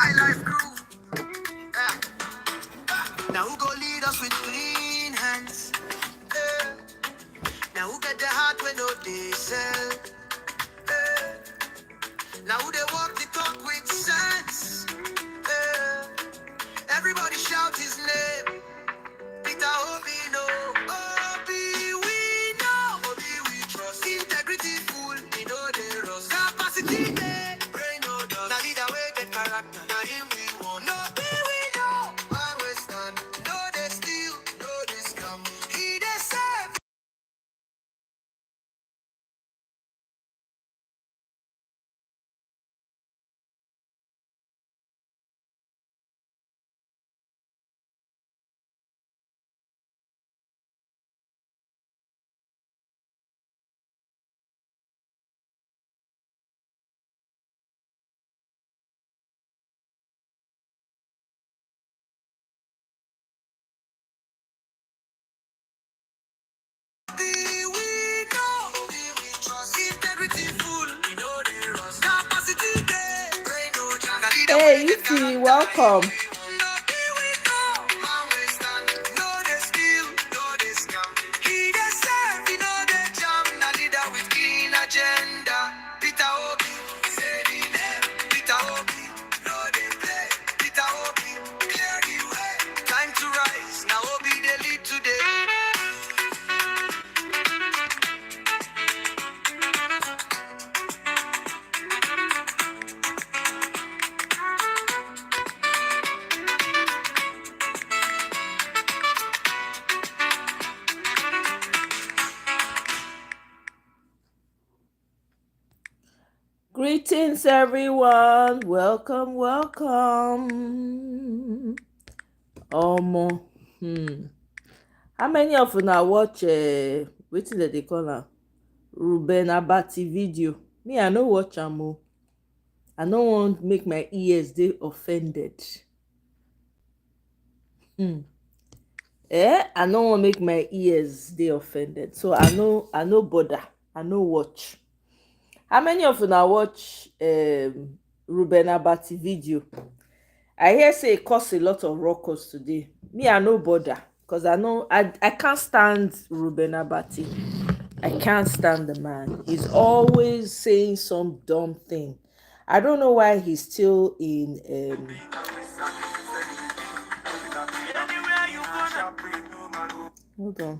my life grew. Now who go lead us with clean hands? Now who get the heart when no they sell? Now who they walk the talk with sense? Everybody shout his name. Peter Obi no. Obi we know. Obi we trust. Integrity full. We know they rust. Capacity there. Brain no dust. Now leader way get character. Now him we want. No be we know. Always stand. No they steal. No they scam. He they serve. Hey, Ify, welcome. Time to rise, now Obi the lead today. Greetings, everyone. Welcome, welcome. Omo. How many of you now watch wetin dem dey call am? Ruben Abati video. Me, I no watch am o. I no want make my ears dey offended. I no want make my ears dey offended. So I no bother. I no watch. How many of you now watch Ruben Abati video? I hear say e cause a lot of ruckus today. Me, I no bother because I know I can't stand Ruben Abati. I can't stand the man. He's always saying some dumb thing. I don't know why he's still in hold on.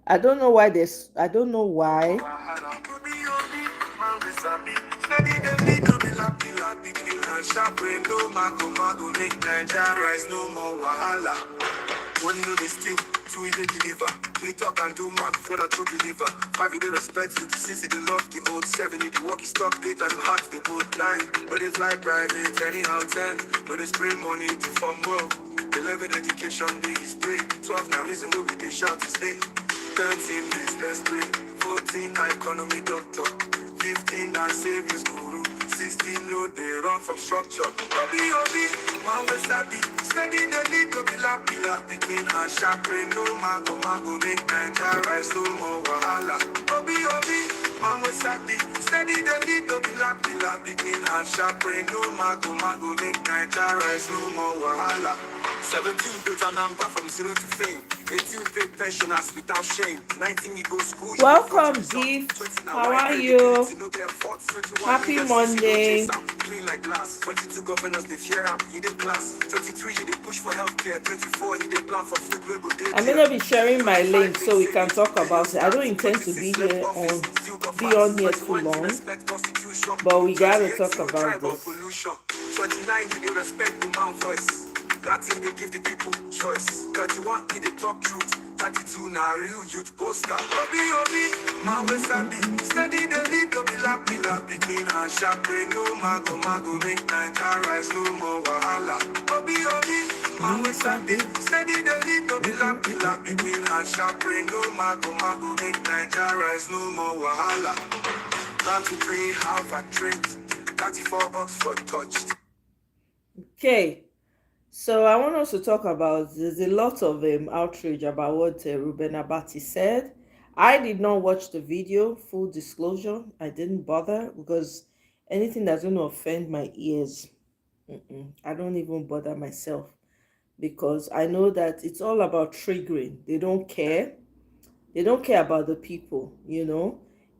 I don't know why this. I don't know why. When you know they steal, two they deliver. We talk and do math for that to deliver. 5 they respect you, 6 they love the old 7 they walk stock data and heart they both line. But it's like private, anyhow 10. But they spray money to form more. 11 education they is pay. 12 now reason we they shout to stay. 13 business play. 14 na economy doctor. 15 na savings guru. 16 load they run from structure. Obi, man was happy. Steady the lead to be lappy between and champagne. No mago make Nigeria rise no more wahala. Obi, man was happy. Steady the lead to be lappy between and champagne. No mago make Nigeria rise no more wahala. 17 built an number from 0 to fame. 18 paid pensioners without shame. 19 you go school. Welcome, Gift. How are you? Happy Monday. Clean like glass. 22 governors they fear up. He did class. 23 they push for healthcare. 24 he did plan for food. I may not be sharing my link so we can talk about it. I don't intend to be here on here too long, but we gotta talk about this. 29 they respect the man voice. That's it, they give the people choice. 31 they talk truth. 32 now real youth poster. Obi, man was happy. Steady the lead to be lappy between and champagne. No mago make Nigeria rise no more wahala. Obi, man was happy. Steady the lead to be lappy between and champagne. No mago make Nigeria rise no more wahala. 93 Harvard trained. 34 Oxford touched. Okay. So I want us to talk about, there's a lot of outrage about what Ruben Abati said. I did not watch the video, full disclosure. I didn't bother because anything that's going to offend my ears, I don't even bother myself because I know that it's all about triggering. They don't care. They don't care about the people.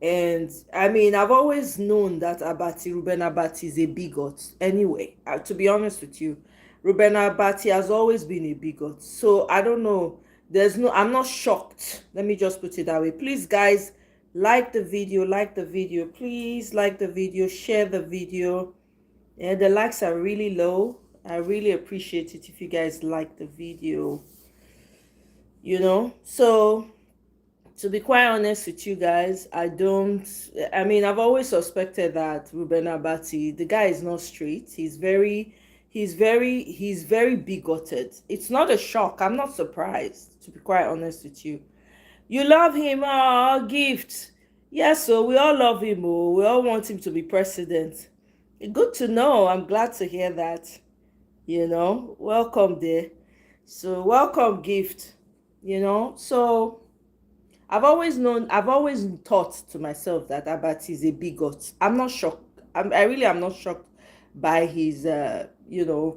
And I mean, I've always known that Ruben Abati is a bigot. Anyway, to be honest with you, Ruben Abati has always been a bigot. So I don't know. I'm not shocked. Let me just put it that way. Please, guys, like the video. Please like the video, share the video. Yeah, the likes are really low. I really appreciate it if you guys like the video. So to be quite honest with you guys, I mean, I've always suspected that Ruben Abati, the guy is not straight. He's very bigoted. It's not a shock. I'm not surprised, to be quite honest with you. You love him, oh, gift. Yes, so we all love him, oh, we all want him to be president. Good to know. I'm glad to hear that. Welcome there. So welcome, gift. So I've always thought to myself that Abati is a bigot. I'm not shocked. I really am not shocked by his,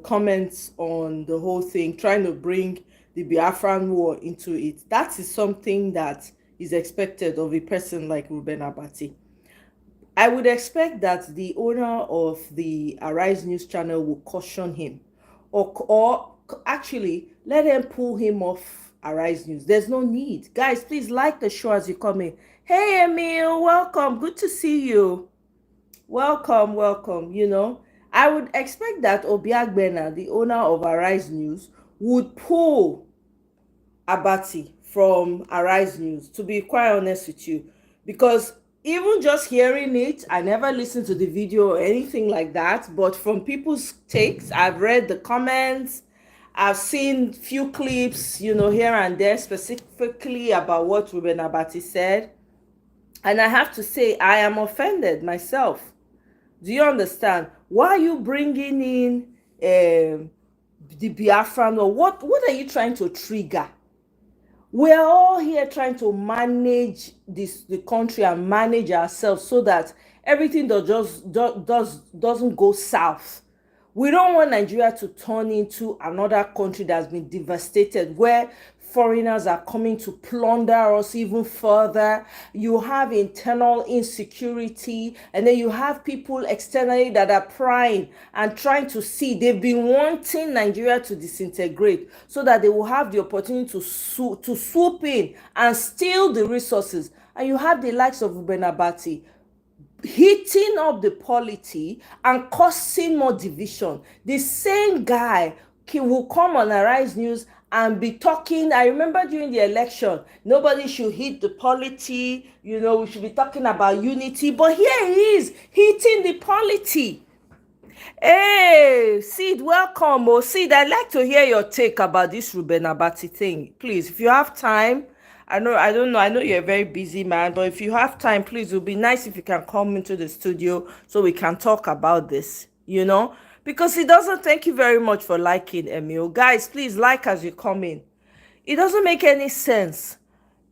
comments on the whole thing, trying to bring the Biafran war into it. That is something that is expected of a person like Ruben Abati. I would expect that the owner of the Arise News channel will caution him, or actually let him pull him off Arise News. There's no need. Guys, please like the show as you come in. Hey, Emil, welcome. Good to see you. Welcome, welcome. I would expect that Obiagbena, the owner of Arise News, would pull Abati from Arise News, to be quite honest with you, because even just hearing it, I never listened to the video or anything like that, but from people's takes, I've read the comments, I've seen few clips, here and there, specifically about what Ruben Abati said, and I have to say, I am offended myself. Do you understand? Why are you bringing in the Biafran, or what are you trying to trigger? We're all here trying to manage the country and manage ourselves so that everything doesn't go south. We don't want Nigeria to turn into another country that's been devastated, where foreigners are coming to plunder us even further. You have internal insecurity, and then you have people externally that are prying and trying to see. They've been wanting Nigeria to disintegrate so that they will have the opportunity to swoop in and steal the resources. And you have the likes of Ruben Abati heating up the polity and causing more division. The same guy will come on Arise News and be talking. I remember during the election, nobody should hit the polity, we should be talking about unity, but here he is hitting the polity. Hey, Sid, welcome. Oh, Sid, I'd like to hear your take about this Ruben Abati thing. Please, if you have time. I don't know. I know you're a very busy man, but if you have time, please, it would be nice if you can come into the studio so we can talk about this. Because he doesn't. Thank you very much for liking, Emil. Guys, please like as you come in. It doesn't make any sense.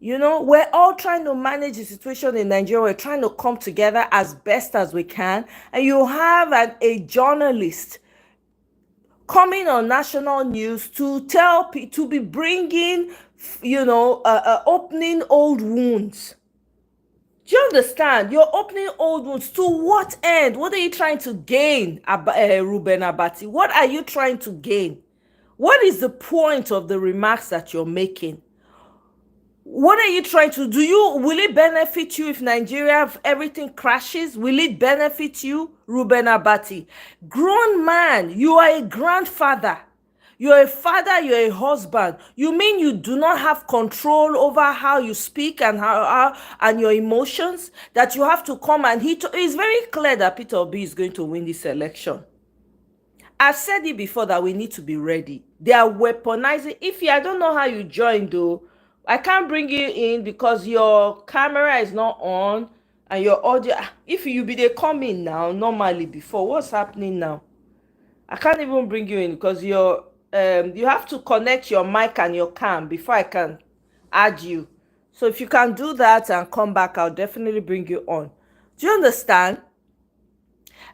We're all trying to manage the situation in Nigeria. We're trying to come together as best as we can. And you have a journalist coming on national news to be bringing, opening old wounds. Do you understand? You're opening old wounds. To what end? What are you trying to gain, Ruben Abati? What are you trying to gain? What is the point of the remarks that you're making? What are you trying to do? Will it benefit you if Nigeria, if everything crashes? Will it benefit you, Ruben Abati? Grown man, you are a grandfather. You're a father, you're a husband. You mean you do not have control over how you speak and and your emotions? That you have to come and it's very clear that Peter Obi is going to win this election. I've said it before that we need to be ready. They are weaponizing. I don't know how you joined though. I can't bring you in because your camera is not on and your audio. If you be there coming now, normally before, what's happening now? I can't even bring you in because you have to connect your mic and your cam before I can add you. So if you can do that and come back, I'll definitely bring you on. Do you understand?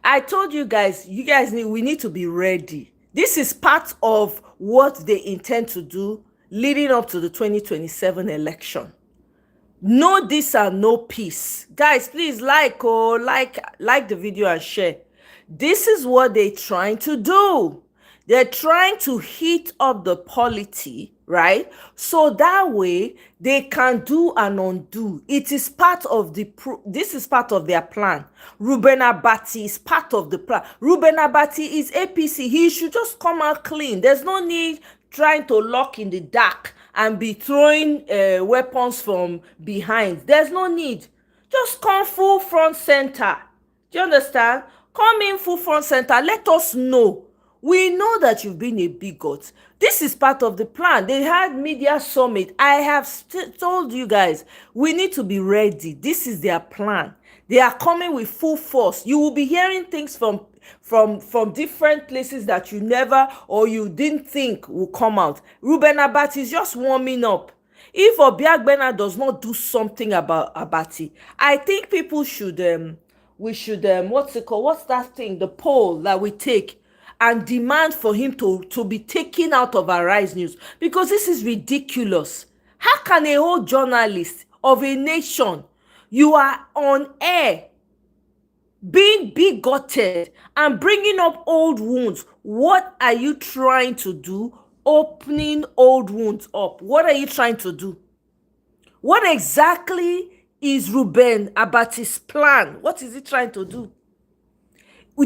I told you guys we need to be ready. This is part of what they intend to do leading up to the 2027 election. No this and no peace. Guys, please like the video and share. This is what they're trying to do. They're trying to heat up the polity, right? So that way they can do and undo. It is part of this is part of their plan. Ruben Abati is part of the plan. Ruben Abati is APC. He should just come out clean. There's no need trying to lock in the dark and be throwing weapons from behind. There's no need. Just come full front center. Do you understand? Come in full front center. Let us know. We know that you've been a bigot. This is part of the plan. They had media summit. I have told you guys, we need to be ready. This is their plan. They are coming with full force. You will be hearing things from different places that you never or you didn't think will come out. Ruben Abati is just warming up. If Obiagbena does not do something about Abati, I think people should we should what's it called? What's that thing? The poll that we take and demand for him to be taken out of Arise News, because this is ridiculous. How can a whole journalist of a nation, you are on air being bigoted and bringing up old wounds? What are you trying to do? Opening old wounds up. What are you trying to do? What exactly is Ruben Abati's plan? What is he trying to do?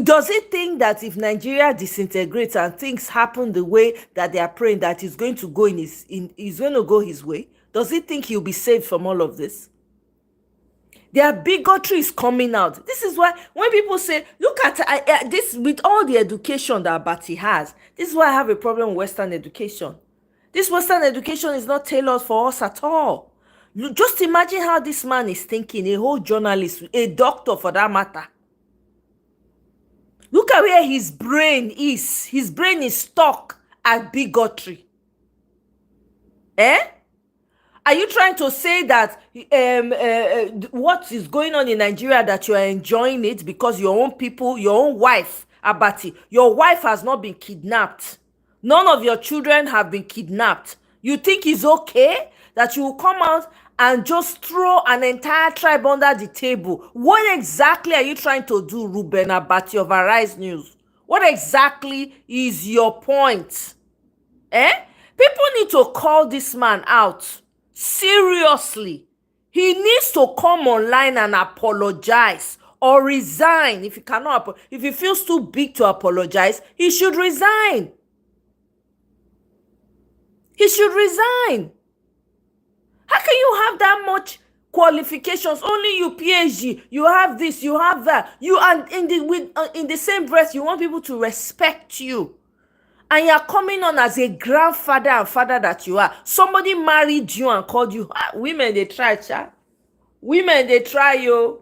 Does he think that if Nigeria disintegrates and things happen the way that they are praying, that he's going to go he's going to go his way? Does he think he'll be saved from all of this? Their bigotry is coming out. This is why when people say, look at this, with all the education that Abati has, this is why I have a problem with Western education. This Western education is not tailored for us at all. Just imagine how this man is thinking, a whole journalist, a doctor for that matter. Look at where his brain is. His brain is stuck at bigotry. Are you trying to say that what is going on in Nigeria, that you are enjoying it because your own people, your own wife, Abati, your wife has not been kidnapped? None of your children have been kidnapped. You think it's okay that you will come out and just throw an entire tribe under the table? What exactly are you trying to do, Ruben Abati of Arise News? What exactly is your point? People need to call this man out. Seriously. He needs to come online and apologize or resign. If he cannot, if he feels too big to apologize, he should resign. He should resign. How can you have that much qualifications? Only you PhD, you have this, you have that. You and in the same breath, you want people to respect you. And you're coming on as a grandfather and father that you are. Somebody married you and called you. Women, they try, child. Women, they try, you.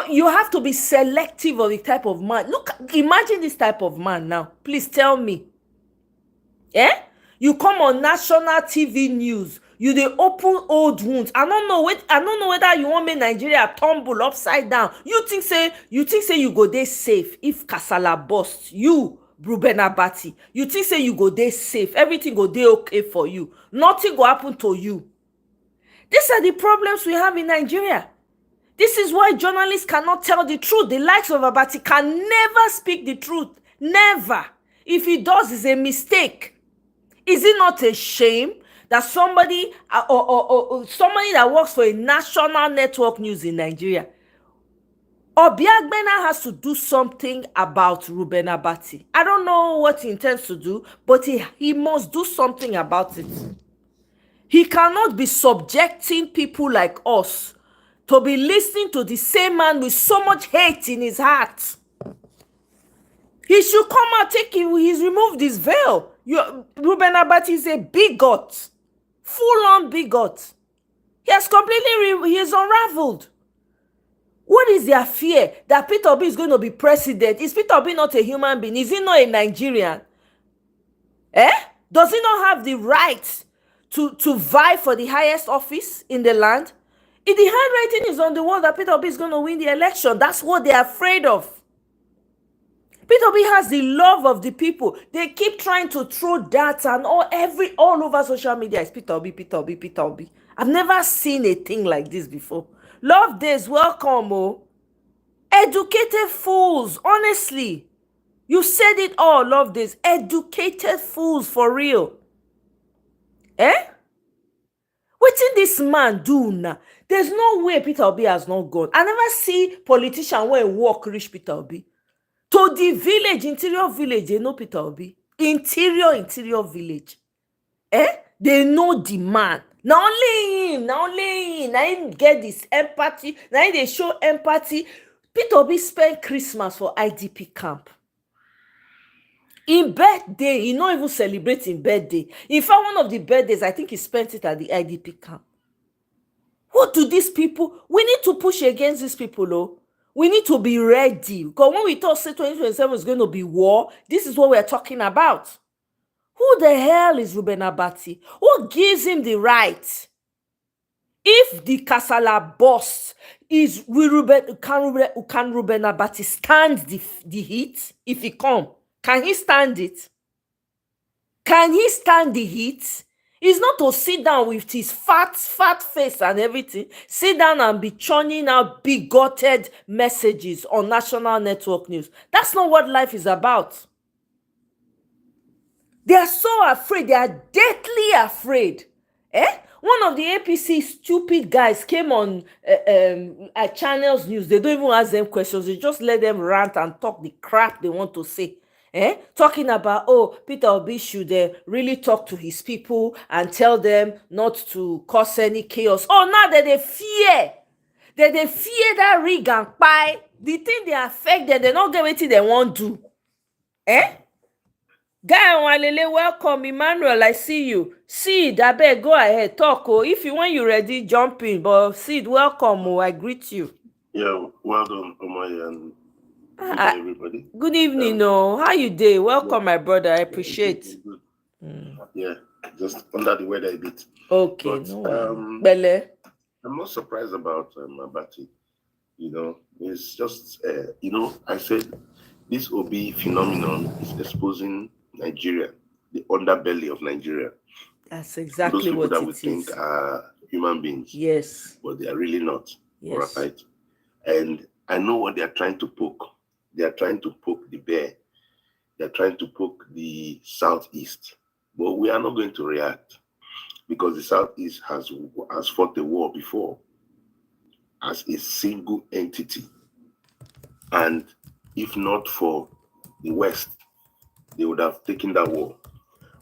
You have to be selective of the type of man. Look, imagine this type of man now. Please tell me. You come on national TV news. You dey open old wounds. I don't know whether you want make Nigeria tumble upside down. You think say you go dey safe if kasala burst. You, Ruben Abati, you think say you go dey safe, everything go dey okay for you, nothing go happen to you. These are the problems we have in Nigeria. This is why journalists cannot tell the truth. The likes of Abati can never speak the truth. Never. If he does, it's a mistake. Is it not a shame that somebody or somebody that works for a national network news in Nigeria, Obiagbena, has to do something about Ruben Abati? I don't know what he intends to do, but he must do something about it. He cannot be subjecting people like us to be listening to the same man with so much hate in his heart. He should come out, he's removed his veil. Ruben Abati is a bigot, full-on bigot. He is unraveled. What is their fear? That Peter Obi is going to be president? Is Peter Obi not a human being? Is he not a Nigerian? Does he not have the right to vie for the highest office in the land? If the handwriting is on the wall that Peter Obi is going to win the election, that's what they're afraid of. Peter Obi has the love of the people. They keep trying to throw that and all over social media is Peter Obi, Peter Obi, Peter Obi. I've never seen a thing like this before. Love days, welcome, oh. Educated fools, honestly. You said it all, love days. Educated fools, for real. Eh? Wetin this man do now? There's no way Peter Obi has not gone. I never see politician wey work reach Peter Obi. To the village, interior village, they know Peter Obi. Interior village. They know the man. Na only him, na him get this empathy, na him dey show empathy. Peter Obi spend Christmas for IDP camp. In birthday, he not even celebrate in birthday. In fact, one of the birthdays, I think he spent it at the IDP camp. What do these people? We need to push against these people, oh. We need to be ready. Because when we talk say 2027 is going to be war, this is what we're talking about. Who the hell is Ruben Abati? Who gives him the right? If the Kasala boss is can Ruben Abati stand the heat? If he come, can he stand it? Can he stand the heat? It's not to sit down with his fat face and everything, sit down and be churning out bigoted messages on national network news. That's not what life is about. They are so afraid. They are deathly afraid. One of the APC stupid guys came on at Channels News. They don't even ask them questions. They just let them rant and talk the crap they want to say. Talking about, Peter Obi should really talk to his people and tell them not to cause any chaos. Now that they fear that rig and pie, the thing they affect them, they not get wetin they want do. Guy Walele, welcome. Emmanuel, I see you. Sid, abeg, go ahead, talk. If when you ready, jump in. But Sid, welcome. I greet you. Yeah, well done, Omoye, and good day, everybody. Good evening. How you dey? Welcome, my brother. I appreciate. Good. Yeah, just under the weather a bit. Okay, But, no Bele. I'm not surprised about Abati. It's just, I said this Obi phenomenon is exposing Nigeria, the underbelly of Nigeria. That's exactly what it is. Those people that we think are human beings. Yes. But they are really not. Yes. Right? And I know what they are trying to poke. They are trying to poke the bear. They are trying to poke the Southeast. But we are not going to react because the Southeast has fought a war before as a single entity. And if not for the West, they would have taken that war.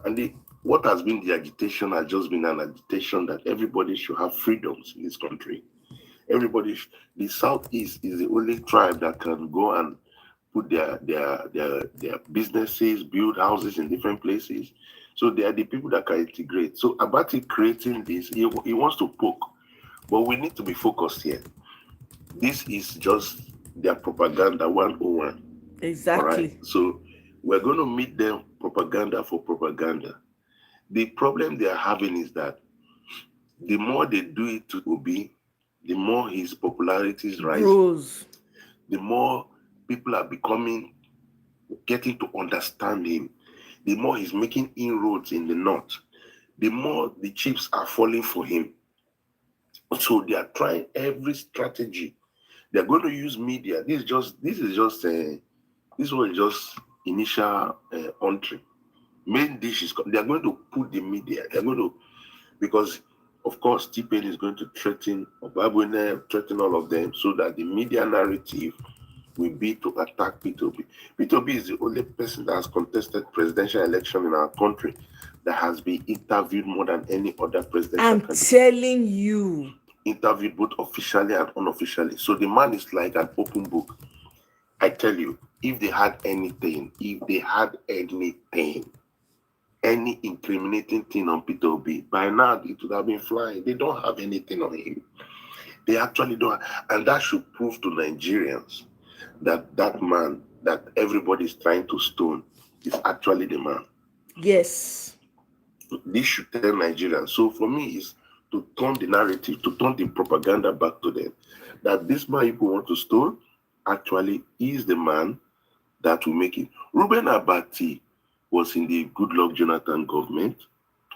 And what has been the agitation has just been an agitation that everybody should have freedoms in this country. The Southeast is the only tribe that can go and put their businesses, build houses in different places. So they are the people that can integrate. So Abati creating this, he wants to poke, but we need to be focused here. This is just their propaganda 101. Exactly. Right? So we're going to meet them propaganda for propaganda. The problem they are having is that the more they do it to Obi, the more his popularity is rising. The more people are getting to understand him. The more he's making inroads in the north, the more the chips are falling for him. So they are trying every strategy. They're going to use media. This was just initial entry. Main dish is they are going to put the media. They're going to, because of course T-Pain is going to threaten Obabune, threaten all of them, so that the media narrative will be to attack P2B. P2B is the only person that has contested presidential election in our country that has been interviewed more than any other presidential candidate. I'm telling you. Interviewed both officially and unofficially. So the man is like an open book. I tell you, if they had anything, any incriminating thing on P2B, by now it would have been flying. They don't have anything on him. They actually don't. And that should prove to Nigerians that man that everybody is trying to stone is actually the man. Yes. This should tell Nigerians. So for me, it's to turn the narrative, to turn the propaganda back to them. That this man people want to stone actually is the man that will make it. Reuben Abati was in the Goodluck Jonathan government.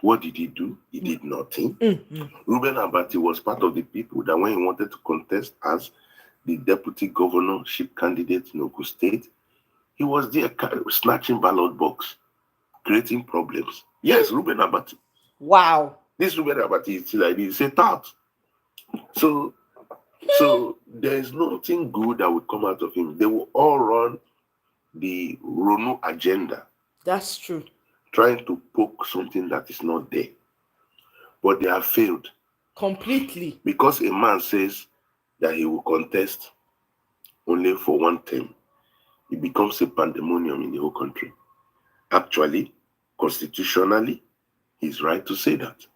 What did he do? He did nothing. Reuben Abati was part of the people that when he wanted to contest as the deputy governorship candidate in Ogun State, he was there snatching ballot box, creating problems. Yes, Reuben Abati. Wow. This Reuben Abati is like this, a tout. So there is nothing good that will come out of him. They will all run the Ronu agenda. That's true. Trying to poke something that is not there. But they have failed. Completely. Because a man says that he will contest only for one term, it becomes a pandemonium in the whole country. Actually, constitutionally, he's right to say that.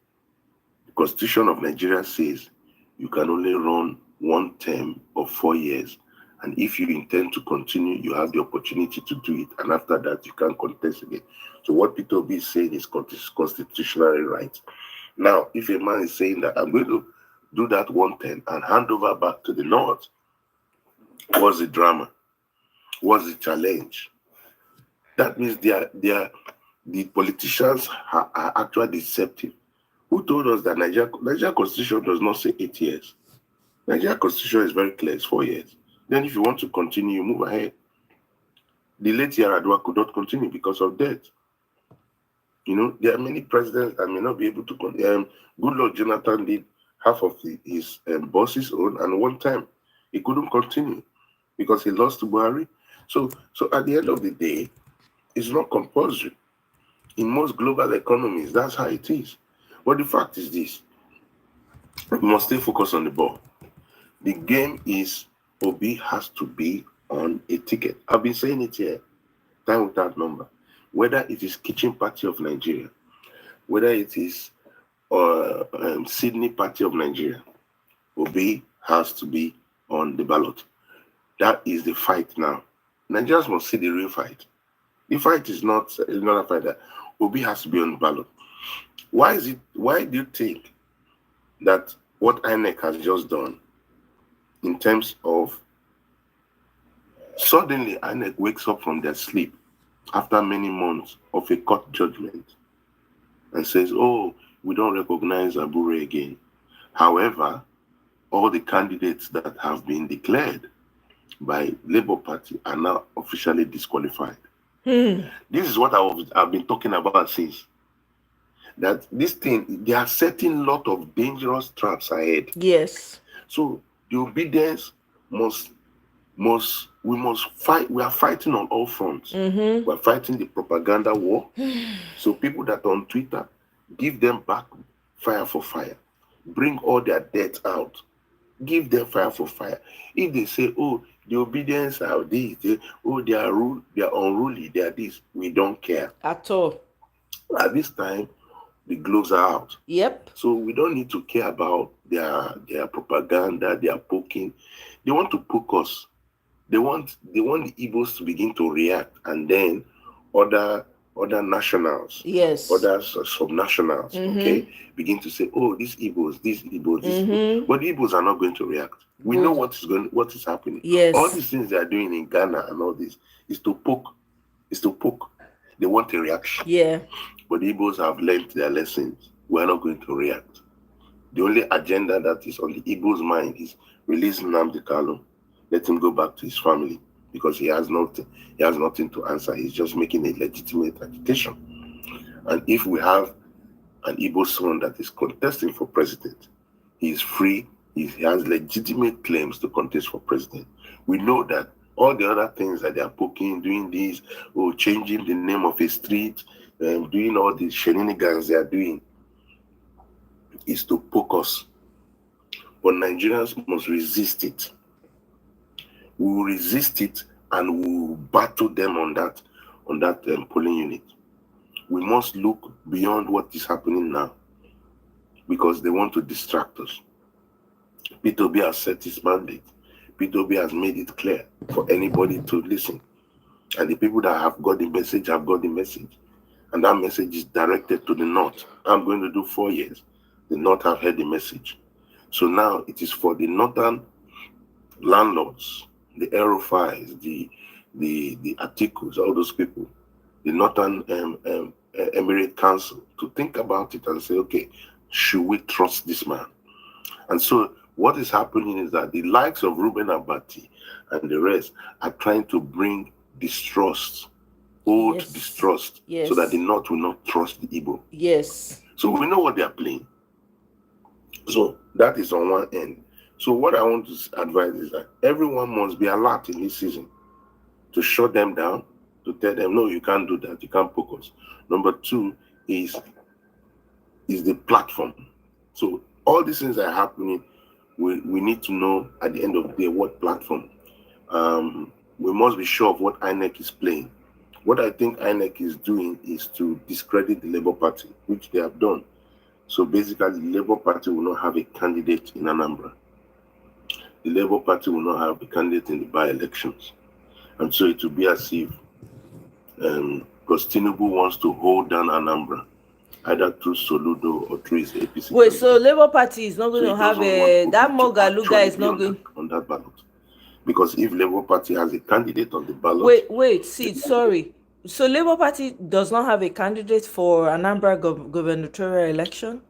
The Constitution of Nigeria says you can only run one term of 4 years. And if you intend to continue, you have the opportunity to do it. And after that, you can contest again. So what Peter Obi is saying is constitutionally right. Now, if a man is saying that I'm going to do that one term and hand over back to the North, what's the drama? What's the challenge? That means the politicians are actually deceptive. Who told us that Nigeria Constitution does not say 8 years? Nigeria Constitution is very clear, it's 4 years. Then if you want to continue, you move ahead. The late Yaradua could not continue because of death. You know, there are many presidents that may not be able to continue. Goodluck Jonathan did half of his boss's own, and one time he couldn't continue because he lost to Buhari. So at the end of the day, it's not compulsory. In most global economies, that's how it is. But the fact is this: we must stay focused on the ball. The game is Obi has to be on a ticket. I've been saying it here, time without number. Whether it is Kitchen Party of Nigeria, whether it is Sydney Party of Nigeria, Obi has to be on the ballot. That is the fight now. Nigerians must see the real fight. The fight is not a fight that Obi has to be on the ballot. Why do you think that what INEC has just done in terms of suddenly INEC wakes up from their sleep after many months of a court judgment and says, oh, we don't recognize Abure again. However, all the candidates that have been declared by Labour Party are now officially disqualified. This is what I've been talking about since. That this thing, they are setting a lot of dangerous traps ahead. Yes. So the obedience we must fight. We are fighting on all fronts. We are fighting the propaganda war. So people that are on Twitter, give them back fire for fire. Bring all their debt out. Give them fire for fire. If they say, oh, the obedience are this, they are unruly, they are this, we don't care. At all. At this time, the gloves are out. Yep. So we don't need to care about their propaganda, their poking. They want to poke us. They want the Igbos to begin to react, and then other nationals, yes, other subnationals, okay, begin to say, oh, these Igbos, this Igbo. But the Igbos are not going to react. We know what is happening. Yes. All these things they are doing in Ghana and all this is to poke. They want a reaction. Yeah. But the Igbos have learned their lessons. We are not going to react. The only agenda that is on the Igbo's mind is release Nnamdi Kanu. Let him go back to his family because he has nothing to answer. He's just making a legitimate agitation. And if we have an Igbo son that is contesting for president, he is free. He has legitimate claims to contest for president. We know that all the other things that they are poking, doing this, or changing the name of a street, doing all the shenanigans they are doing, is to poke us. But Nigerians must resist it. We will resist it and we will battle them on that polling unit. We must look beyond what is happening now because they want to distract us. Peter Obi has set his mandate. Peter Obi has made it clear for anybody to listen. And the people that have got the message have got the message. And that message is directed to the North. I'm going to do 4 years. The North have heard the message. So now it is for the northern landlords, the aerophiles, the the articles, all those people, the Northern Emirate Council, to think about it and say, okay, should we trust this man? And so what is happening is that the likes of Reuben Abati and the rest are trying to bring distrust, old distrust, so that the North will not trust the Igbo. Yes. So we know what they are playing. So that is on one end. So what I want to advise is that everyone must be alert in this season to shut them down, to tell them, no, you can't do that, you can't focus. Number two is the platform. So all these things are happening. We need to know at the end of the day what platform. We must be sure of what INEC is playing. What I think INEC is doing is to discredit the Labour Party, which they have done. So basically, the Labour Party will not have a candidate in Anambra. The Labour Party will not have a candidate in the by-elections. And so it will be as if because Tinubu wants to hold down Anambra, either through Soludo or through his APC. Wait, so Labour Party is not going to have that Mogaluga is not going on that ballot. Because if Labour Party has a candidate on the ballot... Wait, sorry. So Labour Party does not have a candidate for Anambra gubernatorial election?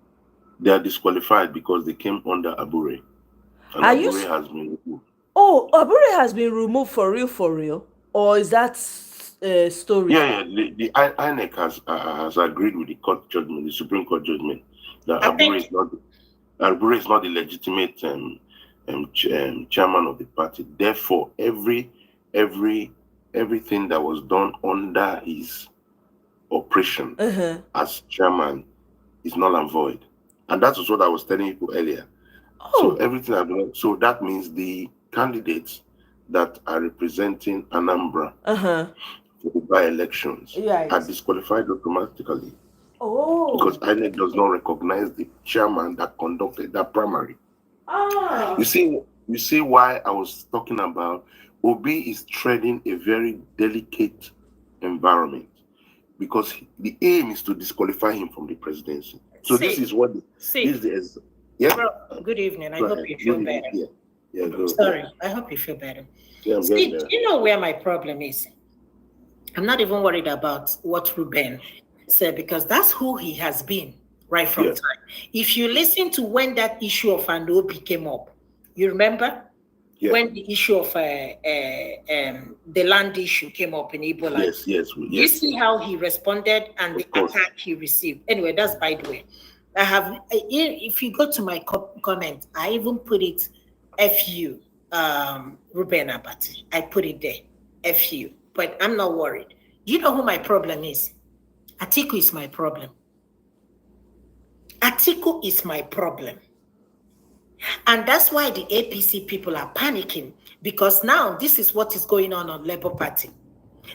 They are disqualified because they came under Abure. And Abure has been removed. Oh, Abure has been removed for real? Or is that story? Yeah. The INEC has agreed with the court judgment, the Supreme Court judgment, that Abure is not the legitimate chairman of the party. Therefore, everything that was done under his operation as chairman is null and void. And that was what I was telling you earlier. So everything I've done. So that means the candidates that are representing Anambra for the by-elections are disqualified automatically. Because INEC does not recognize the chairman that conducted that primary. You see why I was talking about Obi is treading a very delicate environment, because the aim is to disqualify him from the presidency. So this is what Well, good evening. I hope you feel better. Sorry, I hope you feel better. See, you know where my problem is? I'm not even worried about what Reuben said, because that's who he has been right from time. If you listen to when that issue of Anobi came up, you remember? When the issue of the land issue came up in Igbo land. Yes. You see how he responded and the attack he received. Anyway, that's by the way. I have, if you go to my comment, I even put it FU, Reuben Abati. I put it there, FU. But I'm not worried. You know who my problem is? Atiku is my problem. Atiku is my problem. And that's why the APC people are panicking, because now this is what is going on Labour Party.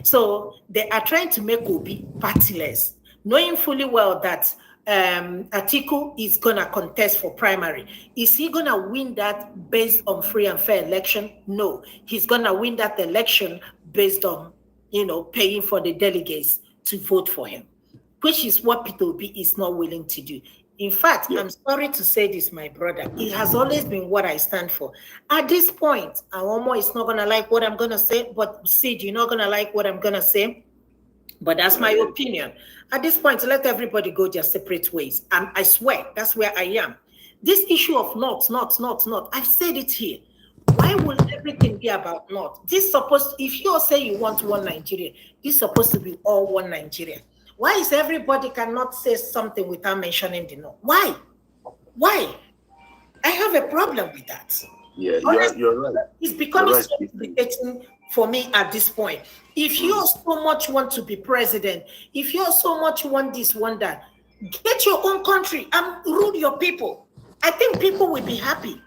So they are trying to make Obi partyless, knowing fully well that Atiku is going to contest for primary. Is he going to win that based on free and fair election? No. He's going to win that election based on, paying for the delegates to vote for him, which is what Peter Obi is not willing to do. In fact, I'm sorry to say this, my brother. It has always been what I stand for. At this point, Omoye is not going to like what I'm going to say, but Sid, you're not going to like what I'm going to say. But that's my opinion. At this point, let everybody go their separate ways. I swear, that's where I am. This issue of not, I've said it here. Why will everything be about not? If you say you want one Nigeria, this is supposed to be all one Nigeria. Why is everybody cannot say something without mentioning the no? Why? I have a problem with that. Yeah, you're right. It's becoming so complicating for me at this point. If you so much want to be president, if you so much want this, want that, get your own country and rule your people. I think people will be happy.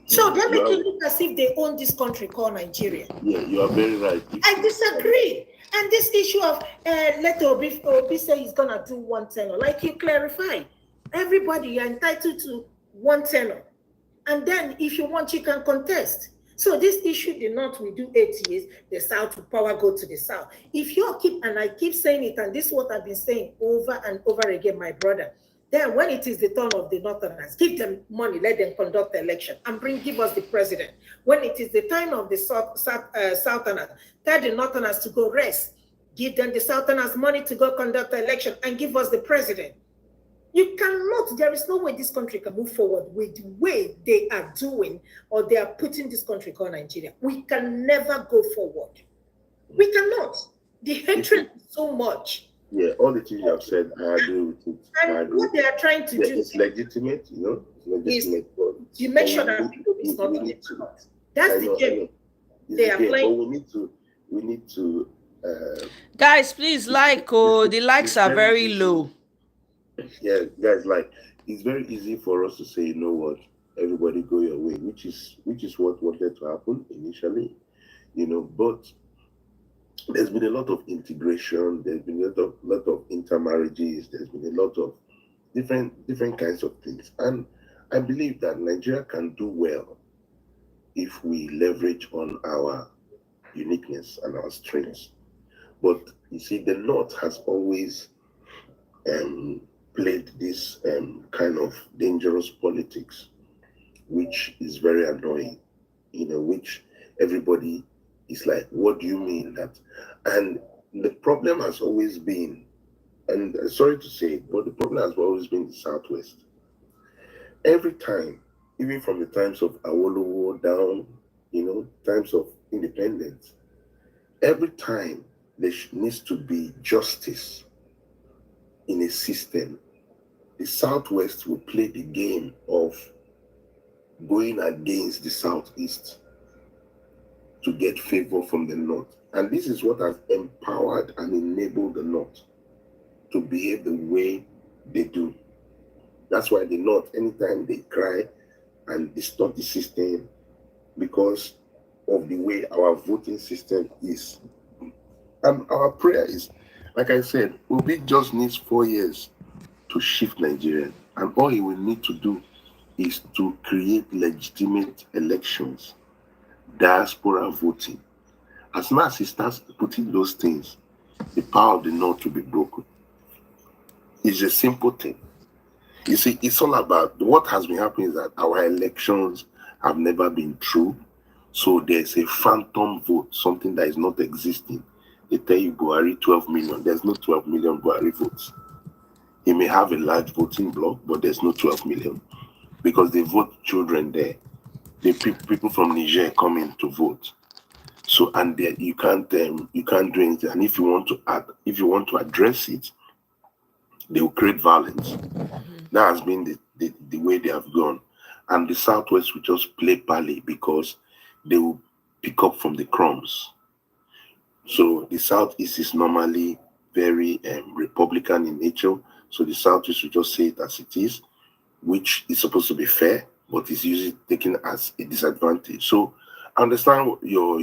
So they make it look as if they own this country called Nigeria. Yeah, you are very right. I disagree. And this issue of let Obi say he's gonna do one tenor, like you clarified, everybody are entitled to one tenor, and then if you want, you can contest. So this issue, the North will do 8 years, the South will power go to the South. If you keep, and I keep saying it, and this is what I've been saying over and over again, my brother, Then when it is the turn of the Northerners, give them money, let them conduct the election, and give us the president. When it is the time of the Southerners, tell the Northerners to go rest. Give them the Southerners money to go conduct the election and give us the president. You cannot, there is no way this country can move forward with the way they are doing, or they are putting this country called Nigeria. We can never go forward. We cannot. The hatred is so much. Yeah, all the things you have said, I agree with it. And what they are trying to do, it's legitimate, you know, it's legitimate. You make sure that people is not doing it. That's the game they are playing. But we need to guys, please like, the likes are very low. Yeah, guys, like, it's very easy for us to say, you know what, everybody go your way, which is what wanted to happen initially, you know. But there's been a lot of integration, there's been a lot of intermarriages, there's been a lot of different kinds of things. And I believe that Nigeria can do well if we leverage on our uniqueness and our strengths. But you see, the North has always played this kind of dangerous politics, which is very annoying, you know, which everybody is like, what do you mean that? And the problem has always been, and sorry to say it, but the problem has always been the Southwest. Every time, even from the times of Awolowo down, you know, times of independence, every time there needs to be justice in a system, the Southwest will play the game of going against the Southeast to get favor from the North. And this is what has empowered and enabled the North to behave the way they do. That's why the North, anytime they cry and distort the system because of the way our voting system is. And our prayer is, like I said, Obi just needs 4 years to shift Nigeria. And all he will need to do is to create legitimate elections, diaspora voting. As soon as he starts putting those things, the power of the North will be broken. It's a simple thing. You see, it's all about what has been happening is that our elections have never been true. So there's a phantom vote, something that is not existing. They tell you Buhari 12 million. There's no 12 million Buhari votes. He may have a large voting bloc, but there's no 12 million because they vote children there. The people from Niger come in to vote. So and there you can't do anything. And if you want to address it, they will create violence. That has been the way they have gone. And the Southwest will just play pally because they will pick up from the crumbs. So the Southeast is normally very Republican in nature. So the Southeast will just say it as it is, which is supposed to be fair, but is usually taken as a disadvantage. So I understand your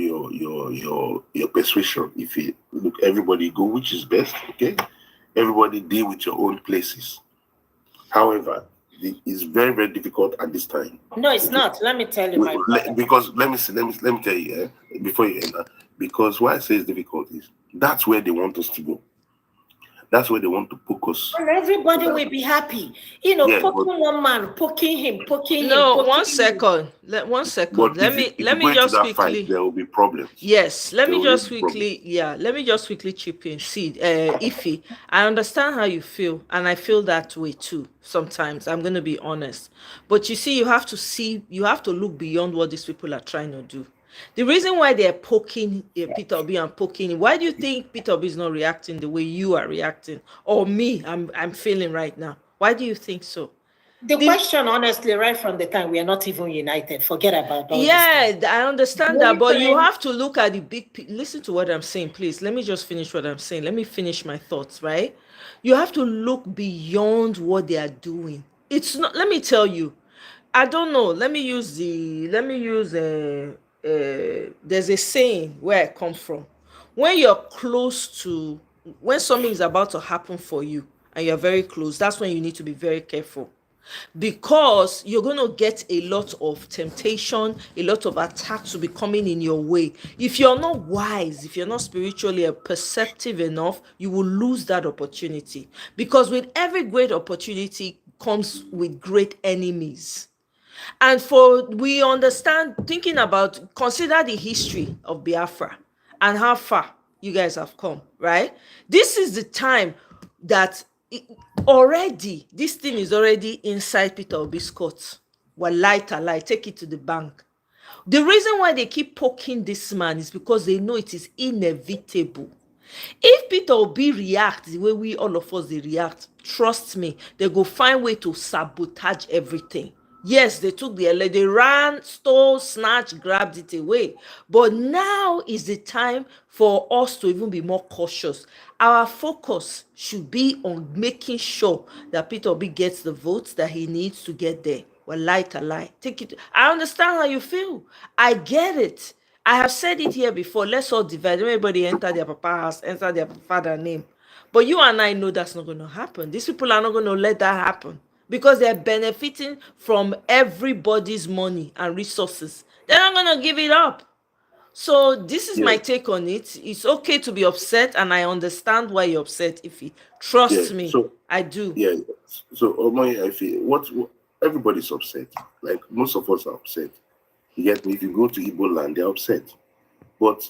persuasion. If you look, everybody go which is best, okay? Everybody deal with your own places. However, it's very, very difficult at this time. No, it's not. Let me tell you, my brother. Because let me tell you before you enter. Because why I say it's difficult is that's where they want us to go. That's where they want to poke us. And everybody will be happy. You know, poking one man, poking him. No, 1 second. 1 second. But let me just quickly. Fight, there will be problems. Yes, let me just quickly chip in. See, Ify, I understand how you feel, and I feel that way too. Sometimes I'm going to be honest, but you see, you have to look beyond what these people are trying to do. The reason why they're poking Peter Obi and poking him, why do you think Peter Obi is not reacting the way you are reacting, or me I'm feeling right now? Why do you think so? The question, honestly, right from the time we are not even united, forget about all yeah, I understand that, but you have to look at the big listen to what I'm saying, please. Let me just finish what I'm saying. Let me finish my thoughts, right? You have to look beyond what they are doing. It's not, let me tell you, I don't know. There's a saying where I come from. When something is about to happen for you and you're very close, that's when you need to be very careful. because you're going to get a lot of temptation, a lot of attacks will be coming in your way. If you're not wise, if you're not spiritually perceptive enough, you will lose that opportunity, because with every great opportunity comes with great enemies. And for we understand, thinking about, consider the history of Biafra and how far you guys have come, right? This is the time that already this thing is already inside Peter Obi's court. Wallahi, take it to the bank. The reason why they keep poking this man is because they know it is inevitable. If Peter Obi react the way we all of us they react, trust me, they go find way to sabotage everything. Yes, they took they ran, stole, snatched, grabbed it away. But now is the time for us to even be more cautious. Our focus should be on making sure that Peter Obi gets the votes that he needs to get there. Wallahi, take it. I understand how you feel. I get it. I have said it here before. Let's all divide. Everybody enter their papa house, enter their father name. But you and I know that's not going to happen. These people are not going to let that happen, because they're benefiting from everybody's money and resources. They're not going to give it up. So this is my take on it. It's okay to be upset, and I understand why you're upset. If you trust me, so I do. yeah. So Omoye, I feel what everybody's upset. Like most of us are upset. You get me? If you go to Igbo land, they're upset. But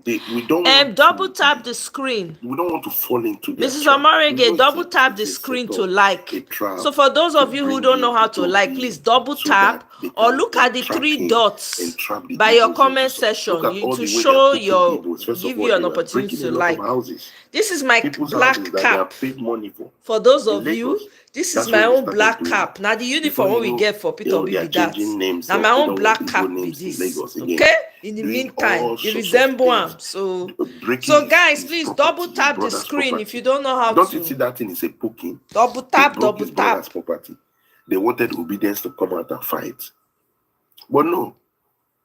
we don't want double tap the screen. We don't want to fall into this. Mrs. Omarege, double tap the screen to like. So for those of you who don't know how to like, please double tap or look at the three dots by your comment section to show your, give you an opportunity to like. This is my black cap. For those of you, this is my own black cap. Now the uniform we get for Peter Obi be that. Now my own black cap be this. Okay? In the meantime, you resemble him. So guys, please double tap the screen if you don't know how to. Don't you see that thing is a poking? Double tap, double tap. Property. They wanted obedience to come out and fight. But no,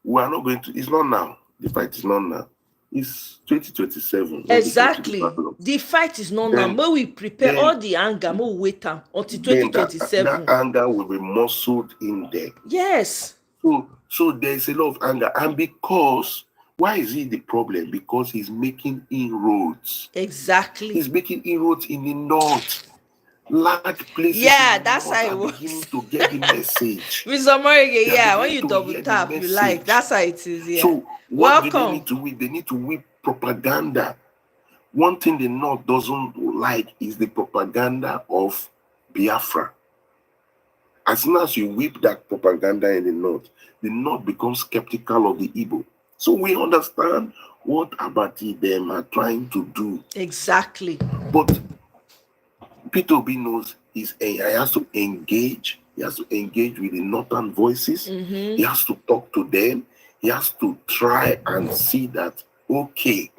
we are not going to. It's not now. The fight is not now. It's 2027. Exactly. The fight is not now. May we prepare all the anger, may we wait until 2027. That anger will be muscled in there. Yes. So there's a lot of anger. And because, why is he the problem? Because he's making inroads. Exactly. He's making inroads in the north. Large places. Yeah, that's how it was. Beginning to get the message. With Omarege, yeah, when you double tap, you like. That's how it is. Yeah. So what do they need to whip? They need to whip propaganda. One thing the North doesn't like is the propaganda of Biafra. As soon as you whip that propaganda in the North becomes skeptical of the Igbo. So we understand what Abati them are trying to do. Exactly. But Peter Obi knows he has to engage. He has to engage with the northern voices. Mm-hmm. He has to talk to them. He has to try and see that, okay,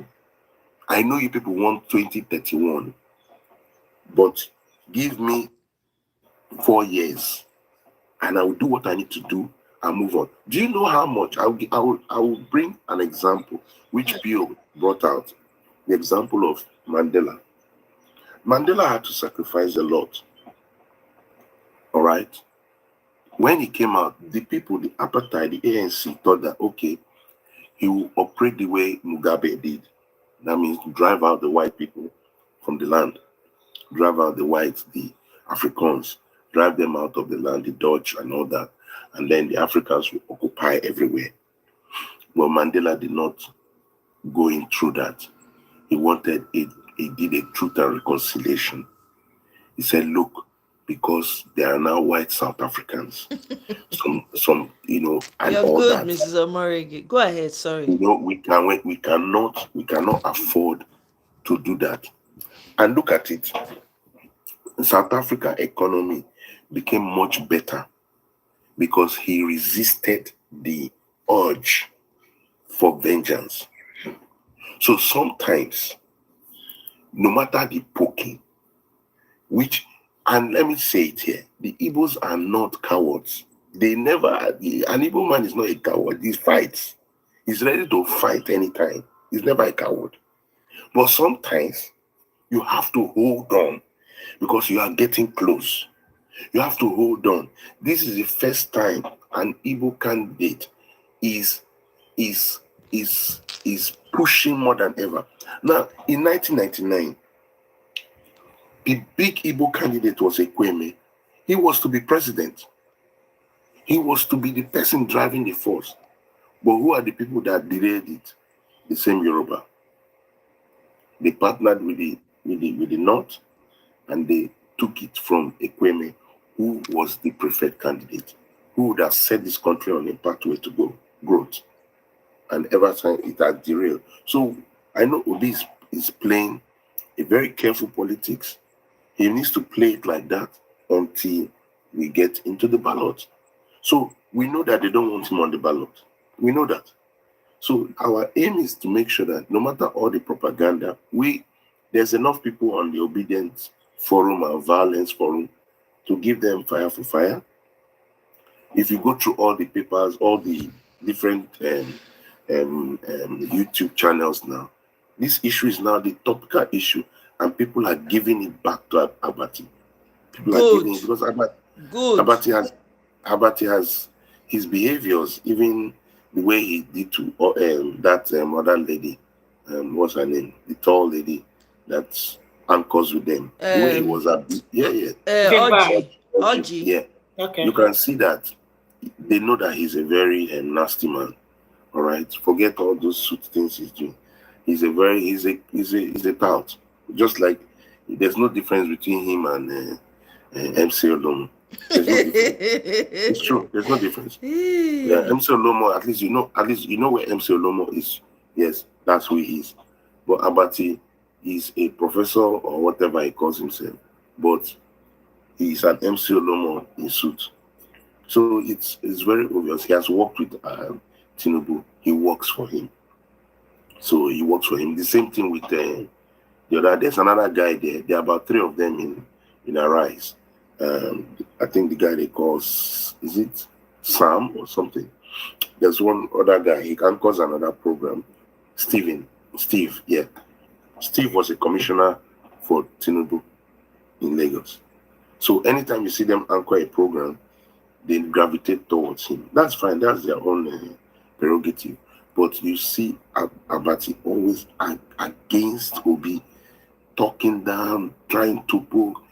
I know you people want 2031, but give me 4 years and I will do what I need to do and move on. Do you know how much? I will bring an example which Pio brought out, the example of Mandela. Mandela had to sacrifice a lot. All right. When he came out, the people, the Abati, the ANC thought that, okay, he will operate the way Mugabe did. That means drive out the white people from the land, drive out the whites, the Africans, drive them out of the land, the Dutch and all that. And then the Africans will occupy everywhere. Well, Mandela did not go in through that. He did a truth and reconciliation. He said, look, because there are now white South Africans, some, and you're all good, that. Mrs. Omarege. Go ahead, sorry. We cannot afford to do that. And look at it. South Africa economy became much better because he resisted the urge for vengeance. So sometimes, no matter the poking, and let me say it here, the Igbos are not cowards. An Igbo man is not a coward. He fights. He's ready to fight anytime. He's never a coward. But sometimes you have to hold on because you are getting close. You have to hold on. This is the first time an Igbo candidate is is is pushing more than ever. Now, in 1999, the big Igbo candidate was Ekweme. He was to be president. He was to be the person driving the force. But who are the people that derailed it? The same Yoruba. They partnered with the North, and they took it from Ekweme, who was the preferred candidate, who would have set this country on a pathway to go growth. And ever since it has derailed. So I know Obi is playing a very careful politics. He needs to play it like that until we get into the ballot. So we know that they don't want him on the ballot. We know that. So our aim is to make sure that no matter all the propaganda, there's enough people on the obedience forum and violence forum to give them fire for fire. If you go through all the papers, all the different YouTube channels now, this issue is now the topical issue, and people are giving it back to Abati. People are giving it because Abati has his behaviors, even the way he did to that other lady, what's her name? The tall lady that anchors with them. The way he was Oji. Yeah. Okay. You can see that they know that he's a very nasty man. All right. Forget all those sweet things he's doing. He's a tout. Just like there's no difference between him and MC Olomo. There's no difference. It's true. There's no difference. Yeah, MC Olomo, at least you know where MC Olomo is. Yes, that's who he is. But Abati is a professor or whatever he calls himself. But he's an MC Olomo in suit. So it's very obvious. He has worked with Tinubu. He works for him. So he works for him. The same thing with the other. There's another guy there. There are about 3 of them in Arise. I think the guy they call, is it Sam or something? There's one other guy. He can cause another program. Steve, yeah. Steve was a commissioner for Tinubu in Lagos. So anytime you see them anchor a program, they gravitate towards him. That's fine. That's their own prerogative. But you see Abati always against Obi, talking down, trying to poke.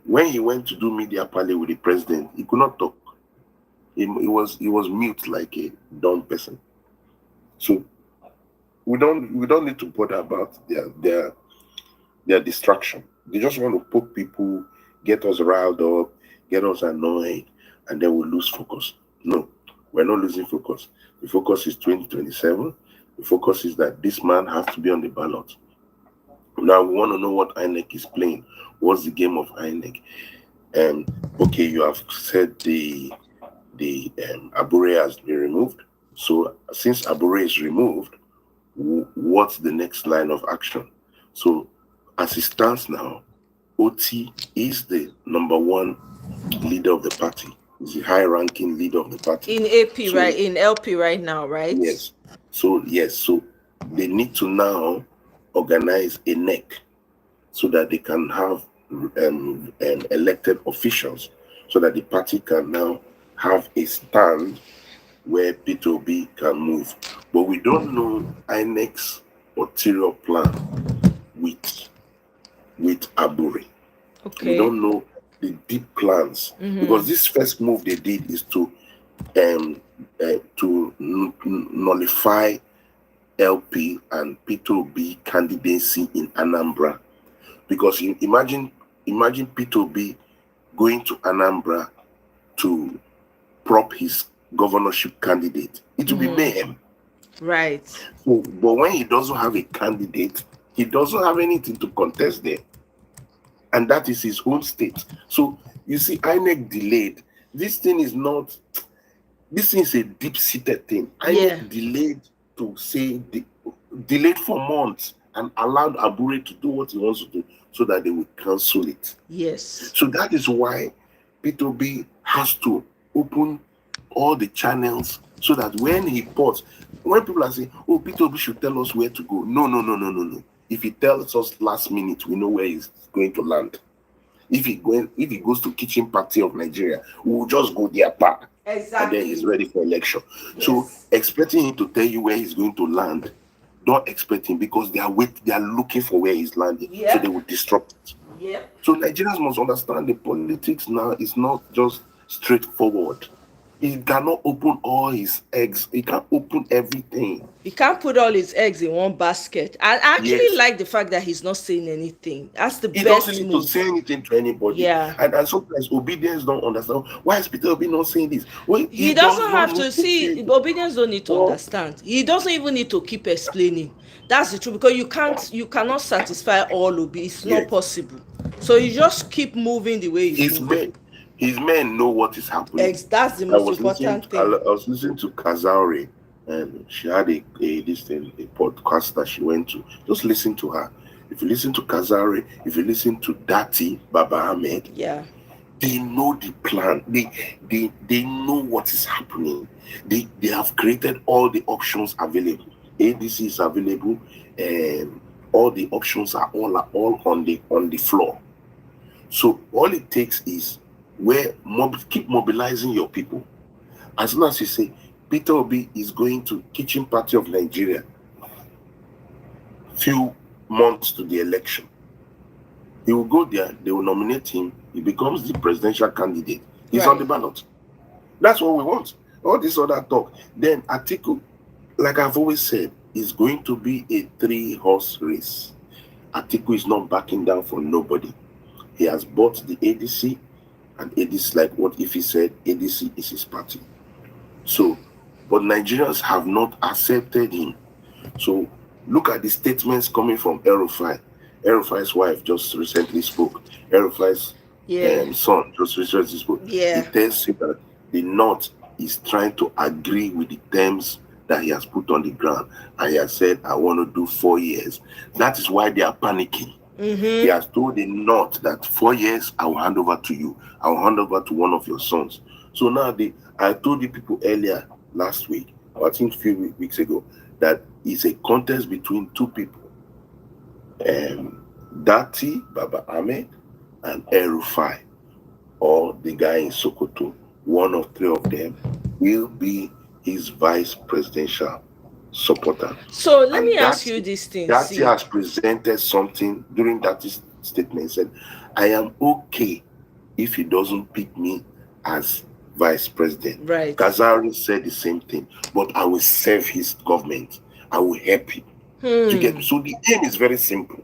When he went to do media parley with the president, he could not talk. He was mute like a dumb person. So we don't need to bother about their distraction. They just want to poke people, get us riled up, get us annoyed, and then we lose focus. No, we're not losing focus. The focus is 2027. The focus is that this man has to be on the ballot. Now we want to know what INEC is playing. What's the game of INEC? Okay, you have said the Abure has been removed. So since Abure is removed, what's the next line of action? So as it stands now, OT is the #1 leader of the party. He's the high-ranking leader of the party. In AP, so, right? In LP right now, right? Yes. So they need to now organize a NEC so that they can have elected officials, so that the party can now have a stand where P2B can move. But we don't know INEC's ulterior plan with Abure. Okay. We don't know the deep plans, because this first move they did is to nullify LP and P2B candidacy in Anambra. Because imagine P2B going to Anambra to prop his governorship candidate. It will be mayhem. Right. So, but when he doesn't have a candidate, he doesn't have anything to contest there. And that is his own state. So you see, INEC delayed. This thing is a deep-seated thing. INEC delayed to say, delayed for months and allowed Abure to do what he wants to do so that they will cancel it. Yes. So that is why P2B has to open all the channels so that when he posts, when people are saying, oh, P2B should tell us where to go. No. If he tells us last minute, we know where he's going to land. If he goes to kitchen party of Nigeria, we will just go there back. Exactly. And then he's ready for election. Yes. So expecting him to tell you where he's going to land, don't expect him, because they are looking for where he's landing. Yeah. So they will disrupt it. Yeah. So Nigerians must understand the politics now is not just straightforward. He cannot open all his eggs. He can't open everything. He can't put all his eggs in one basket. I actually Yes. like the fact that he's not saying anything. That's the He best doesn't need move. to say anything to anybody. Yeah. And sometimes obedience don't understand. Why is Peter Obi not saying this? Well, He doesn't have to see. Obedience don't need to understand. He doesn't even need to keep explaining. That's the truth, because you cannot satisfy all Obi. It's not possible. So you just keep moving the way he's moving. His men know what is happening. That's the most important thing. I was listening to Kazaure, and she had a podcast that she went to. Just listen to her. If you listen to Kazaure, if you listen to Dati Baba Ahmed, yeah, they know the plan. They know what is happening. They have created all the options available. ADC is available, and all the options are all on the floor. So all it takes is keep mobilizing your people. As soon as you say Peter Obi is going to kitchen party of Nigeria, few months to the election, he will go there, they will nominate him, he becomes the presidential candidate. He's on the ballot. That's what we want. All this other talk. Then Atiku, like I've always said, is going to be a 3-horse race. Atiku is not backing down for nobody. He has bought the ADC, and ADC, like what if he said, ADC is his party. So, but Nigerians have not accepted him. So look at the statements coming from El-Rufai. El-Rufai's wife just recently spoke. El-Rufai's son just recently spoke. Yeah. He tells you that the North is trying to agree with the terms that he has put on the ground. And he has said, I want to do 4 years. That is why they are panicking. He has told the North that 4 years, I will hand over to you. I will hand over to one of your sons. So now I told the people earlier last week, I think a few weeks ago, that it's a contest between two people. Dati Baba Ahmed and El-Rufai, or the guy in Sokoto. One of 3 of them will be his vice presidential supporter. So let me ask you this thing. Dati has presented something during that statement. He said, I am okay if he doesn't pick me as vice president. Right. Kazari said the same thing, but I will serve his government. I will help him to get him. So the aim is very simple.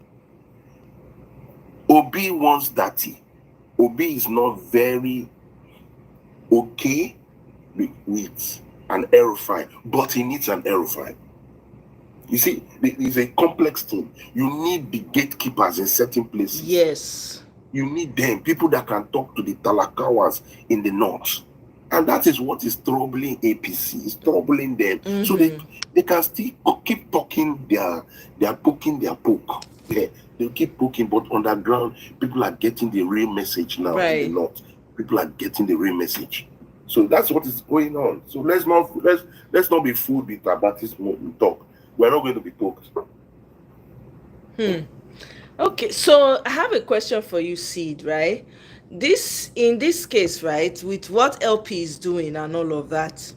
Obi wants Dati. Obi is not very okay with an El-Rufai, but he needs an El-Rufai. You see, it's a complex thing. You need the gatekeepers in certain places. Yes. You need them, people that can talk to the Talakawas in the North. And that is what is troubling APC. It's troubling them. So they can still keep talking they're poking their poke. They'll keep poking, but on the ground, people are getting the real message now in the North. People are getting the real message. So that's what is going on. So let's not be fooled with Abati's talk. We're not going to be poked. Okay, so I have a question for you, Sid, right? In this case, right, with what LP is doing and all of that,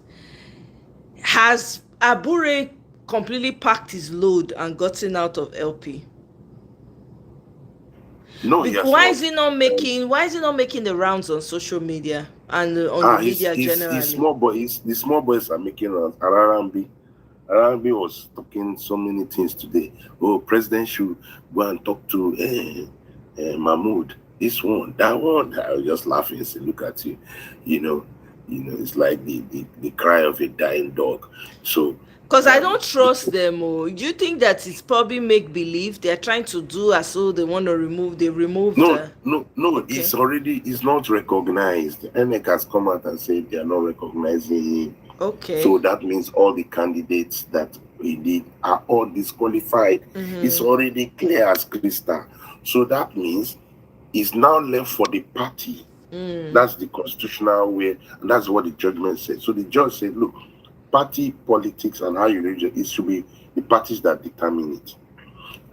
has Abure completely packed his load and gotten out of LP? No, why is he not making the rounds on social media and on the media generally? The small boys are making rounds. Arambi was talking so many things today. Oh, president should go and talk to Mahmoud. This one, that one. I was just laughing and say, look at you. You know, it's like the cry of a dying dog. So because I don't trust them. Do you think that it's probably make believe they're trying to do as though they want to remove? They removed. No. Okay. It's not recognized. ENEC has come out and said they are not recognizing him. Okay. So that means all the candidates that he did are all disqualified. It's already clear as crystal. So that means it's now left for the party. That's the constitutional way, and that's what the judgment said. So the judge said, look, party politics and how you read it should be the parties that determine it.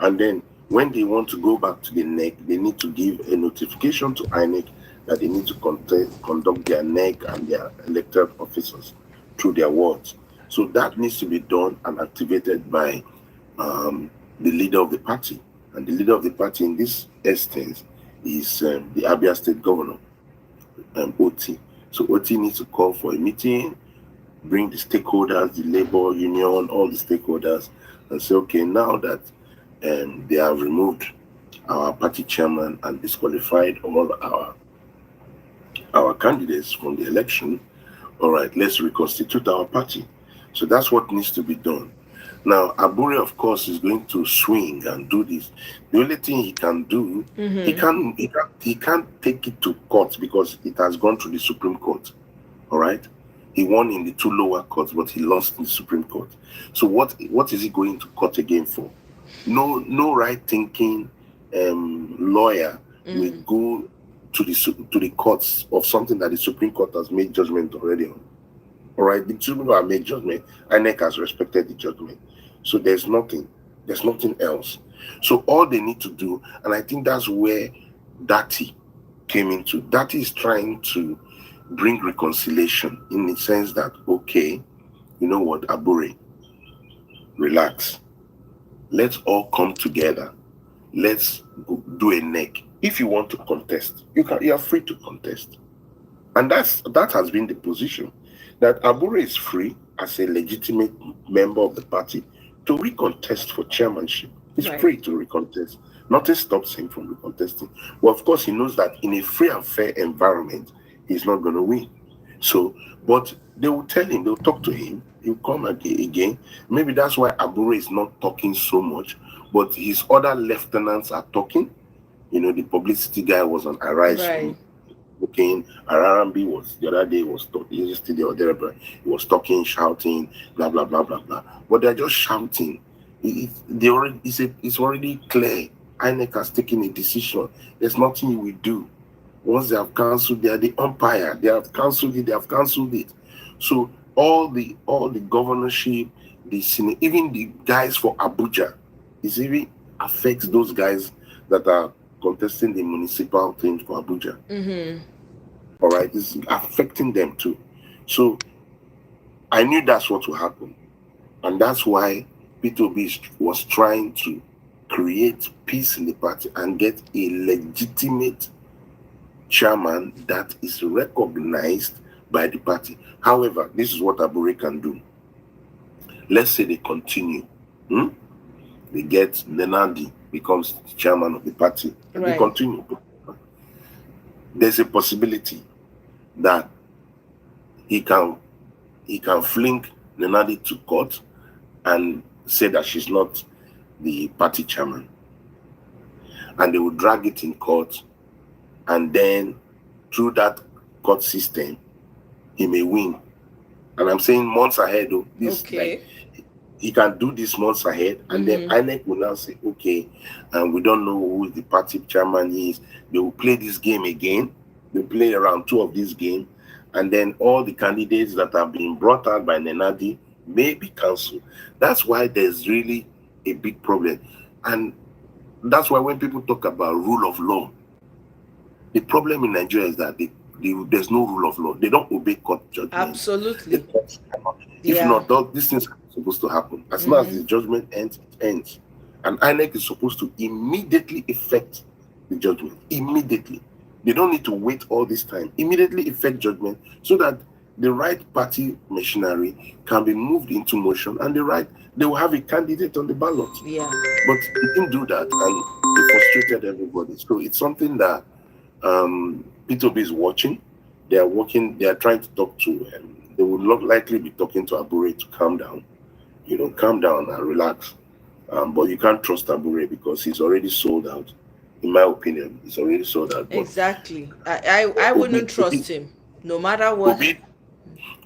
And then When they want to go back to the NEC, they need to give a notification to INEC that they need to conduct their NEC and their elected officers through their wards. So that needs to be done and activated by the leader of the party. And the leader of the party in this instance is the Abia State Governor, OT. So OT needs to call for a meeting, bring the stakeholders, the labor union, all the stakeholders, and say, okay, now that they have removed our party chairman and disqualified all our candidates from the election, all right, let's reconstitute our party. So that's what needs to be done. Now, Abure, of course, is going to swing and do this. The only thing he can do, he can't take it to court because it has gone to the Supreme Court. All right, he won in the two lower courts, but he lost in the Supreme Court. So what is he going to court again for? No right-thinking lawyer will go to the courts of something that the Supreme Court has made judgment already on. All right, the Supreme Court have made judgment. INEC has respected the judgment. So there's nothing else. So all they need to do, and I think that's where Dati came into. Dati is trying to bring reconciliation in the sense that, okay, you know what, Abure, relax. Let's all come together. Let's do a NEC. If you want to contest, you are free to contest. And that has been the position, that Abure is free as a legitimate member of the party to recontest for chairmanship. He's free to recontest. Nothing stops him from recontesting. Well, of course, he knows that in a free and fair environment, he's not going to win. So, but they will tell him, they'll talk to him, he'll come again. Maybe that's why Abure is not talking so much, but his other lieutenants are talking. You know, the publicity guy was on Arise. Right. Okay, Ararambi was the other day was talking, yesterday or there, but he was talking, shouting, blah blah blah blah blah. But they're just shouting. It's already clear. INEC has taken a decision. There's nothing you will do. Once they have cancelled, they are the umpire. They have cancelled it. So all the governorship, the Senate, even the guys for Abuja, it even affects those guys that are contesting the municipal thing for Abuja. All right, it's affecting them too. So I knew that's what would happen, and that's why P2B was trying to create peace in the party and get a legitimate chairman that is recognized by the party. However, this is what Abure can do. Let's say they continue. They get Nenadi becomes the chairman of the party, and they continue. There's a possibility that he can fling Nenadi to court and say that she's not the party chairman, and they will drag it in court, and then through that court system he may win. And I'm saying months ahead, though. He can do this months ahead, and then INEC will now say, okay, and we don't know who the party chairman is. They will play this game again. They play around 2 of these games, and then all the candidates that have been brought out by Nenadi may be cancelled. That's why there's really a big problem. And that's why when people talk about rule of law, the problem in Nigeria is that there's no rule of law. They don't obey court judgment. Absolutely. If not, these things are supposed to happen. As soon as the judgment ends, it ends. And INEC is supposed to immediately effect the judgment. Immediately. They don't need to wait all this time. Immediately effect judgment so that the right party machinery can be moved into motion, and they will have a candidate on the ballot. Yeah. But they didn't do that, and it frustrated everybody. So it's something that P2B is watching. They are working. They are trying to talk to, and they would not likely be talking to Abure to calm down. Calm down and relax. But you can't trust Abure because he's already sold out. In my opinion, he's already sold out. But exactly. I wouldn't trust him, no matter what.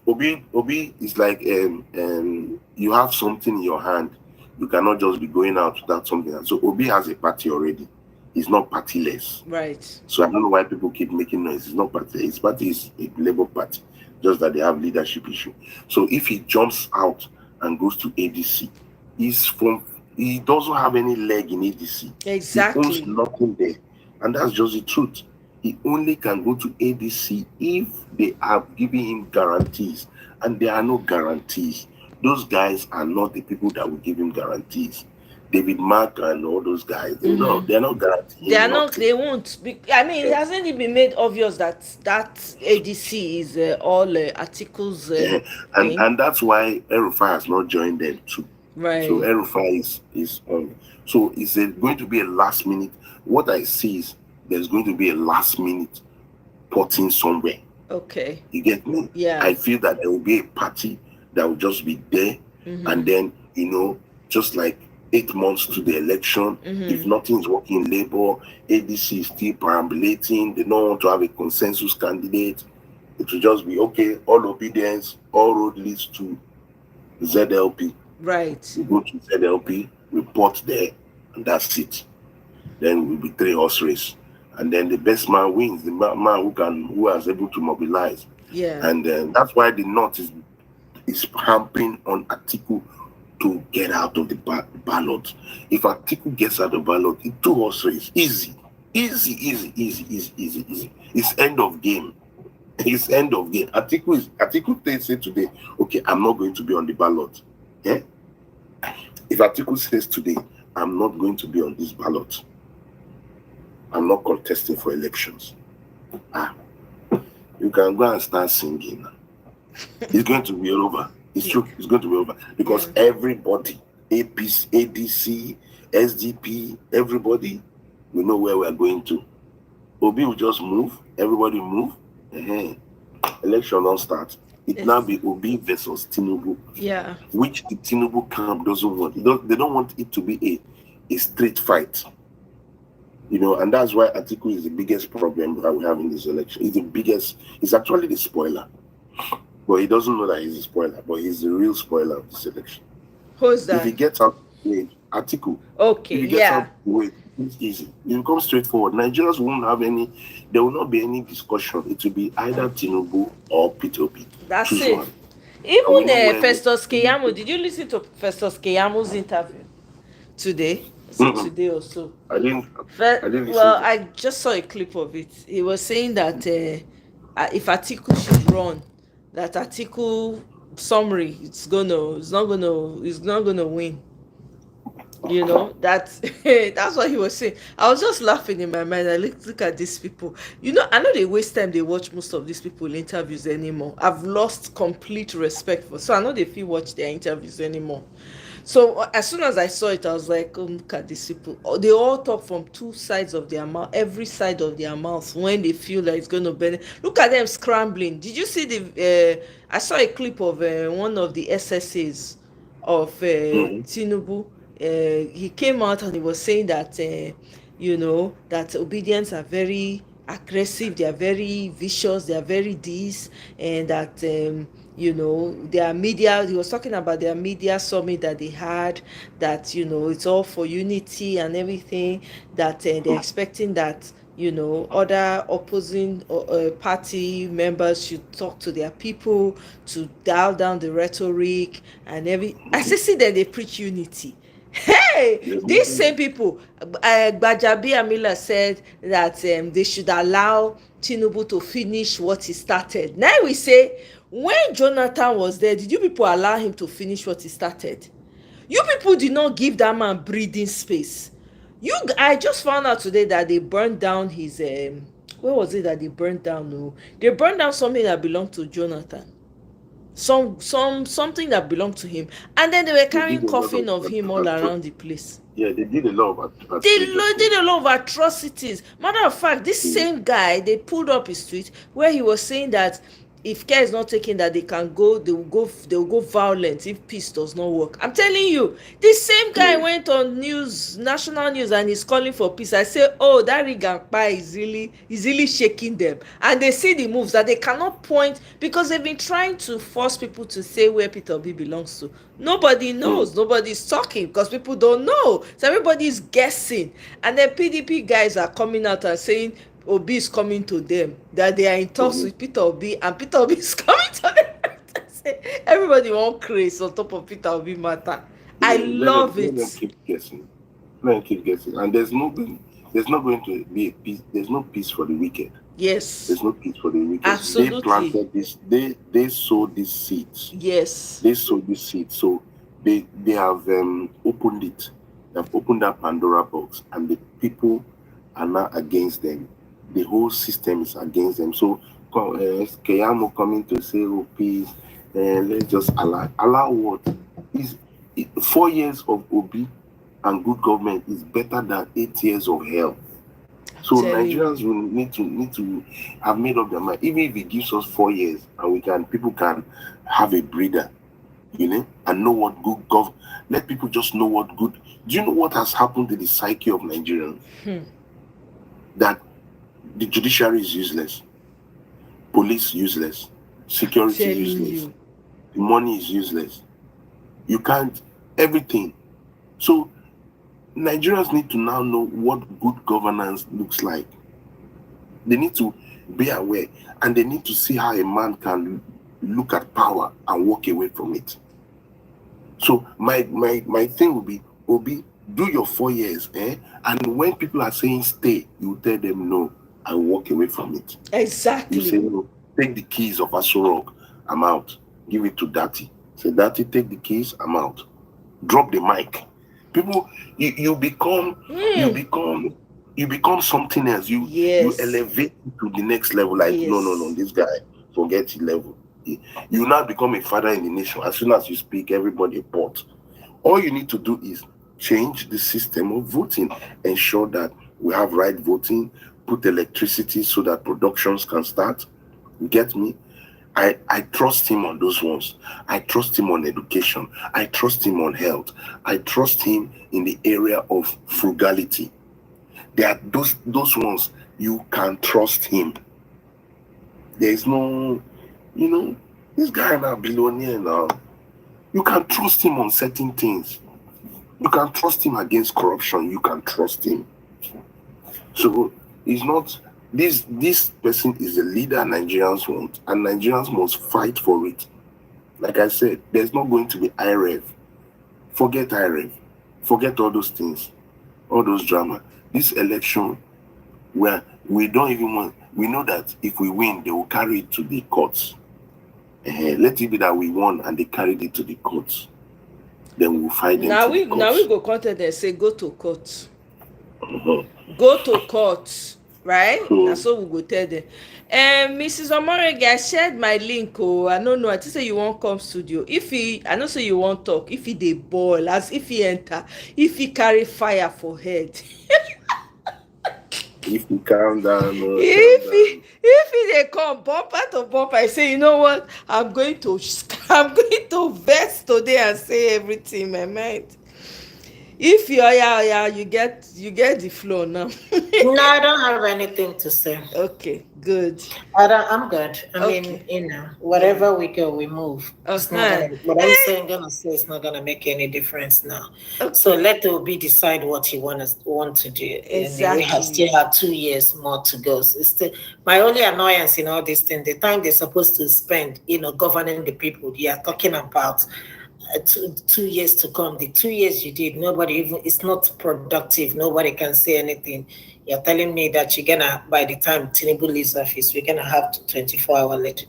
Obi is like you have something in your hand. You cannot just be going out without something. And so Obi has a party already. He's not partyless. Right. So I don't know why people keep making noise. It's not party. His party is a Labour Party, just that they have leadership issue. So if he jumps out and goes to ADC, he's he doesn't have any leg in ADC. He owns Exactly. nothing there. And that's just the truth. He only can go to ADC if they are giving him guarantees. And there are no guarantees. Those guys are not the people that will give him guarantees. David Mark and all those guys, they're not They are guaranteeing not. nothing. They won't. I mean, it Yeah. hasn't it been made obvious that that ADC is all articles Yeah. thing, And that's why Erufai has not joined them too. So right? Erufai is on. So it's going to be a last minute. What I see is there's going to be a last minute potting somewhere. Okay. You get me? Yeah. I feel that there will be a party that will just be there, and then just like 8 months to the election, if nothing's working in Labour, ADC is still perambulating. They don't want to have a consensus candidate. It will just be okay. All obedience, all road leads to ZLP. Right. We go to ZLP, report there, and that's it. Then we'll be 3-horse race, and then the best man wins. The man who is able to mobilize. Yeah. And that's why the North is hampering on Atiku to get out of the ballot. If Atiku gets out of the ballot, it's 2-horse race. Easy. It's end of game. It's end of game. Atiku says today, okay, I'm not going to be on the ballot. Yeah? If Atiku says today, I'm not going to be on this ballot, I'm not contesting for elections, you can go and start singing. It's going to be over. It's true. It's going to be over because everybody, ADC, SDP, everybody, we know where we are going to. Obi will just move. Everybody move. Election don't start. It now be Obi versus Tinubu. Yeah. Which the Tinubu camp doesn't want. They don't want it to be a straight fight. And that's why Atiku is the biggest problem that we have in this election. He's the biggest. He's actually the spoiler. But he doesn't know that he's a spoiler. But he's the real spoiler of this election. Who's that? If he gets out with Atiku, Okay. if he gets out with, it's easy. It will come straightforward. Nigerians won't have any. There will not be any discussion. It will be either Tinubu or Peter Obi. That's Choose it. one. Even Festus Keyamo. Did you listen to Festus Keyamo's interview today? Today or so. I didn't. I just saw a clip of it. He was saying that if Atiku should run, that Atiku summary, he's not gonna win. That's what he was saying. I was just laughing in my mind. I look at these people. I know they waste time. They watch most of these people interviews anymore. I've lost complete respect for. So I know they feel watch their interviews anymore. So as soon as I saw it, I was like, oh, look at these people. They all talk from two sides of their mouth, every side of their mouth when they feel like it's going to benefit. Look at them scrambling. Did you see I saw a clip of one of the SSAs of Tinubu. He came out and he was saying that, that obedience are very aggressive, they are very vicious, they are very this, and that their media, he was talking about their media summit that they had, that it's all for unity and everything, that they're expecting that other opposing party members should talk to their people to dial down the rhetoric and I see that they preach unity. Hey, these same people, Gbajabi Amila said that they should allow Tinubu to finish what he started. Now we say, when Jonathan was there, did you people allow him to finish what he started? You people did not give that man breathing space. I just found out today that they burned down his where was it that they burned down? No, they burned down something that belonged to Jonathan. Something that belonged to him, and then they were carrying coffin of him all around the place. Yeah, they did a lot of they did a lot of atrocities. Matter of fact, this same guy, they pulled up his tweet where he was saying that if care is not taken, that they will go violent if peace does not work. I'm telling you, this same guy went on national news, and he's calling for peace. I say, oh, that Rigankpa is really shaking them, and they see the moves that they cannot point, because they've been trying to force people to say where Peter Obi belongs to. Nobody knows. Nobody's talking because people don't know. So everybody's guessing, and then PDP guys are coming out and saying Obi is coming to them, that they are in talks with Peter Obi, and Peter Obi is coming to them. Everybody won't craze on top of Peter Obi matter. I love let them it. keep guessing. Let them keep guessing. And there's not going to be a peace. There's no peace for the wicked. Yes, There's no peace for the wicked. absolutely. They planted this. They sowed these seeds. Yes, They sowed this seed. So they have opened it. They have opened that Pandora box, and the people are now against them. The whole system is against them. So Keyamo coming to say, "Oh, peace, let's just allow what is 4 years of Obi and good government is better than 8 years of hell." So telling Nigerians you. will need to have made up their mind. Even if it gives us 4 years, and people can have a breather, and know what good let people just know what good. Do you know what has happened to the psyche of Nigerians? That the judiciary is useless, police useless, security Telling useless, you. the money is useless. You can't everything. So Nigerians need to now know what good governance looks like. They need to be aware, and they need to see how a man can look at power and walk away from it. So my thing will be, Obi, do your 4 years, and when people are saying stay, you tell them no and walk away from it. Exactly. You say, no, take the keys of Asorok, I'm out. Give it to Dati. Say, Dati, take the keys, I'm out. Drop the mic. People, you become something else. You elevate to the next level. Like, no, this guy, forget the level. You now become a father in the nation. As soon as you speak, everybody bought. All you need to do is change the system of voting, ensure that we have right voting, put electricity so that productions can start. You get me? I trust him on those ones. I trust him on education. I trust him on health. I trust him in the area of frugality. There are those ones you can trust him. There is no, this guy now billionaire now. You can trust him on certain things. You can trust him against corruption. You can trust him. So it's not. This person is a leader Nigerians want, and Nigerians must fight for it. Like I said, there's not going to be IREV. Forget IREV. Forget all those things, all those drama. This election, where we don't even want, we know that if we win, they will carry it to the courts. Let it be that we won and they carried it to the courts. Then we will fight them to the courts. Now we go contact and say, go to court. Go to court. Right? That's so we go tell them. Mrs. Omoye, I shared my link. I don't know. I just say you won't come studio. I know say you won't talk. If he dey boil, as if he enter, if he carry fire for head. If he calm down, if he dey come bumper to bumper, I say, you know what? I'm going to vex today and say everything in my mind. If you get the floor now. No, I don't have anything to say. Okay, good. I'm good. I mean, wherever we go, we move. It's not gonna, what I'm saying, gonna say, it's not gonna make any difference now. Okay. So let Obi decide what he want to do. Exactly. And we still have 2 years more to go. So it's still, my only annoyance in all this thing, the time they're supposed to spend, governing the people, you are talking about 2 years to come. The 2 years you did, it's not productive. Nobody can say anything. You're telling me that you're gonna, by the time Tinubu leaves office, we're gonna have 24-hour later.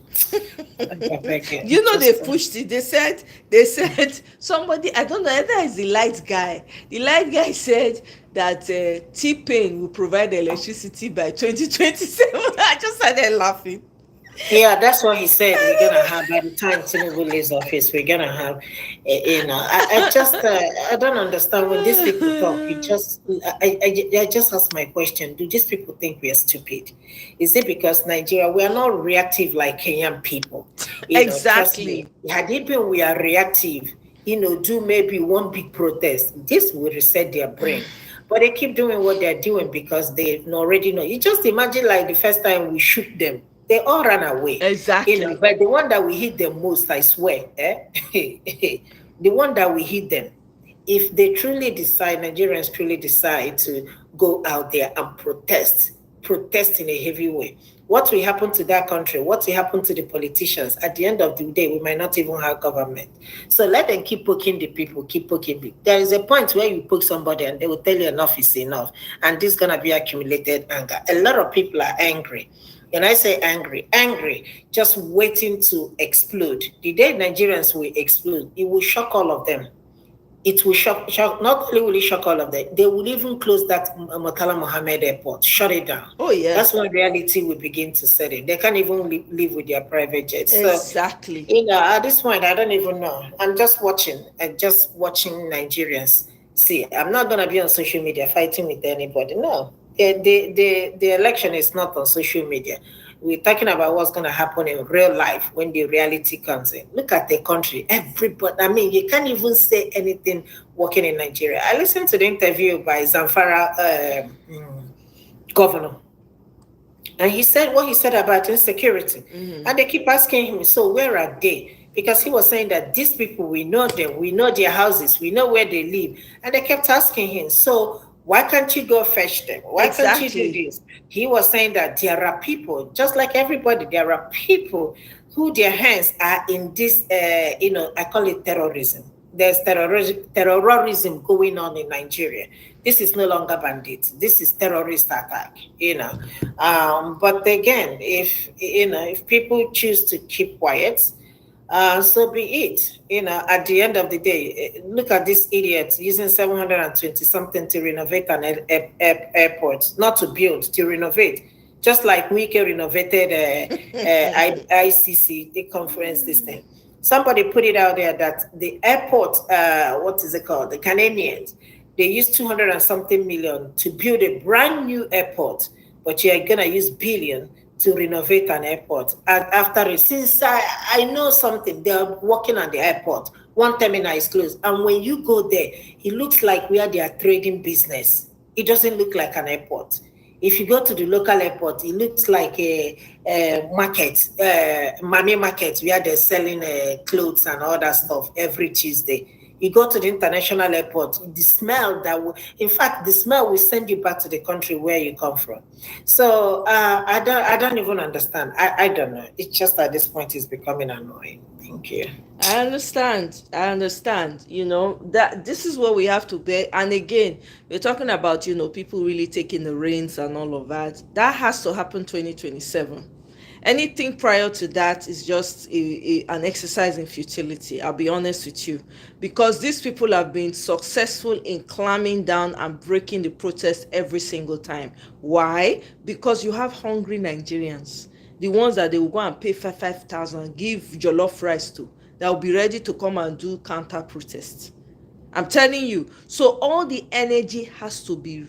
They pushed it. They said somebody, I don't know whether it's the light guy. The light guy said that T-Pain will provide electricity by 2027. I just started laughing. Yeah, that's what he said. We're gonna have, by the time Tinubu leaves office, we're gonna have. I don't understand when these people talk. I just ask my question: do these people think we are stupid? Is it because Nigeria, we are not reactive like Kenyan people? Exactly. Had it been we are reactive, do maybe one big protest, this will reset their brain. But they keep doing what they're doing because they already know. You just imagine, like the first time we shoot them. They all ran away. Exactly. But the one that we hit them most, I swear, the one that we hit them, if they Nigerians truly decide to go out there and protest in a heavy way, What will happen to that country? What will happen to the politicians? At the end of the day, we might not even have government. So let them keep poking the people, keep poking. There is a point where you poke somebody and they will tell you enough is enough. And this is going to be accumulated anger. A lot of people are angry. And I say angry, just waiting to explode. The day Nigerians will explode, it will shock all of them. It will shock, not only will it shock all of them, they will even close that Murtala Mohammed airport, shut it down. Oh yeah. That's when reality will begin to set in. They can't even live with their private jets. Exactly. So, at this point, I don't even know. I'm just watching Nigerians. See, I'm not gonna be on social media fighting with anybody. No, the election is not on social media. We're talking about what's going to happen in real life when the reality comes in. Look at the country. Everybody, I mean, you can't even say anything working in Nigeria. I listened to the interview by Zamfara governor. And he said what he said about insecurity. Mm-hmm. And they keep asking him, so where are they? Because he was saying that these people, we know them, we know their houses, we know where they live. And they kept asking him, so why can't you go fetch them? Why can't you do this? He was saying that there are people, just like everybody, there are people who their hands are in this, I call it terrorism. There's terrorism going on in Nigeria. This is no longer bandits. This is terrorist attack, But again, if people choose to keep quiet, so be it. At the end of the day, look at this idiot using 720 something to renovate an airport, not to build, to renovate. Just like Wike renovated ICC, the conference, this thing. Somebody put it out there that the airport, what is it called? The Canadians, they used 200 and something million to build a brand new airport, but you're going to use billion to renovate an airport. And after it, since I know something, they're working on the airport. One terminal is closed. And when you go there, it looks like where they are trading business. It doesn't look like an airport. If you go to the local airport, it looks like a market, money market, where they're selling clothes and all that stuff every Tuesday. You go to the international airport, the smell in fact, the smell will send you back to the country where you come from. So I don't even understand. I don't know. It's just at this point it's becoming annoying. Thank you. I understand. That this is what we have to bear. And again, we're talking about, people really taking the reins and all of that. That has to happen 2027. Anything prior to that is just an exercise in futility. I'll be honest with you, because these people have been successful in clamping down and breaking the protest every single time. Why? Because you have hungry Nigerians, the ones that they will go and pay 5,000, give jollof rice to, that will be ready to come and do counter protests. I'm telling you. So all the energy has to be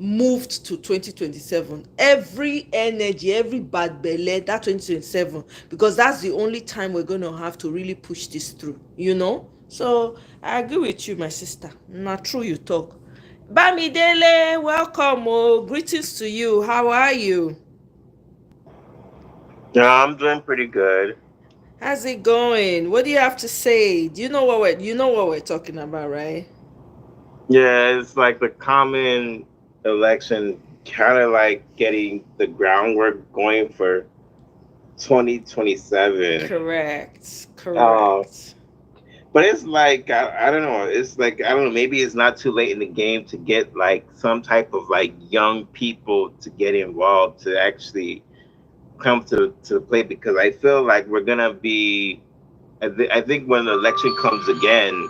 moved to 2027. Every energy, every bad belly, that 2027, because that's the only time we're going to have to really push this through. So I agree with you, my sister. Not true, you talk. Bamidele, welcome. Greetings to you. How are you? Yeah, I'm doing pretty good. How's it going? What do you have to say? Do you know what we're talking about, right? Yeah, it's like the common election, kind of like getting the groundwork going for 2027. Correct. But it's like I don't know. It's like I don't know. Maybe it's not too late in the game to get like some type of like young people to get involved to actually come to play, because I feel like we're gonna be. I think when the election comes again,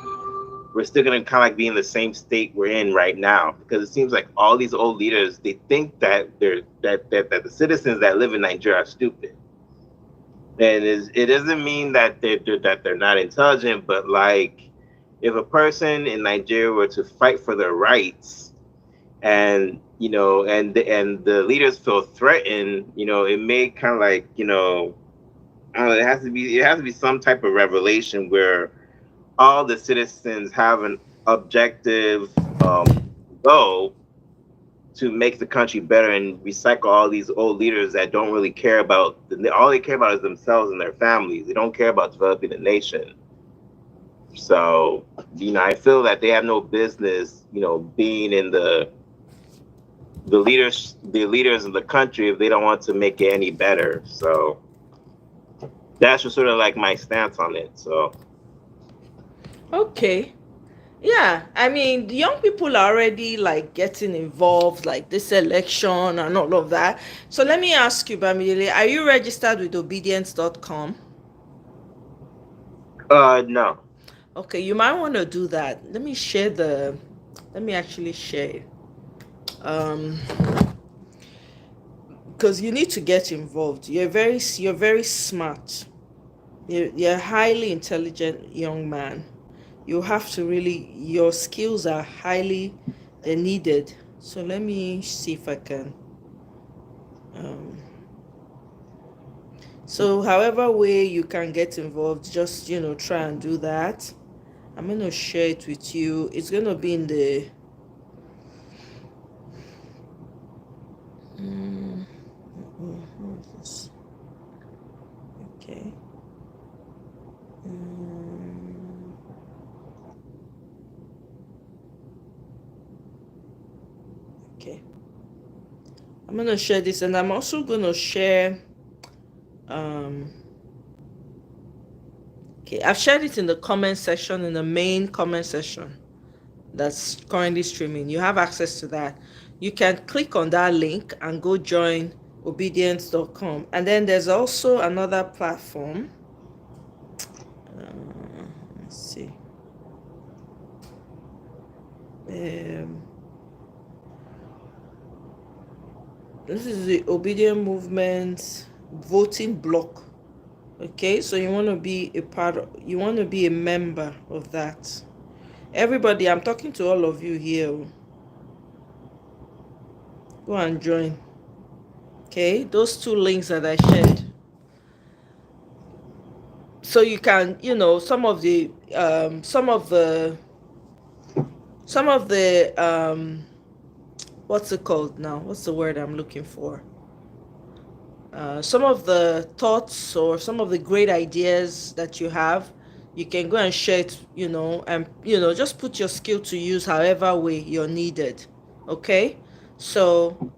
we're still gonna kind of like be in the same state we're in right now, because it seems like all these old leaders, they think that that the citizens that live in Nigeria are stupid, and it doesn't mean that they're not intelligent, but like if a person in Nigeria were to fight for their rights, and and the leaders feel threatened, it may kind of like I don't know, it has to be some type of revelation where all the citizens have an objective goal to make the country better and recycle all these old leaders that don't really care about all they care about is themselves and their families. They don't care about developing the nation. So I feel that they have no business being in the the leaders of the country if they don't want to make it any better. So that's just sort of like my stance on it. So Okay. Yeah, I mean, the young people are already like getting involved, like this election and all of that. So let me ask you, Bamidele, are you registered with obedience.com? no. Okay, you might want to do that. Let me actually share. Um, because you need to get involved. You're very smart. You're a highly intelligent young man. You have to really, your skills are highly needed. So let me see if I can. Um, so however way you can get involved, just try and do that. I'm gonna share it with you. It's gonna be in the what is this? Okay. Mm, okay. I'm gonna share this, and I'm also gonna share. Um, okay, I've shared it in the comment section, in the main comment section that's currently streaming. You have access to that. You can click on that link and go join obedience.com. And then there's also another platform. Let's see. Um, this is the Obedient Movement voting block. Okay, so you want to be you want to be a member of that. Everybody, I'm talking to all of you here. Go and join. Okay, those two links that I shared. So you can, some of the what's it called now? What's the word I'm looking for? Some of the thoughts or some of the great ideas that you have, you can go and share it, and just put your skill to use however way you're needed. Okay, so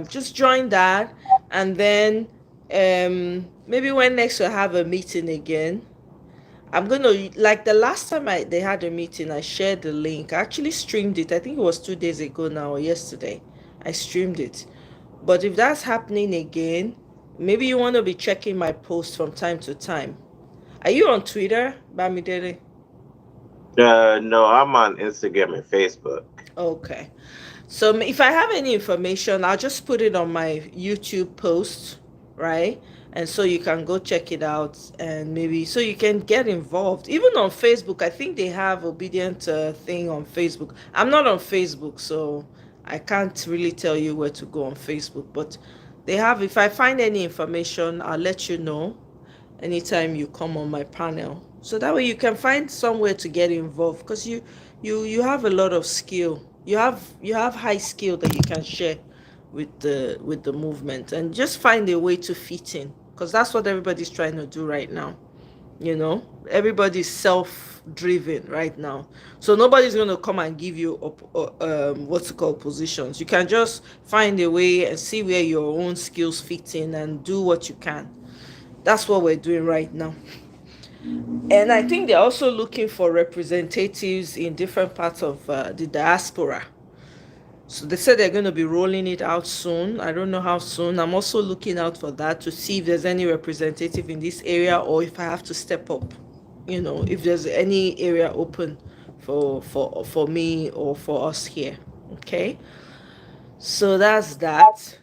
just join that, and then maybe when next we have a meeting again, I'm gonna, like the last time they had a meeting, I shared the link. I actually streamed it. I think it was 2 days ago now or yesterday. I streamed it. But if that's happening again, maybe you want to be checking my posts from time to time. Are you on Twitter, Bamidele? No, I'm on Instagram and Facebook. Okay. So if I have any information, I'll just put it on my YouTube post, right? And so you can go check it out, and maybe so you can get involved. Even on Facebook, I think they have obedient thing on Facebook. I'm not on Facebook, so I can't really tell you where to go on Facebook, but they have. If I find any information, I'll let you know anytime you come on my panel, so that way you can find somewhere to get involved, because you have a lot of skill. You have high skill that you can share with the movement, and just find a way to fit in, because that's what everybody's trying to do right now. Everybody's self-driven right now, so nobody's going to come and give you what's it called, positions. You can just find a way and see where your own skills fit in and do what you can. That's what we're doing right now. And I think they're also looking for representatives in different parts of the diaspora. So they said they're going to be rolling it out soon. I don't know how soon. I'm also looking out for that to see if there's any representative in this area, or if I have to step up. If there's any area open for me or for us here. Okay. So that's that.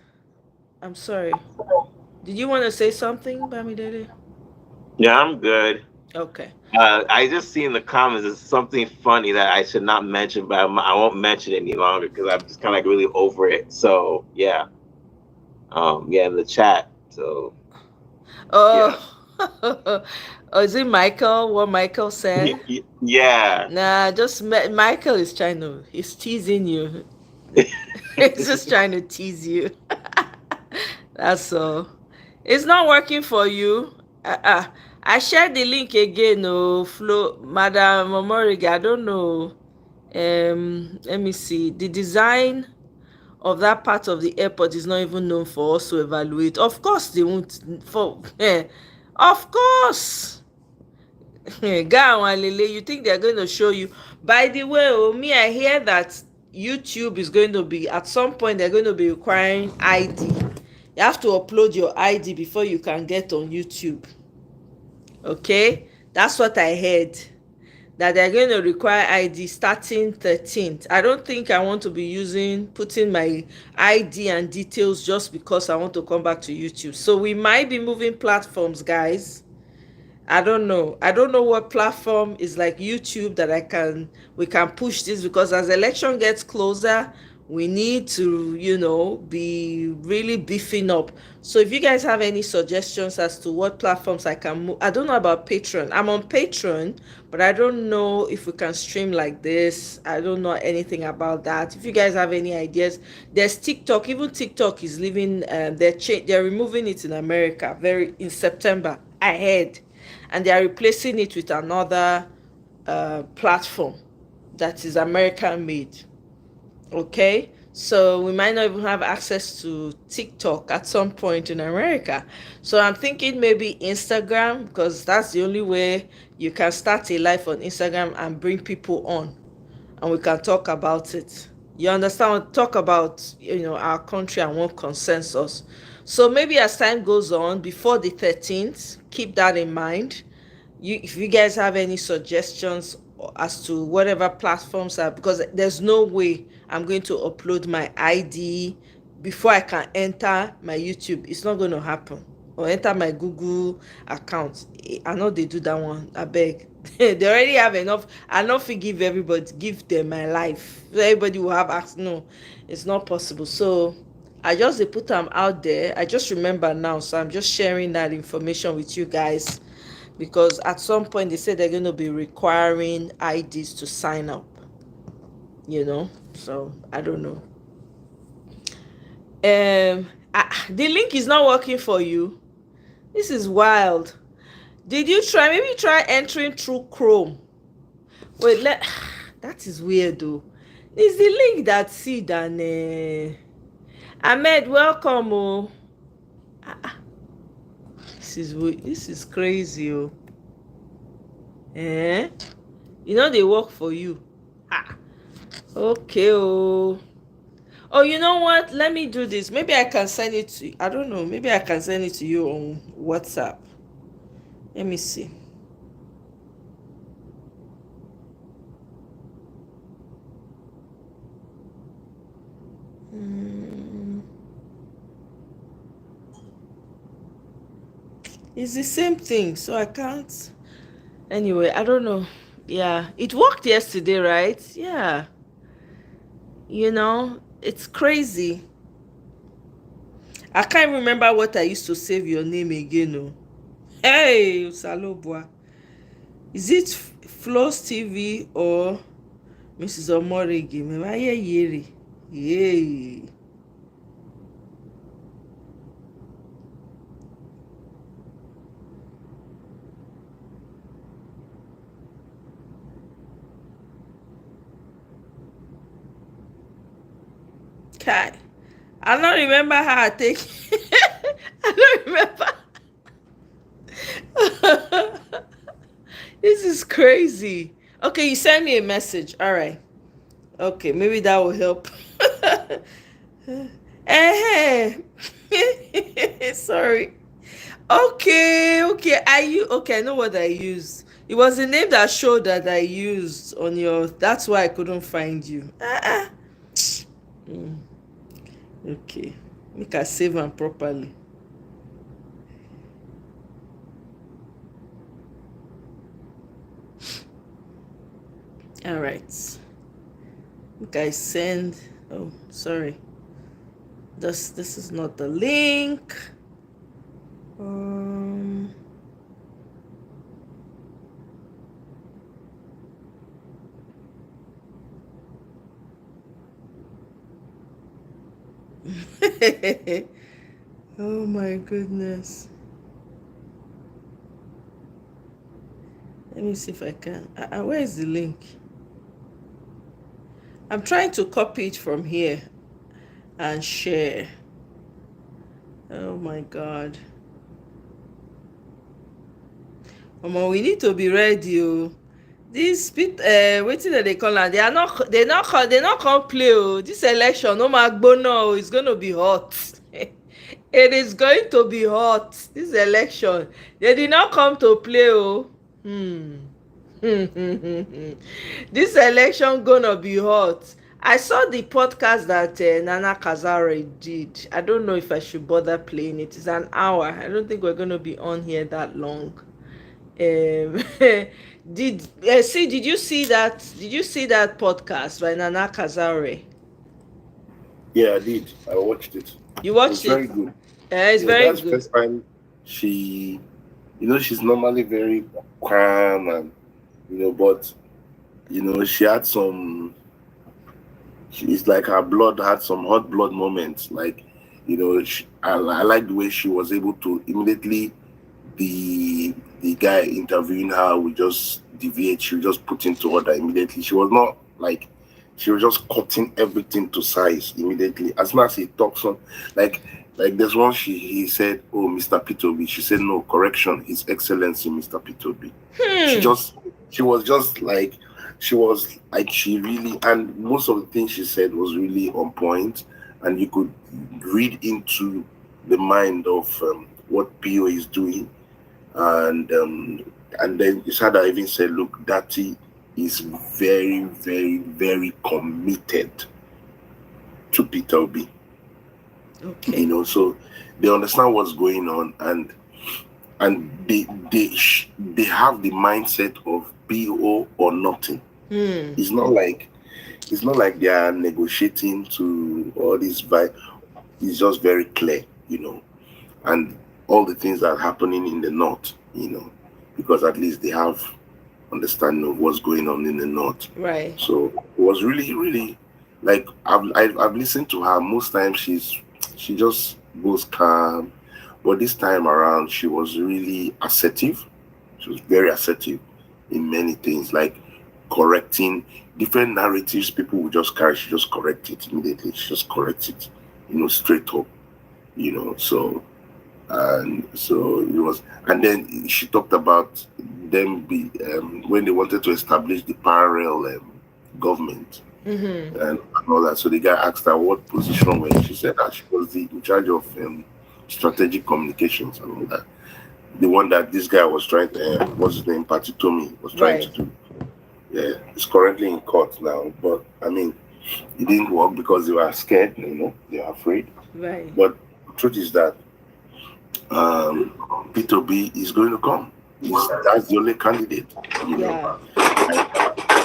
I'm sorry. Did you want to say something, Bamidele? Yeah, I'm good. Okay. I just see in the comments it's something funny that I should not mention, but I won't mention it any longer because I'm just kind of like really over it. So yeah, yeah, in the chat. So yeah, Oh, oh, is it Michael? What Michael said? Yeah. Nah, just Michael is trying to. He's teasing you. He's just trying to tease you. That's all. It's not working for you. I shared the link again. Oh, Flo, Madam Omoriga. I don't know. Let me see. The design of that part of the airport is not even known for us to evaluate. Of course they won't. Of course. You think they're going to show you? By the way, I hear that YouTube is going to be, at some point they're going to be requiring ID. You have to upload your ID before you can get on YouTube. Okay, that's what I heard, that they're going to require ID starting 13th. I don't think I want to be putting my ID and details just because I want to come back to YouTube. So we might be moving platforms, guys. I don't know what platform is like YouTube that we can push this, because as election gets closer, we need to, be really beefing up. So if you guys have any suggestions as to what platforms I can move, I don't know about Patreon. I'm on Patreon, but I don't know if we can stream like this. I don't know anything about that. If you guys have any ideas, there's TikTok. Even TikTok is leaving. They're removing it in America in September. I heard. And they are replacing it with another platform that is American made. Okay, so we might not even have access to TikTok at some point in America. So I'm thinking maybe Instagram, because that's the only way you can start a life on Instagram and bring people on, and we can talk about it. You understand? Talk about our country and what concerns us. So maybe as time goes on, before the 13th, keep that in mind. If you guys have any suggestions as to whatever platforms are, because there's no way I'm going to upload my ID before I can enter my YouTube. It's not going to happen. Or enter my Google account. I know they do that one. I beg. They already have enough. I not forgive everybody. Give them my life. Everybody will have asked. No, it's not possible. So I just put them out there. I just remember now, so I'm just sharing that information with you guys, because at some point they said they're going to be requiring IDs to sign up. So I don't know. The link is not working for you. This is wild. Maybe try entering through Chrome. Wait, that is weird though. It's the link that Sid and Ahmed, welcome. Oh, this is crazy. Oh, they work for you. Okay. Oh, you know what? Let me do this. Maybe I can send it to you. I don't know. Maybe I can send it to you on WhatsApp. Let me see. It's the same thing, so I can't. Anyway, I don't know. Yeah, it worked yesterday, right? Yeah. It's crazy. I can't remember what I used to save your name again. Oh. Hey, Salobua. Is it Floss TV or Mrs. Omoye? Yay. Okay. I don't remember how I take. I don't remember. This is crazy. Okay, you send me a message. All right. Okay, maybe that will help. Hey. Sorry. Okay. Okay, I know what I used. It was the name that showed that I used on your. That's why I couldn't find you. Okay, make I save them properly. All right, make I send. Oh, sorry, this is not the link. Oh my goodness. Let me see if I can. Where is the link? I'm trying to copy it from here. and share. Oh my God. We need to be ready. Oh. This bit, wetin dem dey call am? They not come play. Oh, this election, no magbona. Oh, it's gonna be hot. It is going to be hot. This election, they did not come to play. Oh, this election gonna be hot. I saw the podcast that Nana Kazare did. I don't know if I should bother playing it. It's an hour. I don't think we're gonna be on here that long. Did you see that? Did you see that podcast by Nana Kazare? Yeah, I did. I watched it. You It was watched it? very good. Yeah, it's Yeah, very that's the good. first time she, she's normally very calm and, but, she had some, it's like her blood had some hot blood moments. Like, I like the way she was able to immediately, the guy interviewing her would just deviate. She would just put into order immediately. She was not like, she was just cutting everything to size immediately. As soon as he talks on, like there's one he said, "Oh, Mr. Pitobi." She said, "No, correction, His Excellency, Mr. Pitobi." She was just like, she really, and most of the things she said was really on point, and you could read into the mind of what PO is doing, and then Isada even said, "Look, Dati is very, very, very committed to Peter Obi." Okay. So they understand what's going on, and they have the mindset of PO or nothing. It's not like they are negotiating to all this vibe. It's just very clear, and all the things that are happening in the north, because at least they have understanding of what's going on in the north. Right. So it was really, really, like, I've listened to her. Most times she just goes calm, but this time around she was really assertive. She was very assertive in many things, like correcting different narratives people would just carry. She just correct it immediately. She just corrects it, straight up. So, and so it was, and then she talked about them when they wanted to establish the parallel government and all that. So the guy asked her what position was. She said that she was in charge of strategic communications and all that. The one that this guy was trying to, what's his name, Patitomi, was trying to do. Yeah, it's currently in court now, but I mean, it didn't work because they were scared. They were afraid. Right. But the truth is that Peter B is going to come. That's the only candidate. Yeah.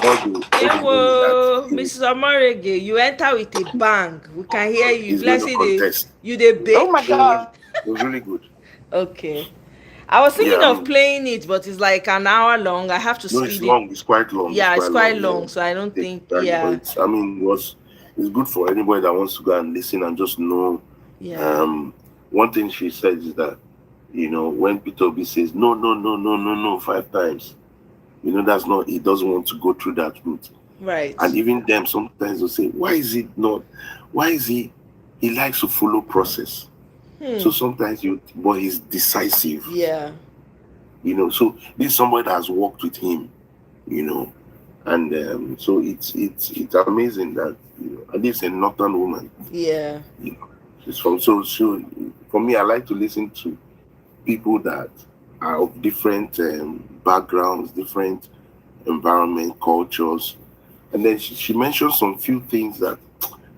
All Mrs. Omarege, you enter with a bang. We can hear you. He's going to contest. You the bake. Oh my God. It was really good. Okay. I was thinking of playing it, but it's like an hour long. I have to speed it's long. It's quite long. Yeah, it's quite long, so I don't think. Yeah. It's good for anybody that wants to go and listen and just know. Yeah. One thing she says is that, when Peter B says no 5 times, that's not. He doesn't want to go through that route. Right. And even them sometimes will say, why is it not? Why is he likes to follow process? So sometimes but he's decisive. Yeah. So this is somebody that has worked with him, and so it's amazing that at least a northern woman. Yeah. She's from so for me, I like to listen to people that are of different backgrounds, different environment, cultures, and then she mentioned some few things that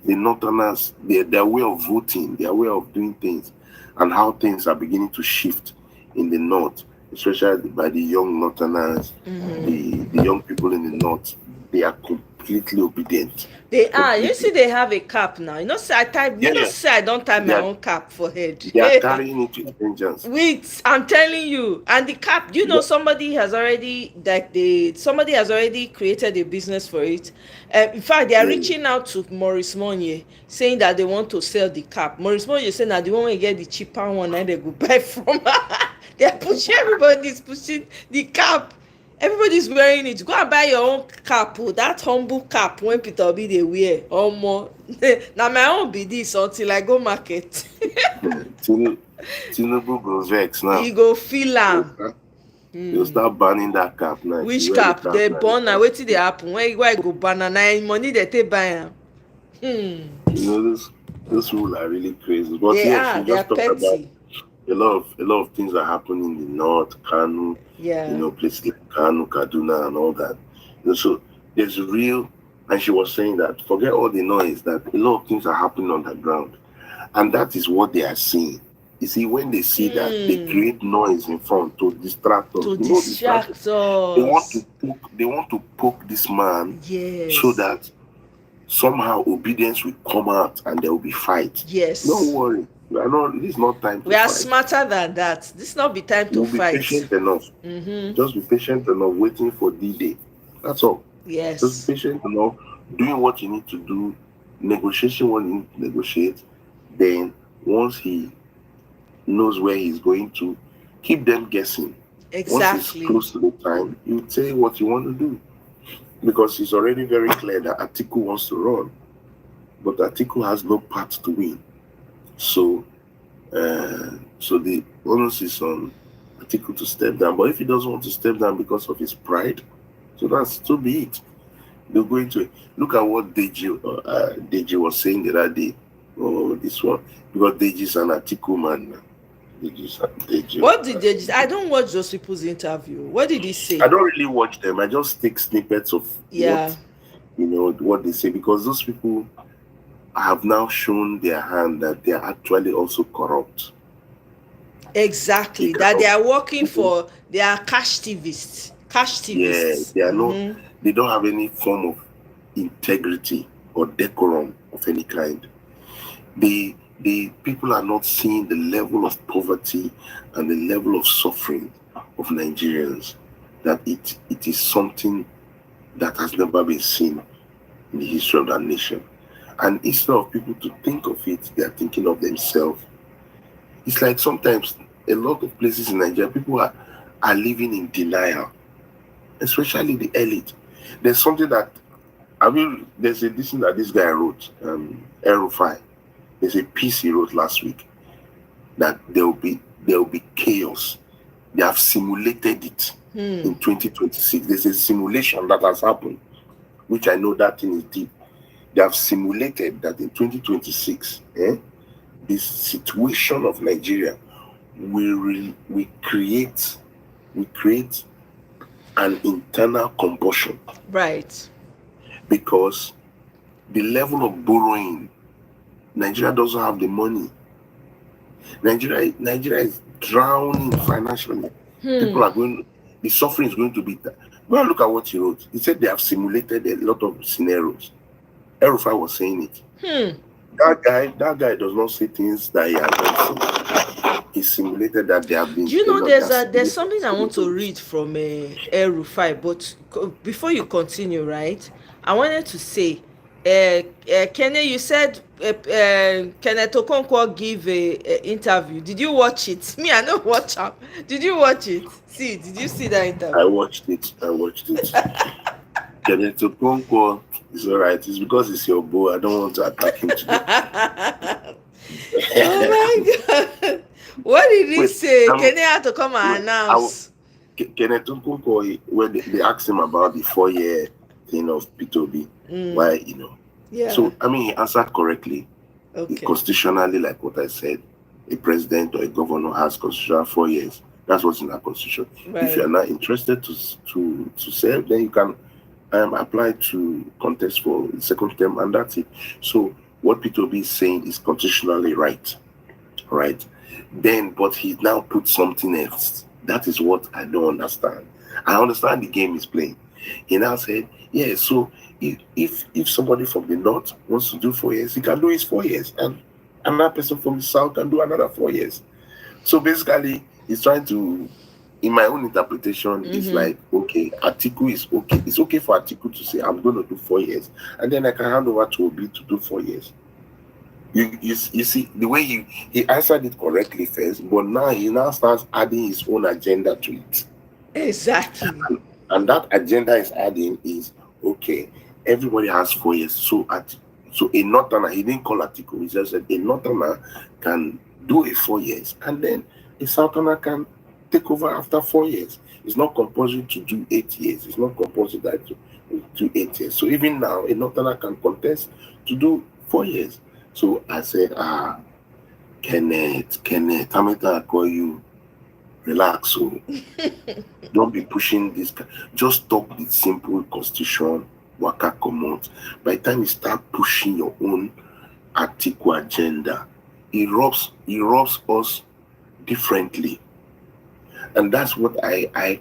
the Northerners, their way of voting, their way of doing things, and how things are beginning to shift in the North, especially by the young Northerners, the young people in the North. They are completely obedient. They are. You see, they have a cap now. Say I type. Say I don't tie my own cap for head. They are carrying it with vengeance. I'm telling you, and the cap. Somebody has already created a business for it. In fact, they are reaching out to Maurice Monye, saying that they want to sell the cap. Maurice Monye saying that the one we get the cheaper one, and they go buy from. They are pushing. Everybody's pushing the cap. Everybody's wearing it. Go and buy your own cap. Oh, that humble cap when Peter Obi dey wear. Omo, na my own be this until I go market. Tinubu go vex now. You go feel am. They'll start banning that cap now. Which cap? They burn na wetin dey happen? Why go ban na money they take buy am? You know, those people are really crazy. But They yes, are. we They are just talk about petty. a lot of things are happening in the north, Kanu, Yeah. you know, places like Kanu, Kaduna, and all that. You know, so there's real, and she was saying that forget all the noise, that a lot of things are happening on the ground, and that is what they are seeing. You see, when they see that, they create noise in front to distract us. To You know, distract us. They want to poke this man Yes. so that somehow obedience will come out and there will be fight. Yes. Don't worry. This is not time to We are fight. smarter than that. This not be time to We'll be fight. patient enough. Just be patient enough waiting for D-Day. That's all. Yes. Just be patient enough, doing what you need to do, negotiation what you need to negotiate. Then once he knows where he's going to, keep them guessing. Once it's Exactly. close to the time, you say what you want to do. Because it's already very clear that Atiku wants to run. But Atiku has no path to win. So the onus is on Atiku to step down. But if he doesn't want to step down because of his pride, so be it. They're going to look at what Deji was saying the other day. Oh, this one. Because Deji's an Atiku man. What did they? I don't watch those people's interview. What did he say? I don't really watch them. I just take snippets of what they say, because those people have now shown their hand that they are actually also corrupt. Exactly. That they are working for, they are cash thievists. Yeah, they are not. They don't have any form of integrity or decorum of any kind. The people are not seeing the level of poverty and the level of suffering of Nigerians, that it is something that has never been seen in the history of that nation. And instead of people to think of it, they are thinking of themselves. It's like sometimes a lot of places in Nigeria, people are living in denial, especially the elite. There's something that, there's a thing that this guy wrote, El-Rufai. There's a piece he wrote last week that there will be chaos. They have simulated it in 2026. There's a simulation that has happened, which I know that thing is deep. They have simulated that in 2026, this situation of Nigeria will create an internal combustion. Right. Because the level of borrowing, Nigeria doesn't have the money. Nigeria is drowning financially. People are the suffering is going to be that. Go and look at what he wrote. He said they have simulated a lot of scenarios. El-Rufai was saying it. That guy does not say things that he has not seen. He simulated that they have been. Do you know there's something I want to read from El-Rufai, but before you continue, right? I wanted to say, Kenny, you said Kenneth Okonkwo give a interview. Did you watch it? Me, I don't watch it. Did you watch it? Did you see that interview? I watched it. Kenneth Okonkwo is alright. It's because it's your boy. I don't want to attack him today. Oh my God. What did he say? Kenny had to come and announce. Kenneth Okonkwo, when they asked him about the 4-year thing of P2B, why, Yeah. So, he answered correctly. Okay. Constitutionally, like what I said, a president or a governor has constitutional 4 years. That's what's in our constitution. Right. If you are not interested to serve, then you can apply to contest for the second term, and that's it. So what P2B is saying is constitutionally right. Then, but he now put something else. That is what I don't understand. I understand the game he's playing. He now said, yeah, so if somebody from the north wants to do 4 years, he can do his 4 years, and another person from the south can do another 4 years. So basically, he's trying to, in my own interpretation, it's like, okay, Atiku is okay. It's okay for Atiku to say, I'm going to do 4 years, and then I can hand over to Obi to do 4 years. You see, the way he answered it correctly first, but now he starts adding his own agenda to it. Exactly. And that agenda is adding is okay, everybody has 4 years. So a northerner, he didn't call article, he just said a northerner can do a 4 years, and then a southerner can take over after 4 years. It's not compulsory to do 8 years. It's not compulsory that to do 8 years. So even now, a northerner can contest to do 4 years. So I said, Kenneth, how many times I call you? Relax, so don't be pushing this. Just talk the simple constitution, waka comot. By the time you start pushing your own article agenda, it rubs us differently. And that's what I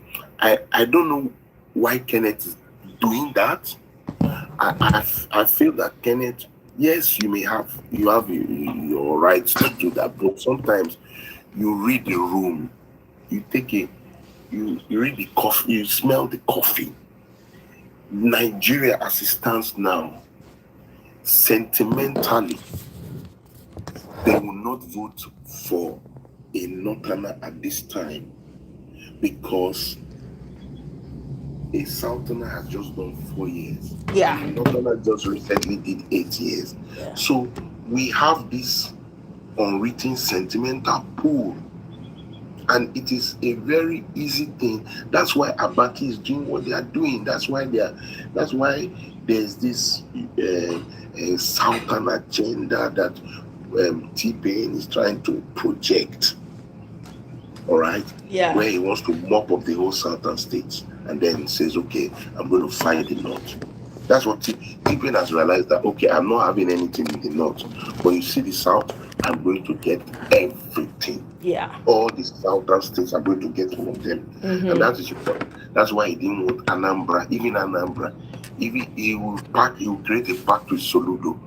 don't know why Kenneth is doing that. I feel that Kenneth, yes, you have your rights to do that, but sometimes you read the room, you read the coffee, you smell the coffee. Nigeria as it stands now, sentimentally, they will not vote for a northerner at this time because a southerner has just done 4 years. Yeah. And a northerner just recently did 8 years. Yeah. So we have this unwritten sentimental pool. And it is a very easy thing. That's why Abati is doing what they are doing. That's why there's this southern agenda that T-Pain is trying to project. All right? Yeah. Where he wants to mop up the whole southern states and then says, okay, I'm going to find the north. That's what T-Pain has realized, that, okay, I'm not having anything in the north. But you see the south, I'm going to get everything. Yeah. All the southern states are going to get all of them. Mm-hmm. And that's why he didn't want Anambra. Even Anambra, he will create a pact with Soludo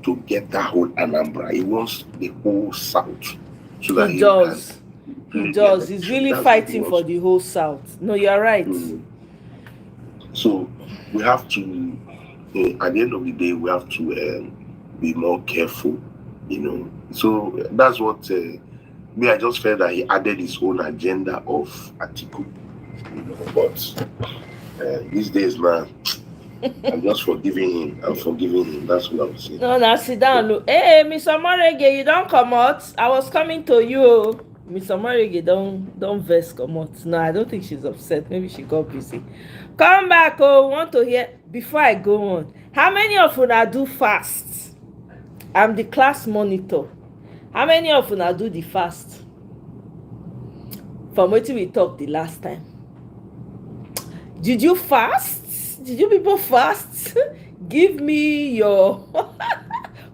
to get that whole Anambra. He wants the whole south. So that he does. He does. He's really fighting for the whole south. No, you're right. Mm. So we have to, at the end of the day, we have to be more careful, So that's what I just felt that he added his own agenda of article, But these days, man, I'm just forgiving him. I'm forgiving him. That's what I'm saying. No, now sit down. Look. Hey, Miss Omoye, you don't come out. I was coming to you. Miss Omoye, don't vex come out. No, I don't think she's upset. Maybe she got busy. Come back. Oh, want to hear before I go on. How many of una do fast? I'm the class monitor. How many of una do the fast? From wetin we talk the last time. Did you fast? Did you people fast? Give me your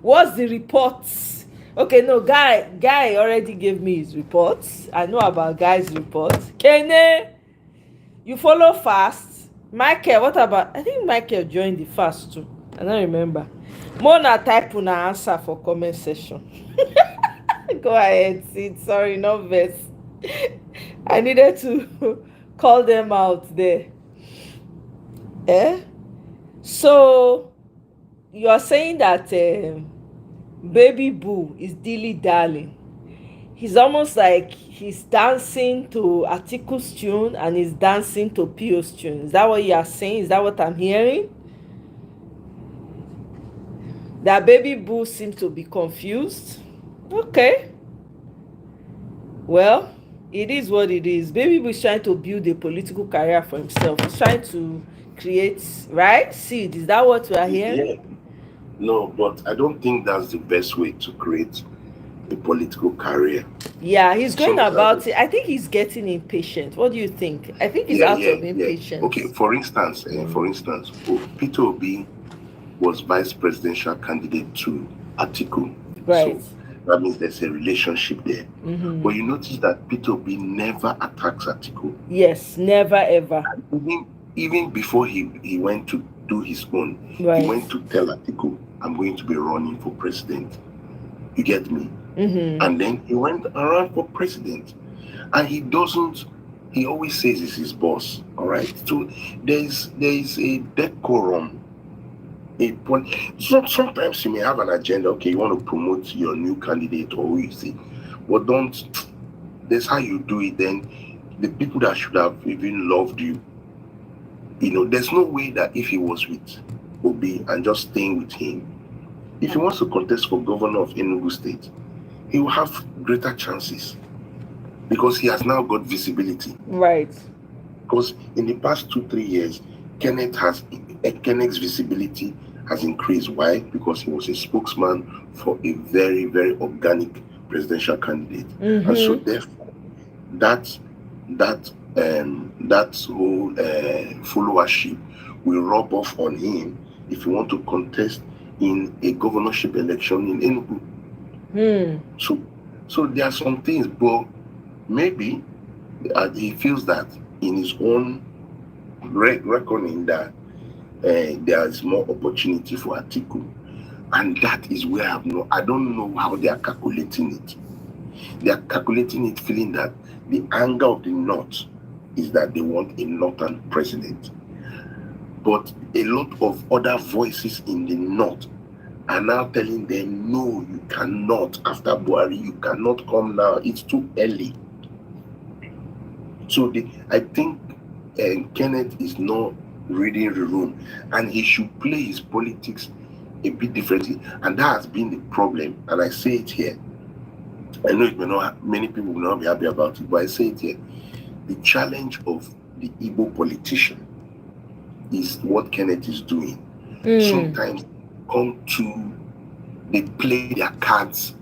what's the reports? Okay, no, guy already gave me his reports. I know about Guy's report. Kene, you follow fast? Michael, what about? I think Michael joined the fast too. I don't remember. Mona type una answer for comment section. Go ahead, Sid. Sorry, no verse. I needed to call them out there. So you're saying that Baby Boo is dilly darling. He's almost like he's dancing to Atiku's tune and he's dancing to Pio's tune. Is that what you are saying? Is that what I'm hearing? That Baby Boo seems to be confused. Okay. Well, it is what it is. Baby Boo is trying to build a political career for himself. He's trying to create, right? Seed. Is that what we are hearing? Yeah. No, but I don't think that's the best way to create a political career. Yeah, he's going about it. I think he's getting impatient. What do you think? I think he's out of impatience. Okay, for instance, Peter Obi was vice presidential candidate to Atiku. Right. So that means there's a relationship there. Mm-hmm. But you notice that Peter Obi never attacks Atiku. Yes, never ever. Even before he went to do his own, right. He went to tell Atiku, I'm going to be running for president. You get me? Mm-hmm. And then he went around for president. And he always says it's his boss. All right. So there's a decorum. Sometimes you may have an agenda. Okay, you want to promote your new candidate or who you see. But that's how you do it. Then the people that should have even loved you There's no way that if he was with Obi and just staying with him, if he wants to contest for governor of Enugu State, he will have greater chances because he has now got visibility. Right. Because in the past 2-3 years, Kenneth's visibility has increased. Why? Because he was a spokesman for a very, very organic presidential candidate, and so therefore that whole followership will rub off on him if you want to contest in a governorship election in Enugu. So there are some things, but maybe he feels that in his own reckoning that there is more opportunity for Atiku, and that is where I don't know how they are calculating it. They are calculating it, feeling that the anger of the North is that they want a Northern president. But a lot of other voices in the North are now telling them, no, you cannot. After Buhari, you cannot come now. It's too early. So I think Kenneth is not reading the room, and he should play his politics a bit differently. And that has been the problem. And I say it here. I know it may not, many people will not be happy about it, but I say it here. The challenge of the Igbo politician is what Kenneth is doing. Sometimes they play their cards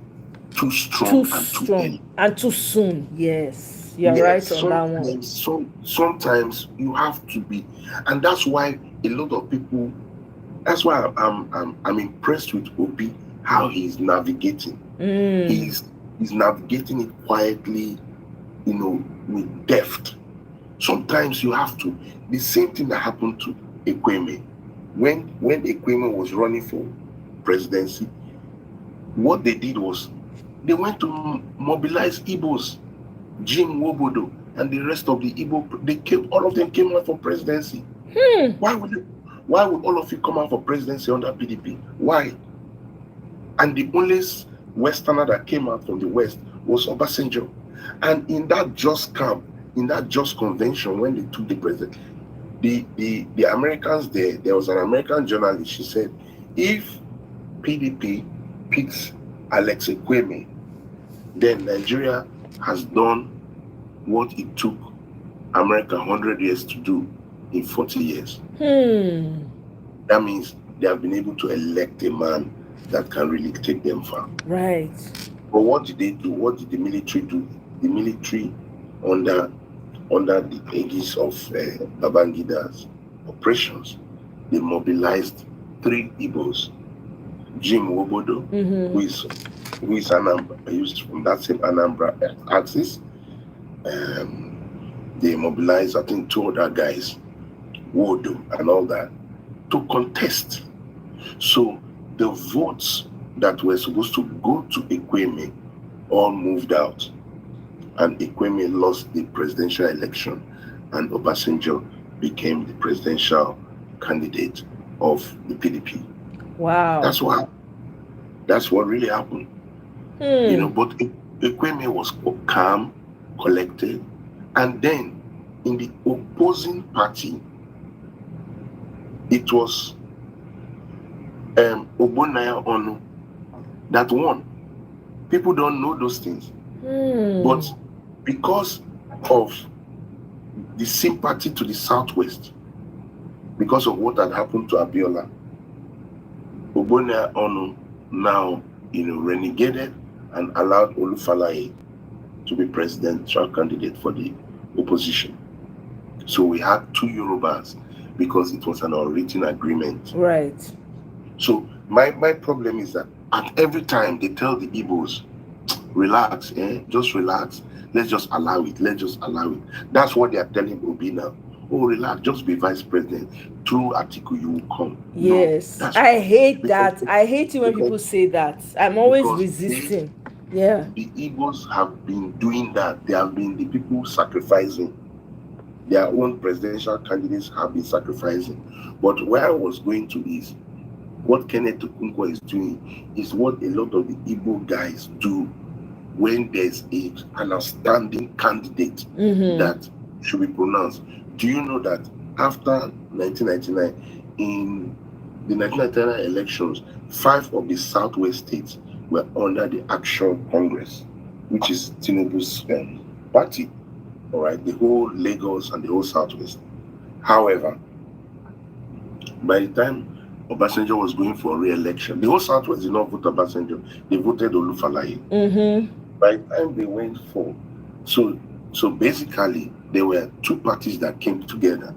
too strong and too early. And too soon. Yes, you're right on that one. Sometimes you have to be, and that's why a lot of people. That's why I'm impressed with Obi, how he's navigating. He's navigating it quietly, with depth. Sometimes you have to. The same thing that happened to Ekweme. When Ekweme was running for presidency, what they did was they went to mobilize Igbos, Jim Wobodo, and the rest of the Igbo. All of them came out for presidency. Why would all of you come out for presidency under PDP? Why? And the only Westerner that came out from the West was Obasanjo. And in that just camp, in that just convention, when they took the president, the Americans there was an American journalist. She said, if PDP picks Alex Ekweme, then Nigeria has done what it took America 100 years to do in 40 years. That means they have been able to elect a man that can really take them far. Right. But what did they do? What did the military do? The military, under the aegis of Babangida's operations, they mobilized 3 Igbos. Jim Wobodo, who is Anambra, used from that same Anambra axis. They mobilized, I think, 2 other guys, Wodo and all that, to contest. So the votes that were supposed to go to Ekweme all moved out, and Ekweme lost the presidential election, and Obasanjo became the presidential candidate of the PDP. Wow. That's what really happened. But Ekweme was calm, collected, and then in the opposing party, it was Ogbonnaya Onu that won. People don't know those things. But because of the sympathy to the Southwest, because of what had happened to Abiola, Ogbonnaya Onu now, renegated and allowed Olufalaye to be presidential candidate for the opposition. So we had 2 Yorubas because it was an unwritten agreement. Right. So my problem is that at every time they tell the Igbos, relax, just relax. Let's just allow it. That's what they are telling Obi now. Oh, relax, just be vice president. Through Atiku, you will come. Yes, no, I hate that. I hate it when people say that. I'm always resisting. The Igbos have been doing that. They have been the people sacrificing. Their own presidential candidates have been sacrificing. But where I was going to is, what Kenneth Okonkwo is doing is what a lot of the Igbo guys do when there's an outstanding candidate that should be pronounced. Do you know that after 1999, in the 1999 elections, 5 of the Southwest states were under the Action Congress, which is Tinubu's party, all right, the whole Lagos and the whole Southwest. However, by the time Obasanjo was going for re-election, the whole Southwest did not vote Obasanjo. They voted Olufalaye. By the time they went for, so basically there were two parties that came together,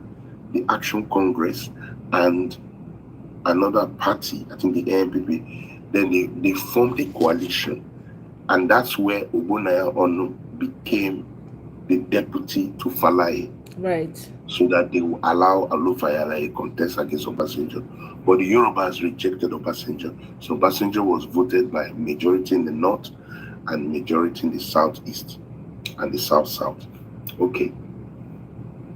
the Action Congress and another party, I think the ANPP. Then they formed a coalition, and that's where Ogbonnaya Onu became the deputy to Falaye. Right. So that they will allow Olufalaye contest against Obasanjo. But the Yorubas rejected Obasanjo. So Obasanjo was voted by majority in the north and majority in the southeast and the south-south. Okay.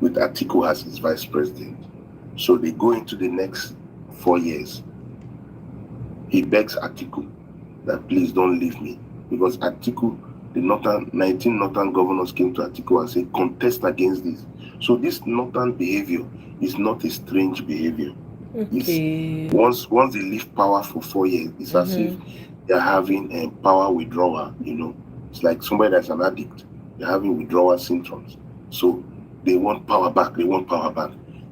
With Atiku as his vice president. So they go into the next 4 years. He begs Atiku that please don't leave me. Because Atiku, the 19 northern governors came to Atiku and said, contest against this. So this northern behavior is not a strange behavior. Okay. Once they leave power for 4 years, it's as if they're having power withdrawal, you know. It's like somebody that's an addict. They're having withdrawal symptoms. So they want power back.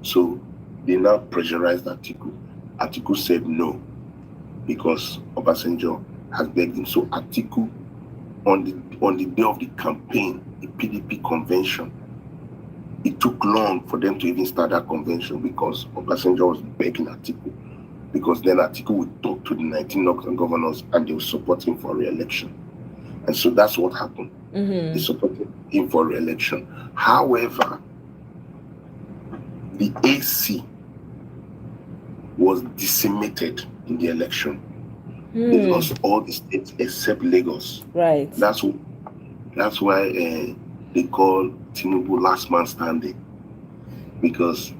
So they now pressurized Atiku. Atiku said no, because Obasanjo has begged him. So Atiku, on the day of the campaign, the PDP convention, it took long for them to even start that convention because Obasanjo was begging Atiku. Because then Atiku would talk to the 19 northern governors and they would support him for re-election. And so that's what happened. They supported him for re-election. However, the AC was decimated in the election. They lost all the states except Lagos. Right. That's why they call Tinubu last man standing, because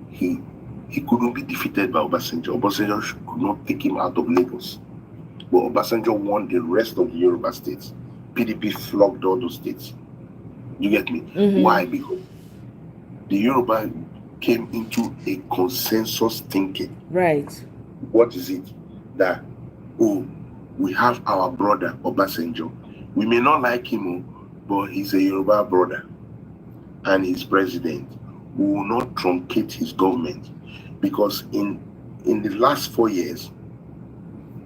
he couldn't be defeated by Obasanjo. Obasanjo could not take him out of Lagos. But Obasanjo won the rest of the Yoruba states. PDP flogged all those states. You get me? Why? Because the Yoruba came into a consensus thinking. Right. What is it? That, oh, we have our brother Obasanjo. We may not like him, but he's a Yoruba brother and he's president. We will not truncate his government, because in the last 4 years,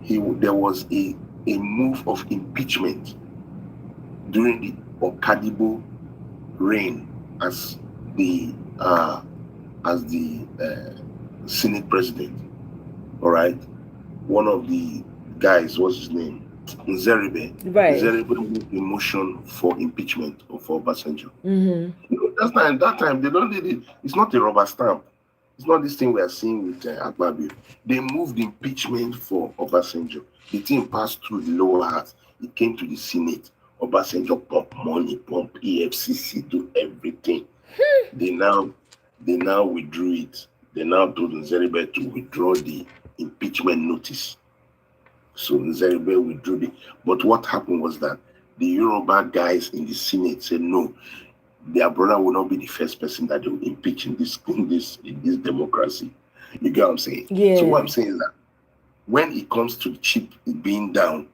there was a move of impeachment during the Okadibo reign as the Senate president. All right, one of the guys, what's his name? Nzeribe. Right. Nzeribe moved a motion for impeachment of Obasanjo. You know, that time they don't need it. It's not a rubber stamp. It's not this thing we are seeing with Agbabi. They moved impeachment for Obasanjo. The thing passed through the lower house. It came to the Senate. Obasanjo pump money, pump EFCC, do everything. They now withdrew it. They now told Nzeribe to withdraw the impeachment notice. So Nzeribe withdrew it. But what happened was that the Yoruba guys in the Senate said no, their brother will not be the first person that they will impeach in this democracy. You get what I'm saying? Yeah. So what I'm saying is that when it comes to the chip being down,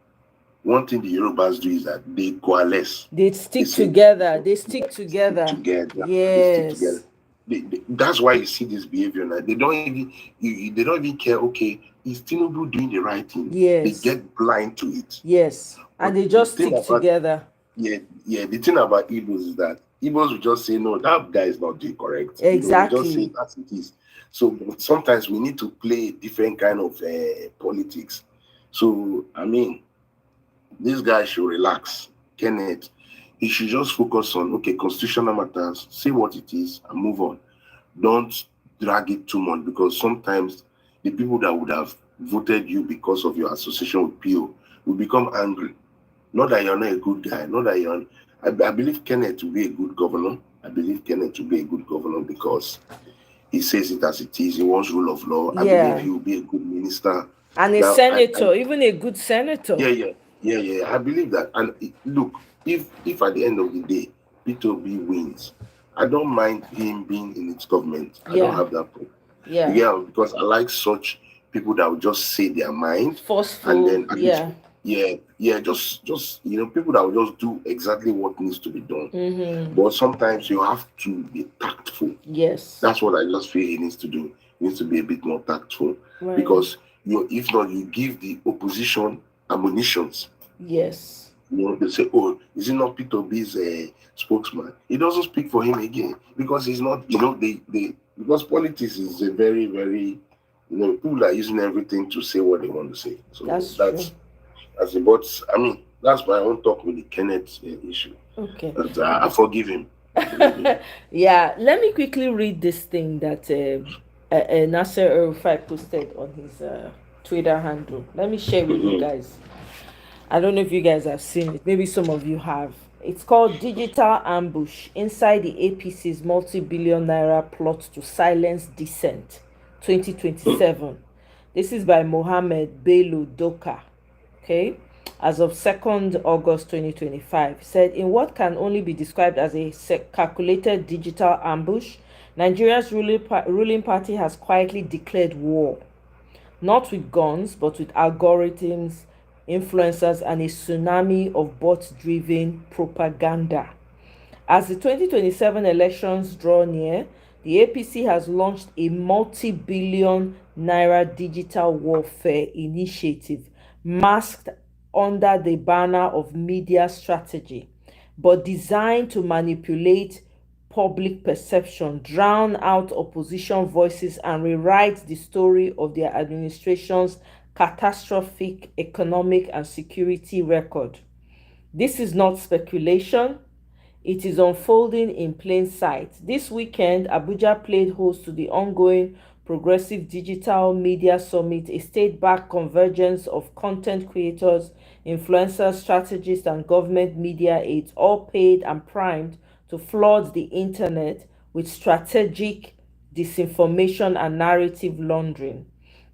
one thing the Yorubas do is that they coalesce. They stick together. Yes. They stick together. That's why you see this behavior now. They don't even care. Okay, is Tinubu doing the right thing? Yes. They get blind to it. Yes, and they just stick together. Yeah. The thing about Igbos is that Igbos will just say, no, that guy is not doing correct. Exactly. Just say that's it is. So sometimes we need to play different kind of politics. So I mean, this guy should relax. Kenneth, he should just focus on, okay, constitutional matters, say what it is, and move on. Don't drag it too much, because sometimes the people that would have voted you because of your association with PO will become angry. Not that you're not a good guy, not that you're... I believe Kenneth will be a good governor. Because he says it as it is. He wants rule of law. I believe he will be a good minister. And a senator, even a good senator. Yeah. I believe that. And look, if at the end of the day, P2B wins I don't mind him being in its government. I don't Yeah. have that problem. Yeah. Yeah, because I like such people that will just say their mind, and Forceful. then at least, Yeah. just people that will just do exactly what needs to be done. Mm-hmm. But sometimes you have to be tactful. Yes. That's what I just feel he needs to do. He needs to be a bit more tactful, Right. because if not, you give the opposition ammunitions. Yes. They say, "Oh, is it not Peter B's spokesman?" He doesn't speak for him again, because he's not. Because politics is a very, very, people are using everything to say what they want to say. So That's that's true. as it. But I mean, that's my own talk with the Kenneth issue. Okay. But I forgive him. Yeah, let me quickly read this thing that Nasser El-Rufai posted on his Twitter handle. Let me share with you guys. I don't know if you guys have seen it. Maybe some of you have. It's called Digital Ambush Inside the APC's Multi-Billion Naira Plot to Silence Dissent 2027. This is by Mohammed Bello Doka. Okay, as of 2nd August 2025, said in what can only be described as a calculated digital ambush, Nigeria's ruling party has quietly declared war, not with guns, but with algorithms, influencers, and a tsunami of bot-driven propaganda. As the 2027 elections draw near, the APC has launched a multi-billion naira digital warfare initiative masked under the banner of media strategy, but designed to manipulate public perception, drown out opposition voices, and rewrite the story of their administration's catastrophic economic and security record. This is not speculation. It is unfolding in plain sight. This weekend, Abuja played host to the ongoing Progressive Digital Media Summit, a state-backed convergence of content creators, influencers, strategists, and government media aides, all paid and primed to flood the internet with strategic disinformation and narrative laundering.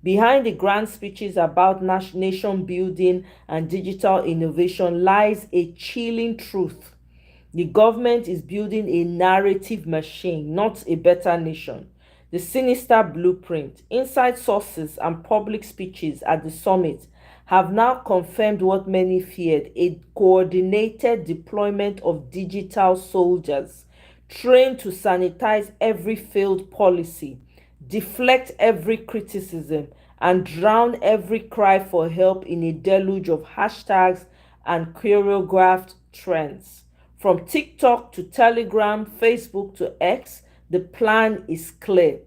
Behind the grand speeches about nation building and digital innovation lies a chilling truth. The government is building a narrative machine, not a better nation. The sinister blueprint, inside sources, and public speeches at the summit have now confirmed what many feared: a coordinated deployment of digital soldiers trained to sanitize every failed policy, deflect every criticism, and drown every cry for help in a deluge of hashtags and choreographed trends. From TikTok to Telegram, Facebook to X, the plan is clear.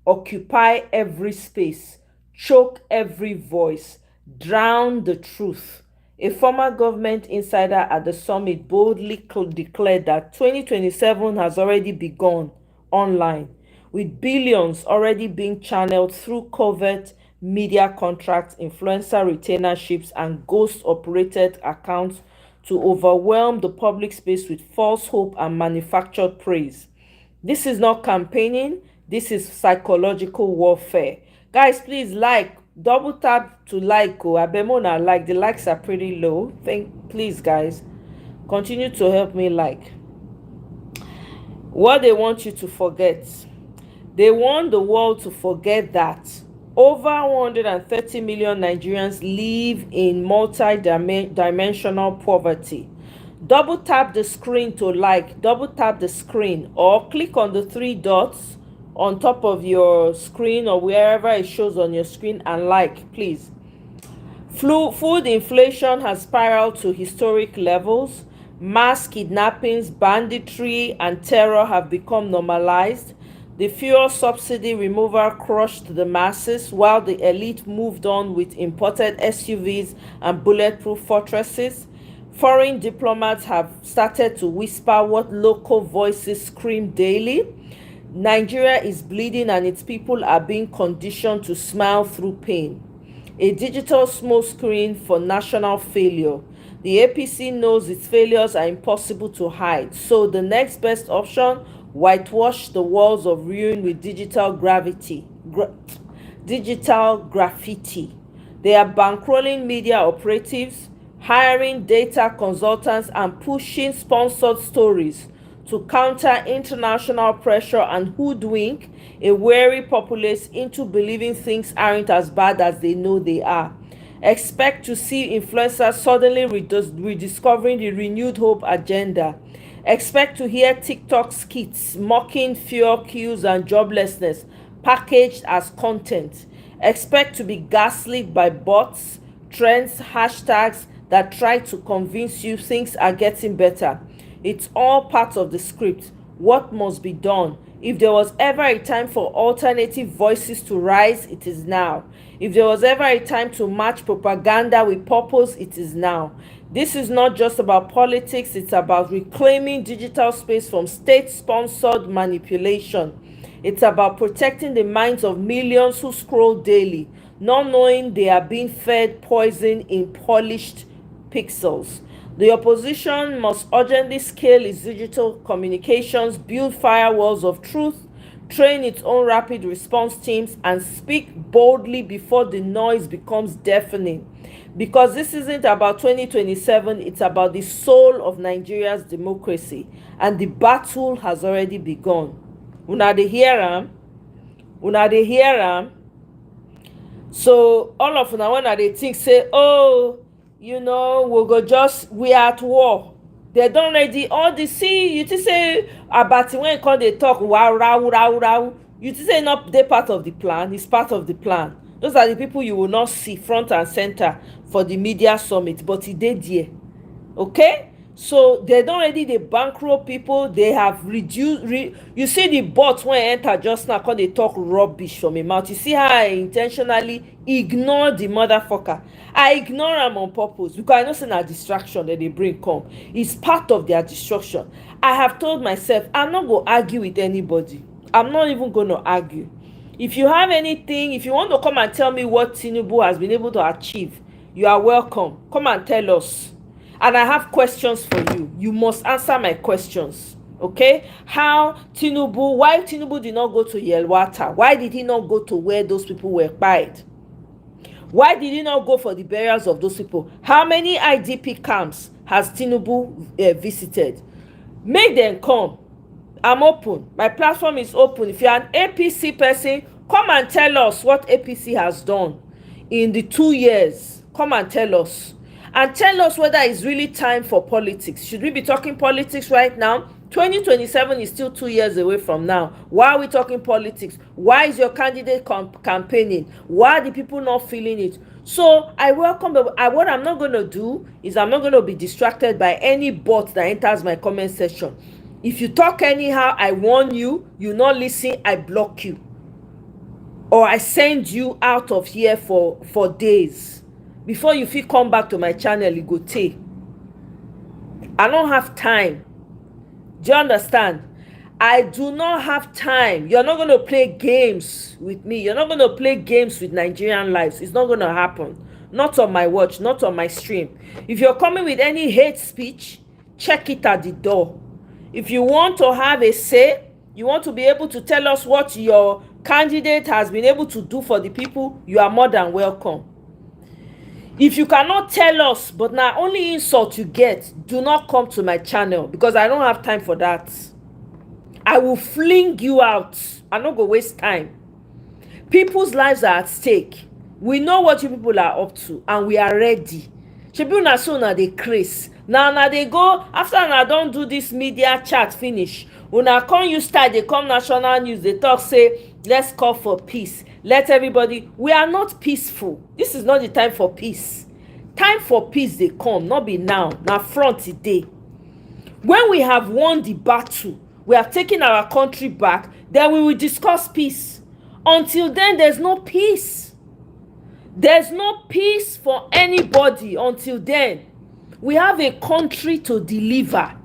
Occupy every space, choke every voice, drown the truth. A former government insider at the summit boldly declared that 2027 has already begun online, with billions already being channeled through covert media contracts, influencer retainerships, and ghost-operated accounts to overwhelm the public space with false hope and manufactured praise. This is not campaigning, this is psychological warfare. Guys, please double tap to like. Abemona, like, the likes are pretty low. Please, guys, continue to help me like. What they want you to forget. They want the world to forget that over 130 million Nigerians live in multi-dimensional poverty. Double tap the screen to like, double tap the screen, or click on the three dots on top of your screen or wherever it shows on your screen and like, please. Food inflation has spiraled to historic levels. Mass kidnappings, banditry, and terror have become normalized. The fuel subsidy removal crushed the masses, while the elite moved on with imported SUVs and bulletproof fortresses. Foreign diplomats have started to whisper what local voices scream daily. Nigeria is bleeding and its people are being conditioned to smile through pain. A digital smokescreen for national failure. The APC knows its failures are impossible to hide, so the next best option: whitewash the walls of ruin with digital graffiti. They are bankrolling media operatives, hiring data consultants, and pushing sponsored stories to counter international pressure and hoodwink a wary populace into believing things aren't as bad as they know they are. Expect to see influencers suddenly rediscovering the renewed hope agenda. Expect to hear TikTok skits mocking fuel queues and joblessness packaged as content. Expect to be gaslit by bots, trends, hashtags that try to convince you things are getting better. It's all part of the script. What must be done? If there was ever a time for alternative voices to rise, it is now. If there was ever a time to match propaganda with purpose, it is now. This is not just about politics, it's about reclaiming digital space from state-sponsored manipulation. It's about protecting the minds of millions who scroll daily, not knowing they are being fed poison in polished pixels. The opposition must urgently scale its digital communications, build firewalls of truth, train its own rapid response teams, and speak boldly before the noise becomes deafening. Because this isn't about 2027, it's about the soul of Nigeria's democracy, and the battle has already begun. Una dey hear am? Una dey hear am? So all of una when I dey think say, oh, we are at war. They don ready all the see, you think say Abati when come dey talk wow rau rau rau, you think say not dey part of the plan? It's part of the plan. Those are the people you will not see front and center for the media summit, but e dey there. Okay, so they don already dey bankroll people. They have reduced you see the bot wey enter just now come dey talk rubbish from im mouth. You see how I intentionally ignore the motherfucker. I ignore am on purpose because I know say na distraction that they bring come. It's part of their destruction. I have told myself I'm not go argue with anybody. I'm not even going to argue. If you have anything, if you want to come and tell me what Tinubu has been able to achieve, you are welcome. Come and tell us. And I have questions for you. You must answer my questions. Okay? Why Tinubu did not go to Yelwata? Why did he not go to where those people were buried? Why did he not go for the burials of those people? How many IDP camps has Tinubu visited? Make them come. I'm open. My platform is open. If you're an APC person, come and tell us what APC has done in the 2 years. Come and tell us. And tell us whether it's really time for politics. Should we be talking politics right now? 2027 is still 2 years away from now. Why are we talking politics? Why is your candidate campaigning? Why are the people not feeling it? So I welcome what I'm not going to do is I'm not going to be distracted by any bot that enters my comment section. If you talk anyhow, I warn you, you not listen, I block you. Or I send you out of here for days. Before you feel come back to my channel, you go take. I don't have time. Do you understand? I do not have time. You're not going to play games with me. You're not going to play games with Nigerian lives. It's not going to happen. Not on my watch, not on my stream. If you're coming with any hate speech, check it at the door. If you want to have a say, you want to be able to tell us what your candidate has been able to do for the people, you are more than welcome. If you cannot tell us, but now only insult you get, do not come to my channel because I don't have time for that. I will fling you out. I'm not going to waste time. People's lives are at stake. We know what you people are up to and we are ready. Shebi na so na dey craze. Now they go, after una don do this media chat finish, una come use style, they come national news, they talk say, let's call for peace. Let everybody, we are not peaceful. This is not the time for peace. Time for peace they come, not be now, na front today. When we have won the battle, we have taken our country back, then we will discuss peace. Until then, there's no peace. There's no peace for anybody until then. We have a country to deliver.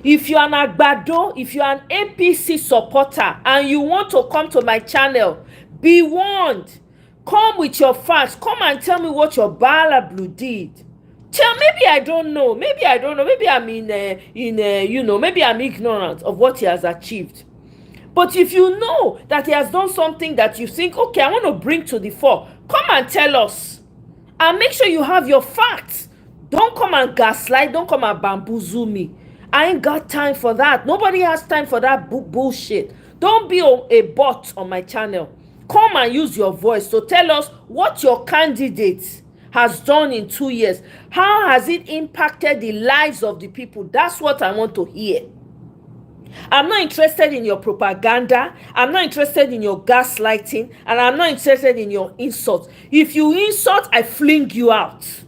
If you're an Agbado, if you're an APC supporter and you want to come to my channel, be warned. Come with your facts. Come and tell me what your Bala Blue did. Maybe I don't know. Maybe I'm maybe I'm ignorant of what he has achieved. But if you know that he has done something that you think, okay, I want to bring to the fore, come and tell us. And make sure you have your facts. Don't come and gaslight. Don't come and bamboozle me. I ain't got time for that. Nobody has time for that bullshit. Don't be a bot on my channel. Come and use your voice to tell us what your candidate has done in 2 years. How has it impacted the lives of the people? That's what I want to hear. I'm not interested in your propaganda. I'm not interested in your gaslighting. And I'm not interested in your insults. If you insult, I fling you out.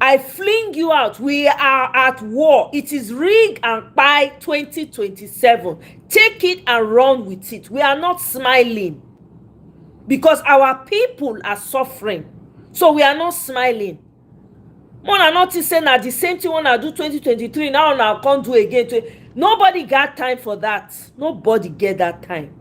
I fling you out. We are at war. It is rigged and by 2027. Take it and run with it. We are not smiling because our people are suffering. So we are not smiling. Mona notice say na the same thing when I do 2023. Now I can't do again. Nobody got time for that. Nobody get that time.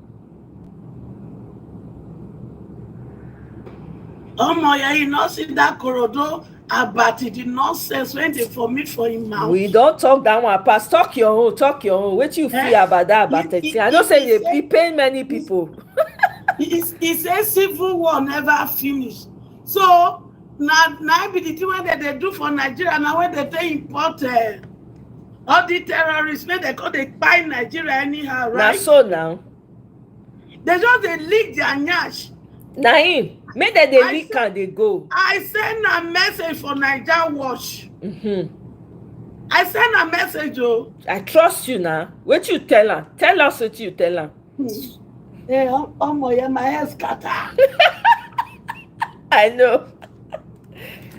Omoye, you not see that Korodo Abati the nonsense when they vomit for him mouth. We don't talk that one past. Talk your own. Talk your own. What you feel about that Abati? I don't say it pain many people. He says civil war never finish. So now be the thing when they do for Nigeria now when they import all the terrorists when they call they buy Nigeria anyhow, right? Now so now. They just they leak their nyash. Naim, make that they leak and they go. I send a message for Niger Watch. I send a message, oh. I trust you now. What you tell her? Tell us what you tell her. Hey, Omoye, my hair scatter. I know.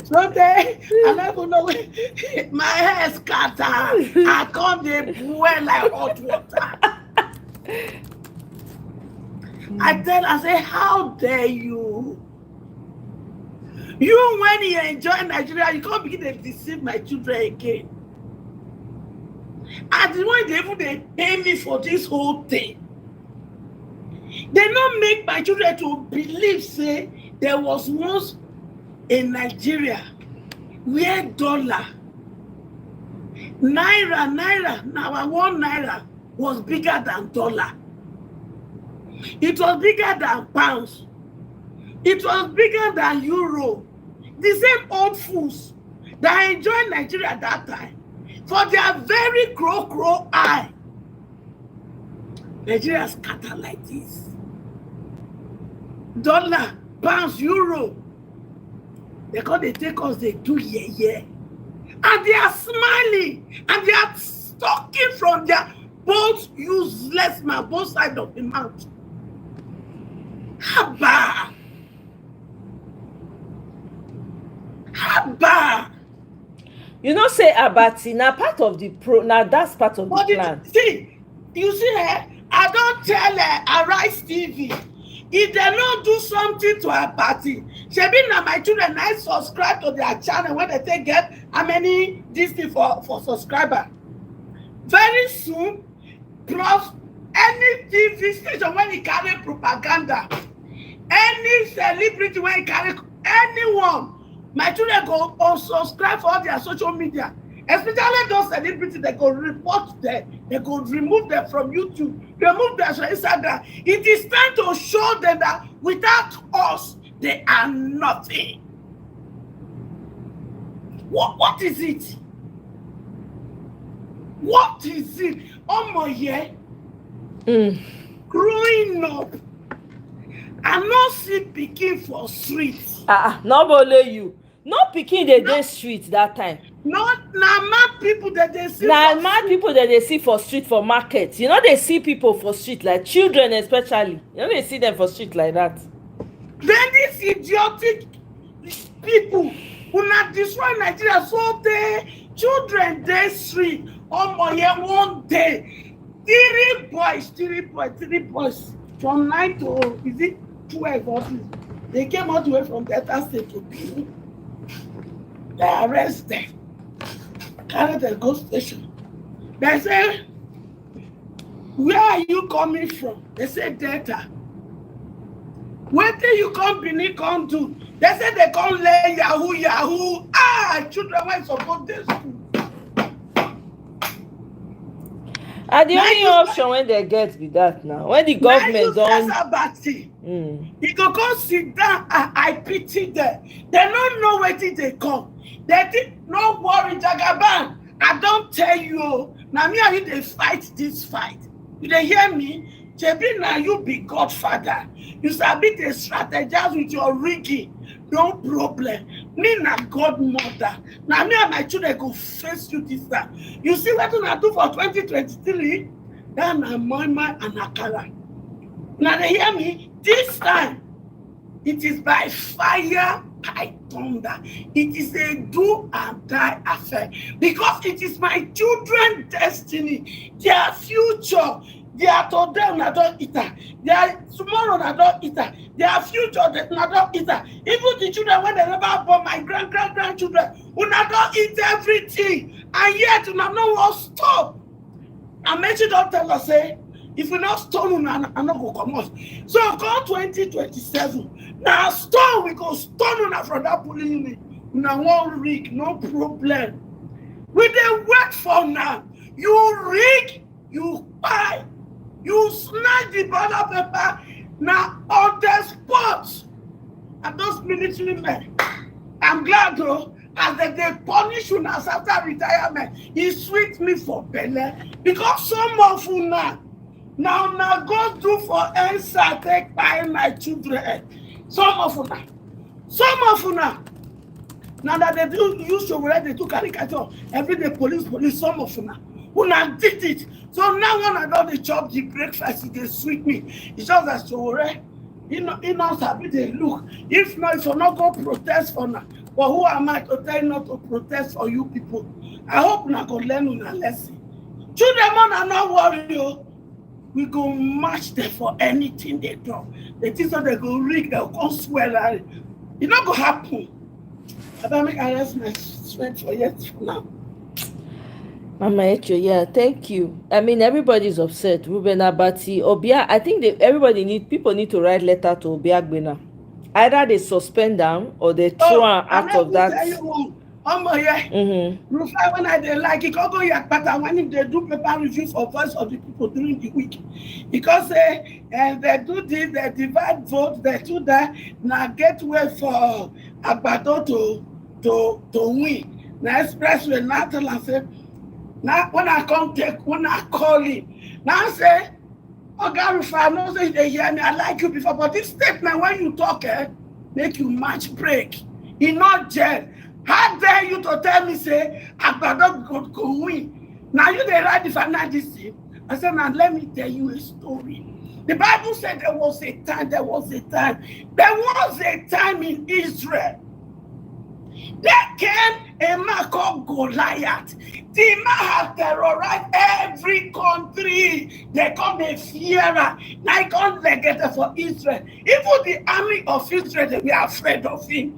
So they, I never know my hair scatter. I can't boil like hot water. I tell her, say, how dare you? You, when you enjoy Nigeria, you can't begin to deceive my children again. And the way they pay me for this whole thing, they not make my children to believe, say, there was once in Nigeria where dollar, naira, now 1 naira was bigger than dollar. It was bigger than pounds. It was bigger than euro. The same old fools that enjoyed Nigeria at that time, for their very crow eye, Nigeria scattered like this. Dollar, pounds, euro. They call they take us, they do yeah. And they are smiling and they are talking from their both useless mouth, both sides of the mouth. Haba. You know, say Abati, now part of the now that's part of the plan. See, you see, I don't tell Arise TV. If they don't do something to Abati, shebi na my children I subscribe to their channel when they take get how many this thing for subscriber. Very soon, plus any TV station when he carry propaganda, any celebrity when he carry anyone, my children go unsubscribe for all their social media, especially those celebrities. They go report them, they go remove them from YouTube, remove them from Instagram. It is time to show them that without us they are nothing. What is it? What is it? Omoye, growing up, I not see pikin for streets. Not only you. No pikin they street that time. Not na mad people that they see. Na mad people that they see for street for market. You know they see people for street like children especially. You know they see them for street like that. Then these idiotic people who not destroy Nigeria so they children they street. Omoye one day. Three boys from 9 to is it 12 office. They came all the way from Delta State to Benin. They arrested, carried them go station. They say, where are you coming from? They say Delta. Where do you come Benin come do? They say they come lay Yahoo. Children went support this school. And the only option when they get be that now. When the government don't he go sit down and I pity them. They don't know where they come. They think no worry, Jagaban. I don't tell you, now me and you they fight this fight. You they hear me? Jebi, now you be Godfather. You sabi they strategize with your rigging. No problem. Me na godmother. Now me and my children go face you this time. You see what I do for 2023? That na Moima and Akala. Now they hear me? This time, it is by fire, by thunder. It is a do and die affair. Because it is my children's destiny, their future. Their today na don't eat her. Their tomorrow na don't eat her. Their future na don't eat her. Even the children when they never born, my grandchildren, who na don't eat everything. And yet we no one stop. And Mechi don't tell us say, if we not stone, I not go come out. So come 2027. Now stone we go stone from that bullying. Now one rig, no problem. We dey wait for now. You rig, you buy, you snatch the ballot paper. Now on the spot, and those military men, I'm glad though. As they punish you now after retirement, it sweet me for belly because some of you now go do for answer take by my children. Some of you now that they do use your word, they do caricature every day. Police. Some of you now did it. So now when I don't the chop the breakfast, they sweet me. It's just that so you know sabi they look. If not, if you not go protest for now. But who am I to tell you not to protest for you people? I hope you go learn a lesson. Children are not worried. We go match them for anything they do. They think so they go rig, they'll come swear. It not go happen. I better make arrest my strength for yet for now. Mama Echo, yeah, thank you. I mean, everybody's upset. Ruben Abati, Obia, I think people need to write letter to Obiagbena. Either they suspend them or they throw them out of that. Omoye, Rufai, when I like it, go Yakpata when they do paper reviews for voice of the people during the week. Because they do this, they divide vote, they do that, now get way for Abado to win. Now expressway, now tell and say, now when I call him, now I say, oh God, Rufai, I know say they hear me, I like you before, but this statement when you talk, make you match break. He not jail. How dare you to tell me, say, Agbado go win? Now you they write the financial thing. I said, now let me tell you a story. The Bible said there was a time in Israel. There came a man called Goliath. The man had terrorized every country. They come a fearer. Now he come legate for Israel. Even the army of Israel, they were afraid of him.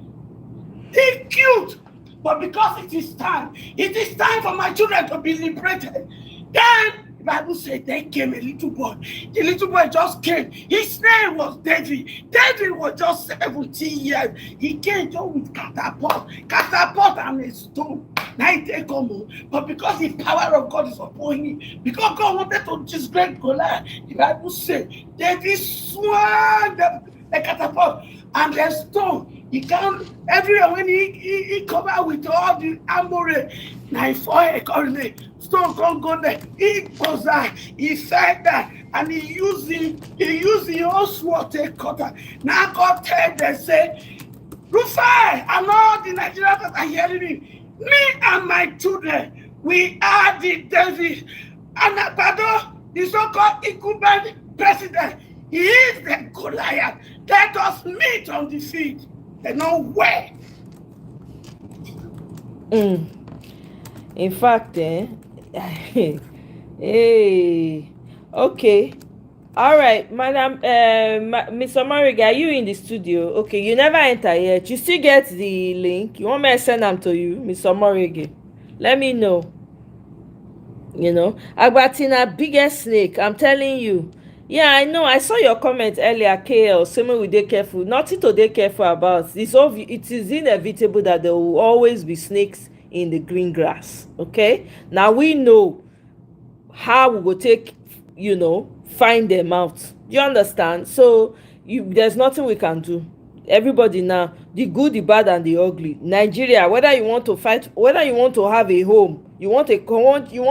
He's cute, but because it is time for my children to be liberated. Then the Bible said there came a little boy. The little boy just came. His name was David. David was just 17 years. He came just with catapult and a stone. Now he take home. But because the power of God is upon him, because God wanted to disgrace Goliath, the Bible said David swung the catapult and the stone. He can't everywhere when he covered with all the armory. Now he forehead currently stone can't go there. He goes there, he said that, and he used the old sword take cutter. Now God tell them say, Rufai, and all the Nigerians that are hearing me and my children, we are the David. And Abado, the so-called incumbent president, he is the Goliath. Let us meet on the field. They know where. In fact, hey, okay. All right, Madam, Miss Omariga, are you in the studio? Okay, you never enter yet. You still get the link? You want me to send them to you, Miss Omariga? Let me know. You know, Agbatina, biggest snake. I'm telling you. Yeah, I know. I saw your comment earlier, KL. Saying we dey careful. Nothing to dey careful about. It is inevitable that there will always be snakes in the green grass. Okay. Now we know how we go take, find them out. Do you understand? So there's nothing we can do. everybody now, the good, the bad, and the ugly. Nigeria, whether you want to fight, whether you want to have a home, you want a you want a you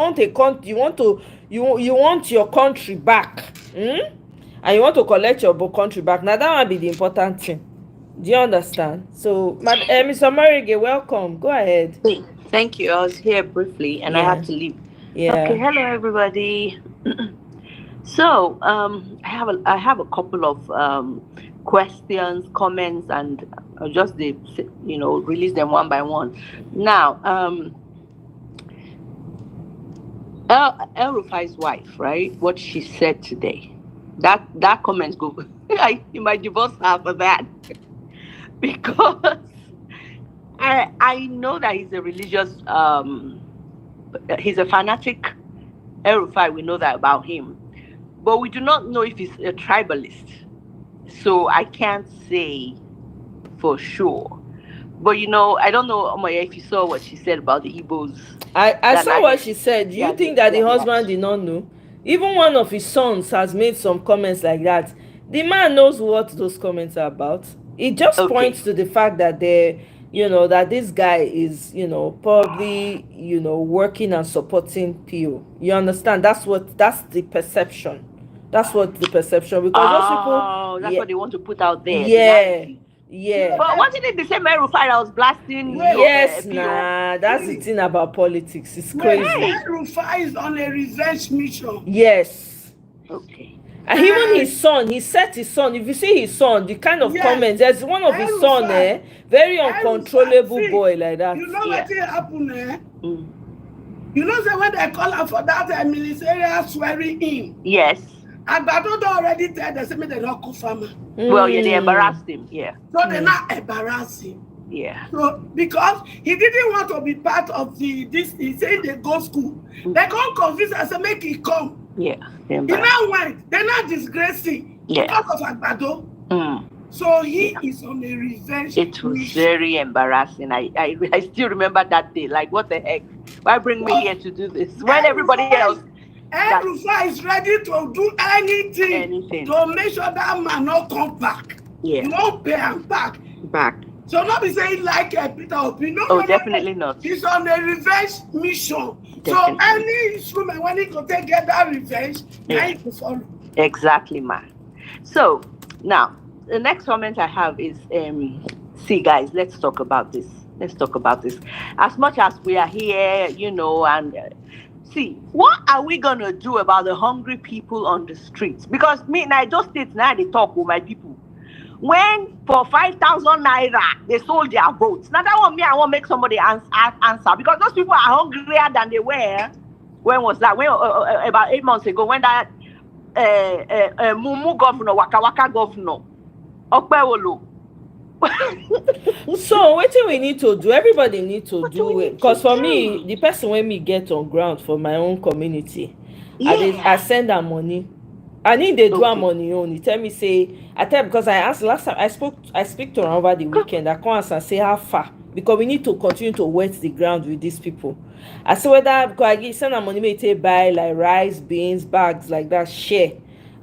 want to you want your country back, and you want to collect your country back. Now that one be the important thing. Do you understand? So, Mr. Marige, welcome. Go ahead. Thank you. I was here briefly and I Yeah. had to leave. Yeah. Okay, hello everybody. So, I have a couple of questions, comments, and I'll just release them one by one. Now, El Rufai's wife, right? What she said today, that comment go. You might divorce her for that because I know that he's a religious, he's a fanatic. El Rufai, we know that about him, but we do not know if he's a tribalist. So I can't say for sure. But I don't know, Omoye, if you saw what she said about the Igbos. I saw what she said. Do you think that the husband did not know? Even one of his sons has made some comments like that. The man knows what those comments are about. It just points to the fact that that this guy is, probably, working and supporting PO. You understand? That's the perception. That's what the perception, because those people. That's what they want to put out there. Yeah. Yeah. But wasn't it the same El Rufai that was blasting? Yes, that's the thing about politics. It's crazy. El Rufai is on a revenge mission. Yes. Okay. And even his son, he set his son. If you see his son, the kind of comments, there's one of his son, very uncontrollable boy like that. You know what happened, You know, so when they call her for that ministerial swearing in. Yes. Abati already tell them they don't call farmer. Well, yeah, they embarrassed him. Yeah. So they're not embarrassing. Yeah. So because he didn't want to be part of this, he said they go school. They can't convince us to make it come. Yeah. He now went. They're not disgracing because of Abati. So he is on a revenge. It was very embarrassing. I still remember that day. Like, what the heck? Why bring me here to do this when everybody else? El Rufai is ready to do anything to make sure that man not come back. Yeah. You won't pay him back. So not be saying like Peter Obi. No, definitely not. He's on a revenge mission. Definitely. So any instrument when he go take get that revenge, now he can follow. Exactly, man. So now the next comment I have is see guys, let's talk about this. As much as we are here, and see, what are we gonna do about the hungry people on the streets? Because me in those states now they talk with my people. When for 5,000 naira they sold their votes. Now that one I want to make somebody answer because those people are hungrier than they were. When was that? When about 8 months ago when that Mumu governor, Waka governor, Okpewolo. So what do we need to do? Everybody need to do it. Because for me, the person when me get on ground for my own community, I send her money. I need they do her money only. Tell me say, because I asked last time I speak to her over the weekend. I come and say how far, because we need to continue to wet the ground with these people. I say whether because I send her money, may take buy like rice, beans, bags like that, share.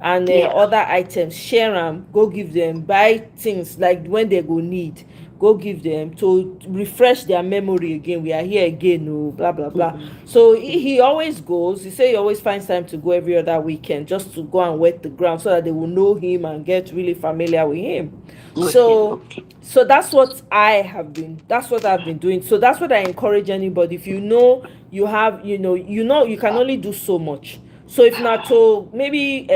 And other items, share them, go give them, buy things like when they go need, go give them to refresh their memory again. We are here again, blah blah blah. So he always goes. He say he always finds time to go every other weekend just to go and wet the ground so that they will know him and get really familiar with him. So that's what I've been doing. So that's what I encourage anybody. If you have, you can only do so much. So if not to maybe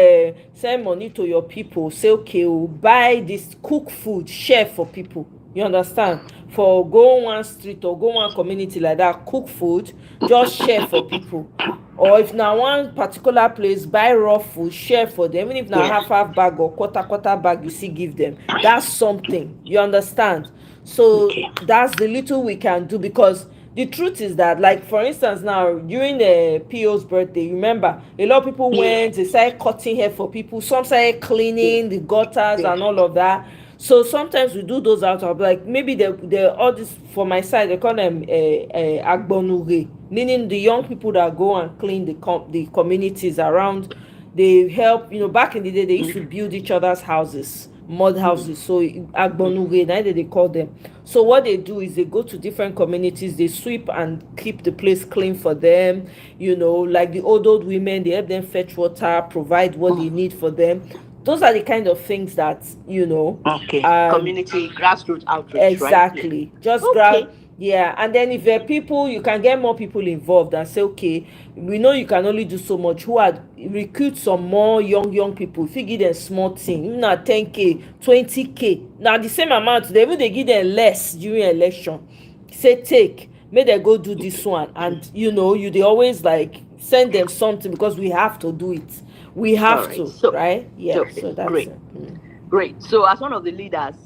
send money to your people, say okay, we'll buy this cook food, share for people. You understand? For go one street or go one community like that, cook food, just share for people. Or if now one particular place, buy raw food, share for them. Even if now half bag or quarter bag, you see, give them. That's something. You understand? So that's the little we can do, because the truth is that, like, for instance, now during the PO's birthday, remember a lot of people went, they started cutting hair for people, some started cleaning the gutters and all of that. So sometimes we do those out of, like, maybe the all this for my side, they call them agbonure, meaning the young people that go and clean the communities around. They help, back in the day they used to build each other's houses. mud houses. So agbonuge, now they call them. So what they do is they go to different communities, they sweep and keep the place clean for them. Like the old women, they help them fetch water, provide what they need for them. Those are the kind of things that Okay. Community grassroots outreach, exactly, right? just Okay. yeah. And then if there are people, you can get more people involved and say, okay, we know you can only do so much, who are recruit some more young people. If you give them small thing, na 10K 20K, now the same amount they give them less during election, say take, make them go do this one. And they always like send them something, because we have to do it, we have Alright, to, so right? Yeah, okay, so that's great. it. Great. So as one of the leaders,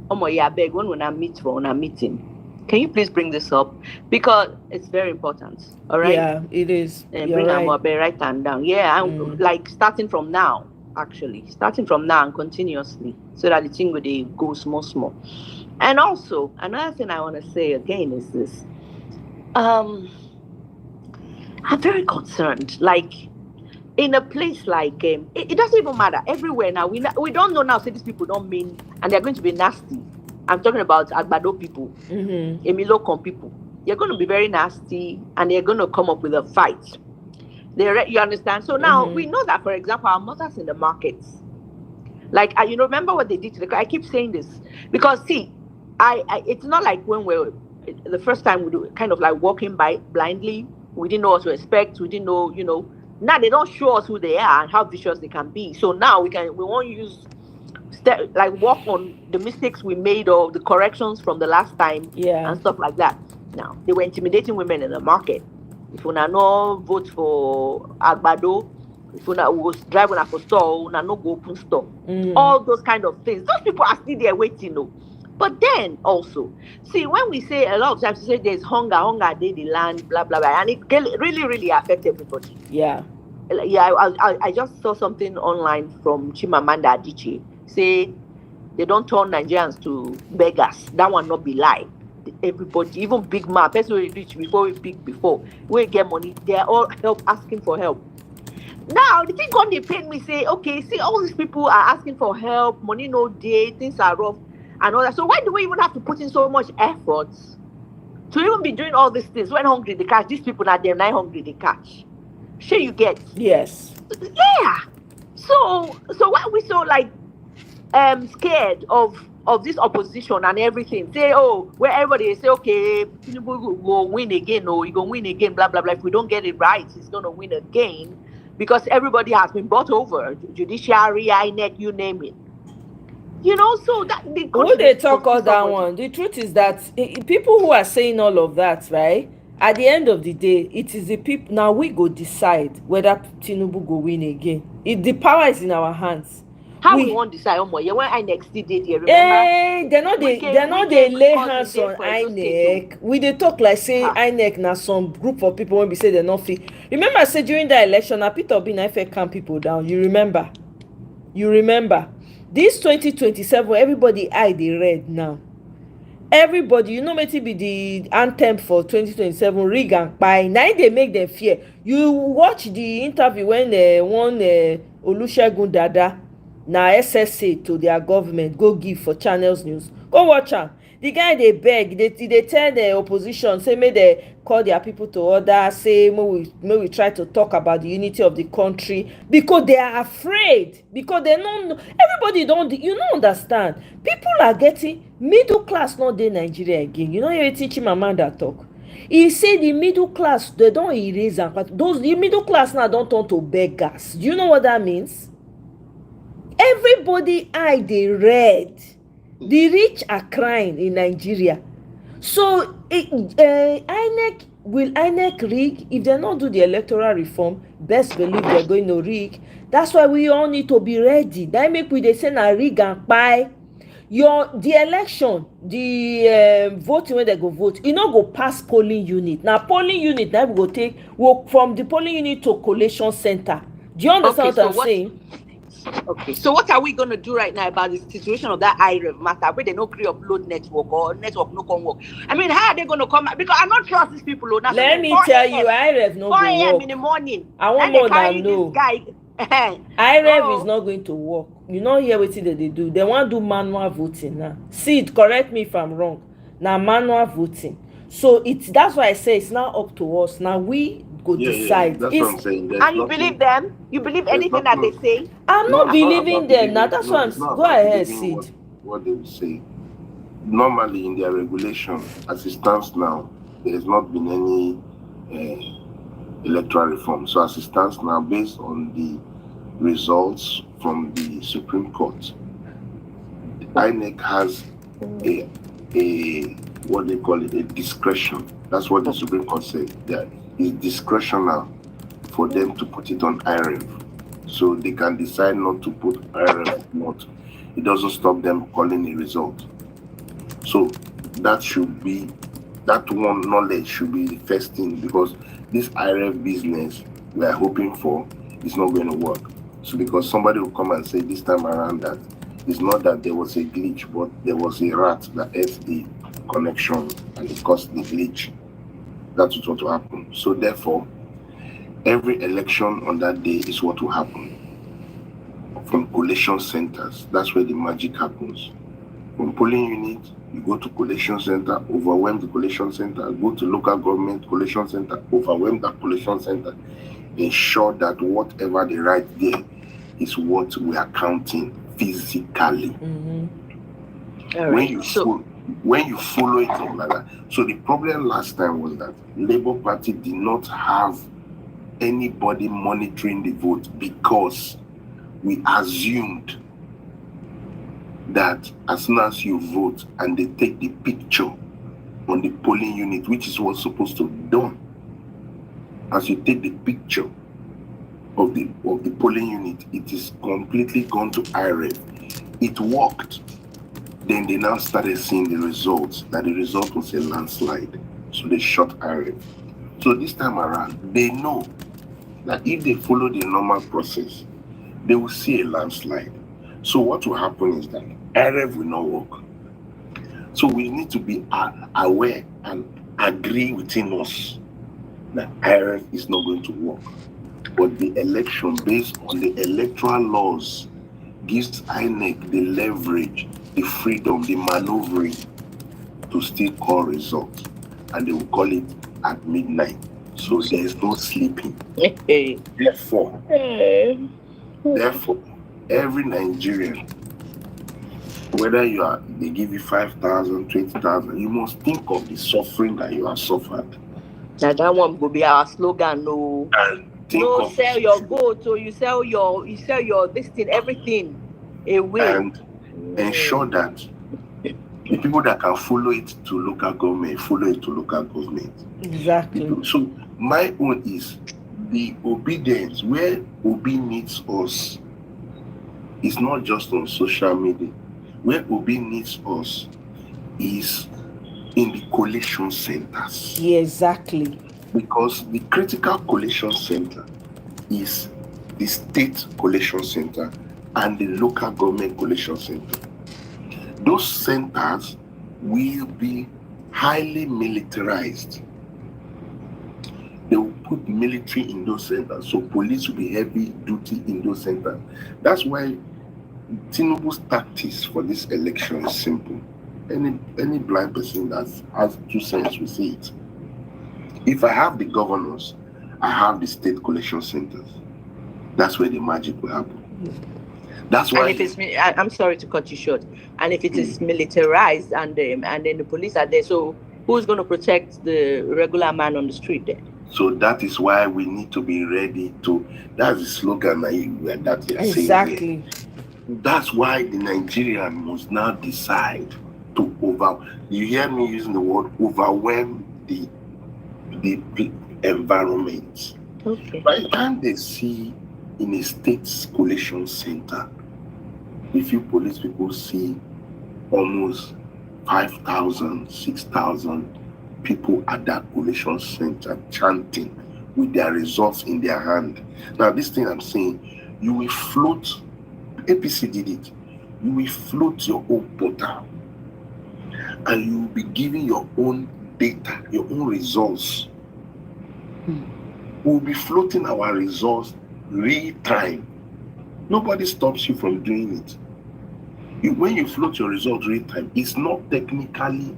Omoye, I beg, when I meet for a meeting, can you please bring this up? Because it's very important. All right. Yeah, it is. And You're bring right. Amobe right and down. Yeah, and like starting from now and continuously, so that the thing will go small. And also another thing I want to say again is this. I'm very concerned. Like in a place like it doesn't even matter everywhere now. We don't know now. Say these people don't mean, and they're going to be nasty. I'm talking about Agbado people, Emilokon people. They're going to be very nasty, and they're going to come up with a fight. You understand? So now we know that, for example, our mothers in the markets, like remember what they did to I keep saying this because see, it's not like when we're the first time we do kind of like walking by blindly. We didn't know what to expect. We didn't know, Now they don't show us who they are and how vicious they can be. So now we won't use work on the mistakes we made or the corrections from the last time and stuff like that. Now they were intimidating women in the market. If you no vote for Agbado, if you was driving for store, no go open store. All those kind of things. Those people are still there waiting, But then also, see, when we say a lot of times, we say there's hunger, they the land, blah, blah, blah, and it really, really affects everybody. Yeah. Yeah, I just saw something online from Chimamanda Adichie, say they don't turn Nigerians to beggars. That one not be lie. Everybody, even big man, person we rich before, we get money, they're all asking for help. Now, the thing on the pain me say, okay, see, all these people are asking for help, money no day, things are rough, and all that. So why do we even have to put in so much effort to even be doing all these things? When hungry they catch, these people are them, not hungry they catch. Sure you get? Yes. Yeah. So why are we so like scared of this opposition and everything? Say, where everybody say, okay, Tinubu will win again, or he gonna win again, blah blah blah. If we don't get it right, he's gonna win again because everybody has been bought over, judiciary, INEC, you name it. So that who they talk all that one. The truth is that people who are saying all of that, right? At the end of the day, it is the people. Now we go decide whether Tinubu go win again. The power is in our hands. How we won't decide when INEC still did there, remember? They're not they lay hands on INEC. We they talk like say INEC na some group of people when we say they're not fit. Remember I said during the election, Peter Obi na calm people down. You remember? This 2027, everybody eye they read now. Everybody, wetin be the anthem for 2027, rig and kpai. Now they make them fear. You watch the interview when one Olusegun Dada na SSA to their government go give for Channels News. Go watch am. The guy dey beg, they tell the opposition say make they call their people to order, say make we try to talk about the unity of the country, because they are afraid, because they don't know. Everybody don't understand. People are getting middle class not dey Nigeria again. You wetin Chimamanda talk. He say the middle class they don erase am. The middle class now don turn to beggars. Do you know what that means? Everybody eye dey red. The rich are crying in Nigeria. So INEC rig? If they not do the electoral reform, best believe they're going to rig. That's why we all need to be ready. That make we dey say na rig and kpai. The election, the voting when they go vote, no go pass polling unit. Now polling unit that we go take work from the polling unit to collation center. Do you understand what I'm saying? Okay, so what are we going to do right now about the situation of that IREV matter where they no create upload network or network no can work? I mean, how are they going to come back? Because I don't trust these people. Let me tell you, IREV no go work. 4 a.m. in the morning. I want more than know. IREV is not going to work. you no hear wetin dem dey do. They wan do manual voting now. See it, correct me if I'm wrong. Now manual voting. So that's why I say it's now up to us. Now we go decide. That's what I'm saying. And you believe them? You believe anything that they say? I'm No, not it's not believing about them. Now believing. that's No, why it's not go about ahead, believing Sid. what they will say. Normally, in their regulation, as it stands now, there has not been any electoral reform. So, as it stands now, based on the results from the Supreme Court, INEC has a what they call it, a discretion. That's what the Supreme Court said. That is discretional for them to put it on IREV. So they can decide not to put IREV or not. It doesn't stop them calling a result. So that one knowledge should be the first thing, because this IREV business we are hoping for is not going to work. So because somebody will come and say this time around that it's not that there was a glitch, but there was a rat that ate the connection and it caused the glitch. That's what will happen. So therefore, every election on that day is what will happen. From collation centers, that's where the magic happens. From polling unit, you go to collation center, overwhelm the collation center, go to local government collation center, overwhelm that collation center, ensure that whatever they write there is what we are counting physically. When you follow it up like that. So the problem last time was that Labour Party did not have anybody monitoring the vote, because we assumed that as soon as you vote and they take the picture on the polling unit, which is what's supposed to be done, as you take the picture of the polling unit, it is completely gone to IREV. It worked. Then they now started seeing the results, that the result was a landslide. So they shot IREV. So this time around, they know that if they follow the normal process, they will see a landslide. So what will happen is that IREV will not work. So we need to be aware and agree within us that IREV is not going to work. But the election, based on the electoral laws, gives INEC the leverage, the freedom, the maneuvering to still call results. And they will call it at midnight. So there is no sleeping. Therefore, every Nigerian, whether they give you 5,000, 20,000, you must think of the suffering that you have suffered. Now that one will be our slogan. No, sell your goat, or you sell your this thing, everything away. And ensure that the people that can follow it to local government, follow it to local government. Exactly. So my own is the obedience. Where Obi needs us is not just on social media. Where Obi needs us is in the collation centers. Yeah, exactly. Because the critical collation center is the state collation center and the local government collation center. Those centers will be highly militarized. They will put military in those centers, so police will be heavy duty in those centers. That's why Tinubu's tactics for this election is simple. Any blind person that has 2 cents will see it. If I have the governors, I have the state collection centers. That's where the magic will happen. That's why. And if I'm sorry to cut you short. And if it is militarized and then the police are there, so who's going to protect the regular man on the street there? So that is why we need to be ready to. That's the slogan that you're saying. Exactly. That's why the Nigerian must now decide to you hear me using the word overwhelm the environment. Okay. By the time they see in a state collation center, if you police people see almost 5,000, 6,000 people at that collation center chanting with their results in their hand. Now, this thing I'm saying, you will float. APC did it. You will float your own portal, and you will be giving your own data, your own results. We'll be floating our results real time. Nobody stops you from doing it. When you float your result real time, it's not technically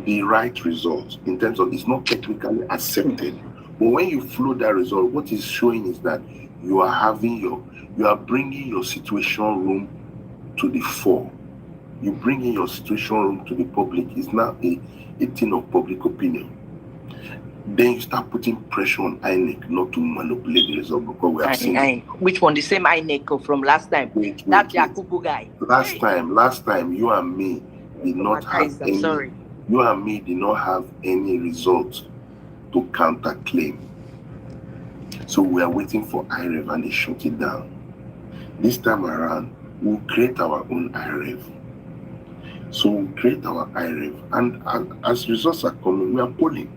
the right result in terms of it's not technically accepted. But when you float that result, what is showing is that you are bringing your situation room to the fore. You bringing your situation room to the public. It's now a thing of public opinion. Then you start putting pressure on INEC not to manipulate the result, because we have seen which one? The same INEC from last time. That Yakubu guy. Last time, you and me did not have any. You and me did not have any result to counter claim. So we are waiting for IREV and they shut it down. This time around, we'll create our own IREV. So we'll create our IREV, and as results are coming, we are polling.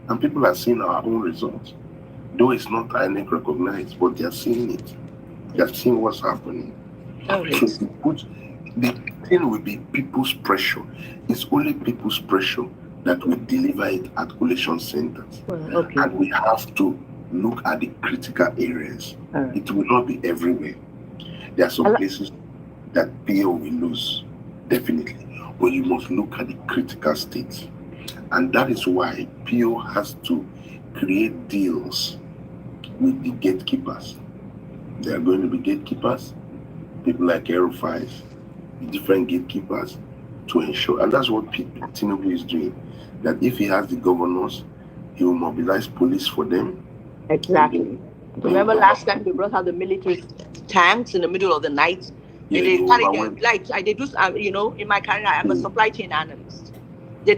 And people are seeing our own results. Though it's not INEC recognized, but they are seeing it. They are seeing what's happening. So the thing will be people's pressure. It's only people's pressure that will deliver it at collation centers. And we have to look at the critical areas. It will not be everywhere. There are some places that PO will lose, definitely. But you must look at the critical states. And that is why PO has to create deals with the gatekeepers. There are going to be gatekeepers, people like Aerofis, different gatekeepers to ensure. And that's what Tinubu is doing. That if he has the governors, he will mobilize police for them. Exactly. Remember last time they brought out the military tanks in the middle of the night? Yeah, they carry them, like I did, in my career, I'm a supply chain analyst. They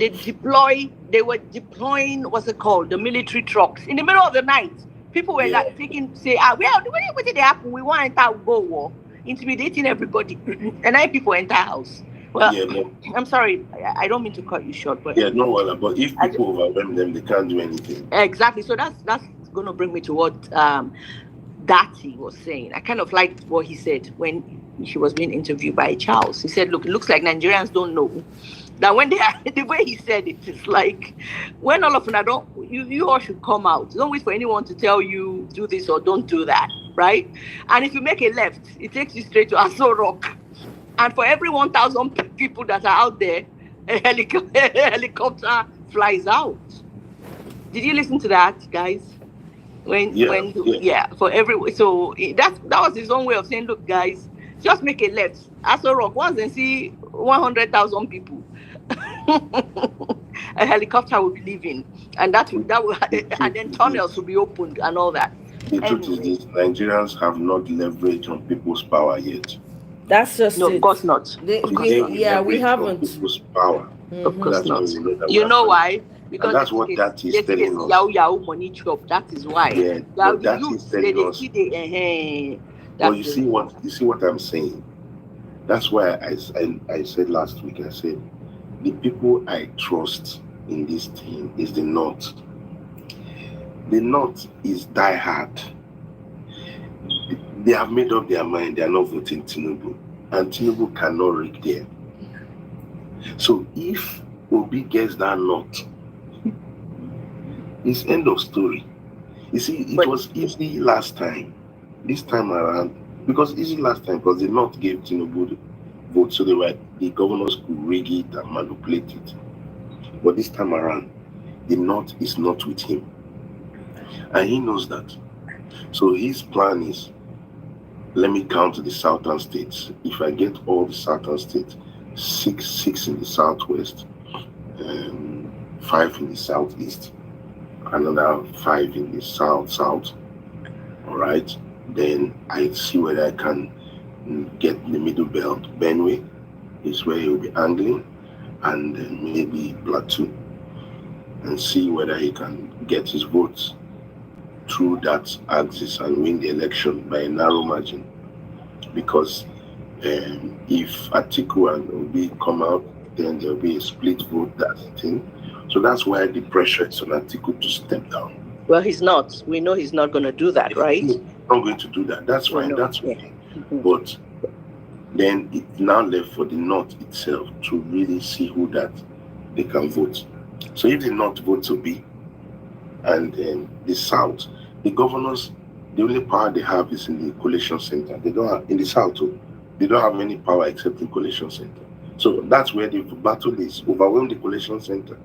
were deploying, what's it called, the military trucks in the middle of the night. People were like what did they happen? We want to enter go war, intimidating everybody, and then people enter house. Well, I'm sorry, I don't mean to cut you short, but but if people overwhelm them, they can't do anything. Exactly. So that's going to bring me to what Dati was saying. I kind of liked what he said when he was being interviewed by Charles. He said, "Look, it looks like Nigerians don't know that when they are," the way he said it is like, when all of them you all should come out. Don't wait for anyone to tell you do this or don't do that, right? And if you make a left, it takes you straight to Aso Rock. And for every 1,000 people that are out there, a helicopter flies out. Did you listen to that, guys? So that was his own way of saying, look, guys, just make a left. Aso Rock, once they see 100,000 people, a helicopter will be leaving, and that will, and then tunnels will be opened and all that. The truth is this: Nigerians have not leveraged on people's power yet. That's just no, of course not. We haven't. People's power. Of course not. You know why? Because that's what that is telling us. Yahoo money chop. That is why. Yeah, but that is telling us. But you see what I'm saying. That's why I said last week. I said the people I trust in this thing is the North. The North is diehard. They have made up their mind. They are not voting Tinubu, and Tinubu cannot rig there. So if Obi gets that North, it's end of story. You see, it was easy last time. This time around, because easy last time because the North gave Tinubu the vote, so the governors could rig it and manipulate it. But this time around, the North is not with him, and he knows that. So his plan is, let me count the southern states. If I get all the southern states, six in the southwest, 5 in the southeast, another 5 in the south. All right. Then I see whether I can get the middle belt. Benue is where he will be angling, and then maybe Plateau, and see whether he can get his votes through that axis and win the election by a narrow margin. Because if Atiku and Obi come out, then there'll be a split vote. That's the thing. So that's why the pressure is on Atiku to step down. Well, he's not. We know he's not going to do that, right? He's not going to do that. That's fine. That's okay. But then it's now left for the North itself to really see who that they can vote. So if the North votes Obi, and then the South, the governors The only power they have is in the collation center. They don't have in the south too. They don't have any power except in collation center. So that's where the battle is. Overwhelm the collation center.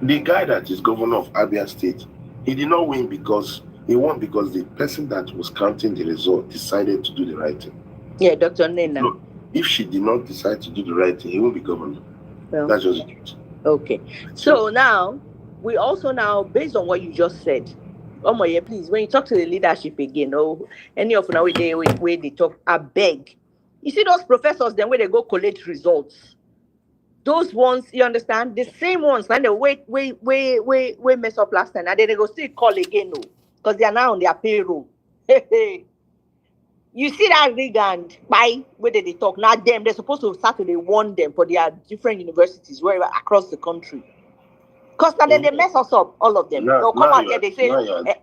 The guy that is governor of Abia State, he did not win because he won because the person that was counting the result decided to do the right thing. Yeah, Dr. Nena. No, if she did not decide to do the right thing, he won't be governor. Well, that's just the truth. Okay. So now, we also now, based on what you just said, Omoye, please, when you talk to the leadership again, or any of now where they talk, I beg. You see those professors, then where they go collect results. Those ones, you understand? The same ones, when they wait mess up last time, and then they go still call again, no, because they are now on their payroll. You see that rig and by where they talk now, them they're supposed to start to they warn them for their different universities wherever across the country. Because now they mess us up, all of them. They'll come out here, they say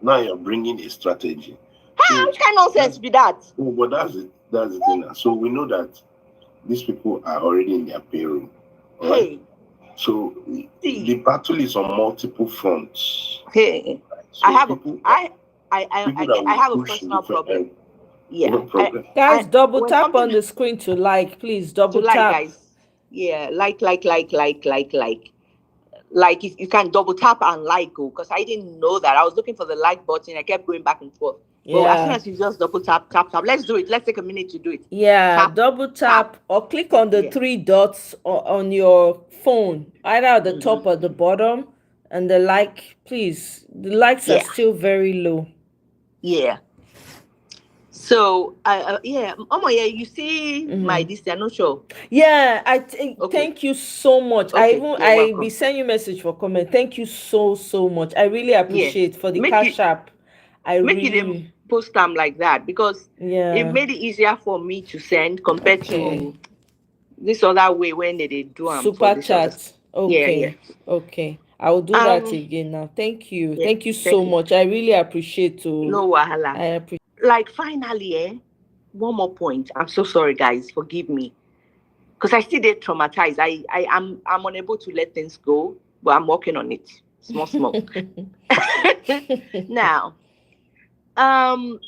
now you're bringing a strategy. How much kind of nonsense be that? Oh, but that's the thing now. So we know that these people are already in their payroll. Right? Hey. So the battle is on multiple fronts. Hey. So I have people, I have a personal problem. Yeah. No problem. Guys, double when tap something- on the screen to like, please. Double to like, tap. guys. Yeah, like. Like if you can double tap and like go, because I didn't know that. I was looking for the like button. I kept going back and forth. But as soon Yeah. as you just double tap, let's do it. Let's take a minute to do it. Yeah, Tap, double tap or click on the Yeah. 3 dots on your phone, either at the top or the bottom, and the like, please. The likes are Yeah. still very low. Yeah. So yeah, Omoye, you see my this. I'm not sure. Yeah, Okay. thank you so much. Okay, I you're welcome. we send you message for comment. Thank you so much. I really appreciate for the Make cash you- app. I Make it really a post them like that because yeah. it made it easier for me to send compared to this other way when they do Super chat. Okay. Yeah. Okay. I will do that again now. Thank you. Yeah, Thank you thank so you. much. I really appreciate to No wahala. I appreciate. Like finally, one more point. I'm so sorry, guys. Forgive me, because I still get traumatized. I'm unable to let things go, but I'm working on it. Small. Now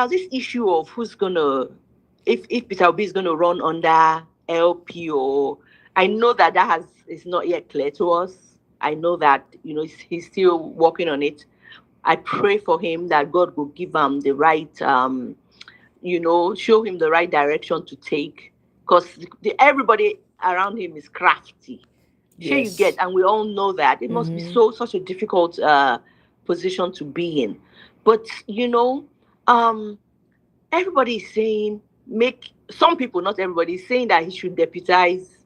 this issue of who's gonna, if Peter Obi is gonna run under LP, or I know that is not yet clear to us. I know that he's still working on it. I pray for him that God will give him the right, show him the right direction to take, because everybody around him is crafty. Sure, you get, and we all know that it must be such a difficult position to be in. But everybody is saying some people, not everybody, is saying that he should deputize.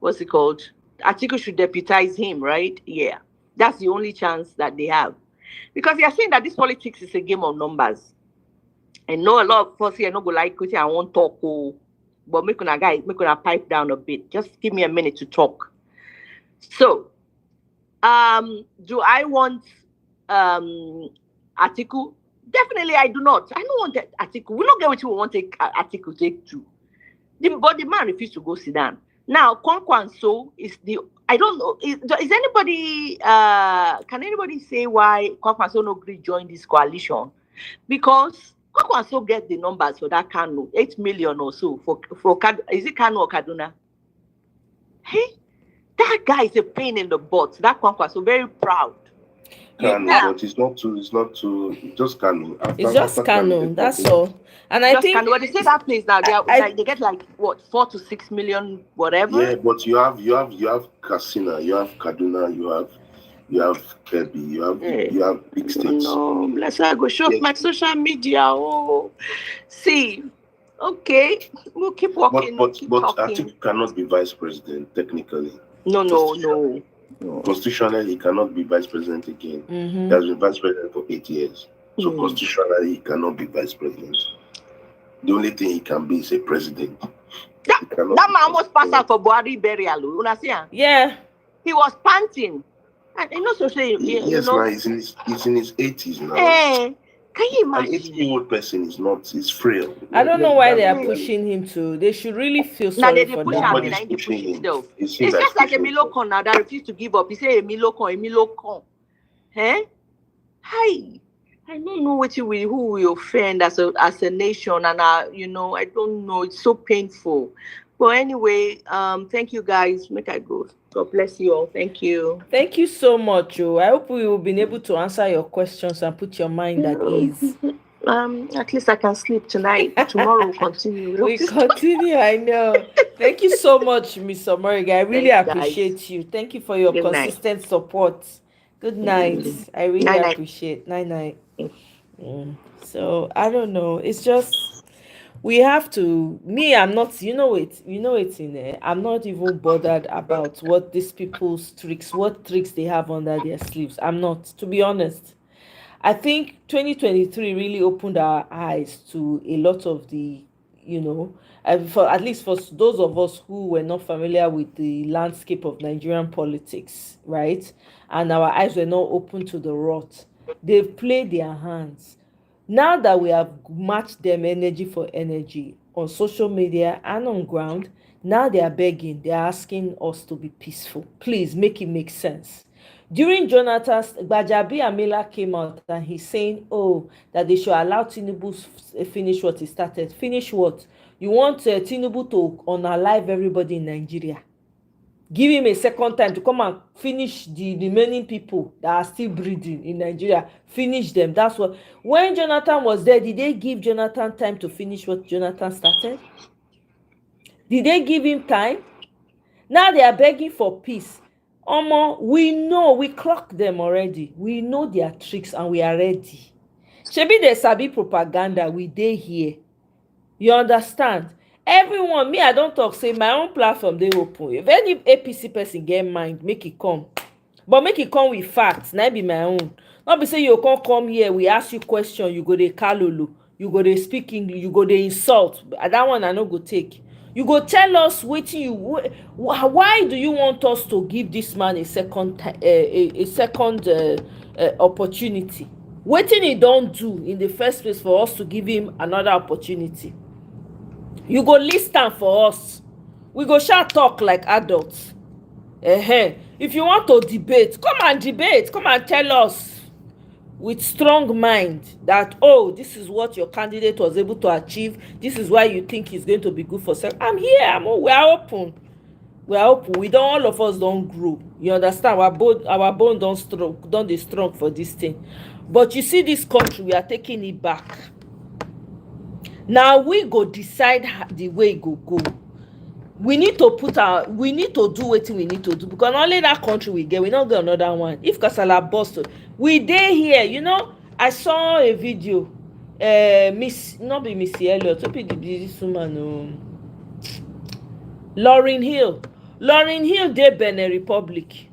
What's it called? Atiku should deputize him, right? Yeah, that's the only chance that they have, because they are saying that this politics is a game of numbers. I know a lot of us here not go like it. I won't talk, but make una pipe down a bit. Just give me a minute to talk. So, do I want Atiku? Definitely, I do not. I don't want Atiku. We don't get what we want Atiku take to. But the man refused to go sit down. Now, Kwankwanso is the. I don't know. Is anybody? Can anybody say why Kwankwanso no agree join this coalition? Because Kwankwanso get the numbers for that Kano, 8 million or so for is it Kano or Kaduna? Hey. That guy is a pain in the butt. That Kwankwanso, very proud. Kano, but it's not too. Just Kano. It's just Kano. That's all. And I think Kano, but they say that place now they get like what 4 to 6 million, whatever. Yeah, but you have Katsina, you have Kaduna, you have Kebbi, you have big states. No, let's not go show my social media. Oh, see, okay, we'll keep walking. But keep Atiku cannot be vice president technically. No. Constitutionally, he cannot be vice president again. He has been vice president for 8 years. So constitutionally, he cannot be vice president. The only thing he can be is a president. That man almost passed out for Buhari burial. Yeah. He was panting. And Yes, now he's in his 80s now. Can you imagine? An 80-year-old person is frail. I don't know why they are pushing him to. They should really feel sorry for that. Nobody's pushing him. It's just like Emilio Con that refused to give up. He said Emilio Con. Hey? Hi. I don't know who we offend as a nation, and I don't know. It's so painful. But anyway, thank you guys. Make I go. God bless you all. Thank you. Thank you so much, Joe. I hope we will be able to answer your questions and put your mind at ease. At least I can sleep tonight. Tomorrow we'll continue. We continue, I know. Thank you so much, Miss Omoriga. I really Thanks, guys. appreciate you. Thank you for your Good night. consistent support. Good night. I really Night-night. appreciate. Night night. So I don't know. It's just we have to. Me, I'm not. It's in there. I'm not even bothered about what these people's tricks, what tricks they have under their sleeves. I'm not, to be honest. I think 2023 really opened our eyes to a lot of the, for at least for those of us who were not familiar with the landscape of Nigerian politics, right? And our eyes were not open to the rot. They've played their hands. Now that we have matched them energy for energy on social media and on ground, now they are begging, they are asking us to be peaceful. Please make it make sense. During Jonathan's, Gbajabi Amila came out and he's saying, that they should allow Tinubu finish what he started. Finish what? You want Tinubu to unalive everybody in Nigeria? Give him a second time to come and finish the remaining people that are still breathing in Nigeria. Finish them. That's what. When Jonathan was there, did they give Jonathan time to finish what Jonathan started? Did they give him time? Now they are begging for peace. We know, we clock them already. We know their tricks and we are ready. Shebi they sabi propaganda, we dey here. You understand? Everyone, me, I don't talk, say my own platform they open. If any APC person get mind, make it come. But make it come with facts, not be my own. Not be say you can't come here, we ask you question, you go dey kalulu, you go dey speak English, you go dey insult. That one I no go take. You go tell us wetin you why do you want us to give this man a second opportunity? Wetin he don do in the first place for us to give him another opportunity? You go list am for us. We go shall talk like adults. If you want to debate, come and debate. Come and tell us with strong mind that this is what your candidate was able to achieve. This is why you think he's going to be good for self. I'm here. We are open. We don't. All of us don't grow. You understand? Our bone don't strong. Don't dey strong for this thing. But you see, this country, we are taking it back. Now we go decide the way it go. We need to do wetin we need to do, because only that country we get, we not get another one. If kasala burst, we dey here. I saw a video, not be Missy Elliott, this woman, Lauryn Hill dey Benin Republic.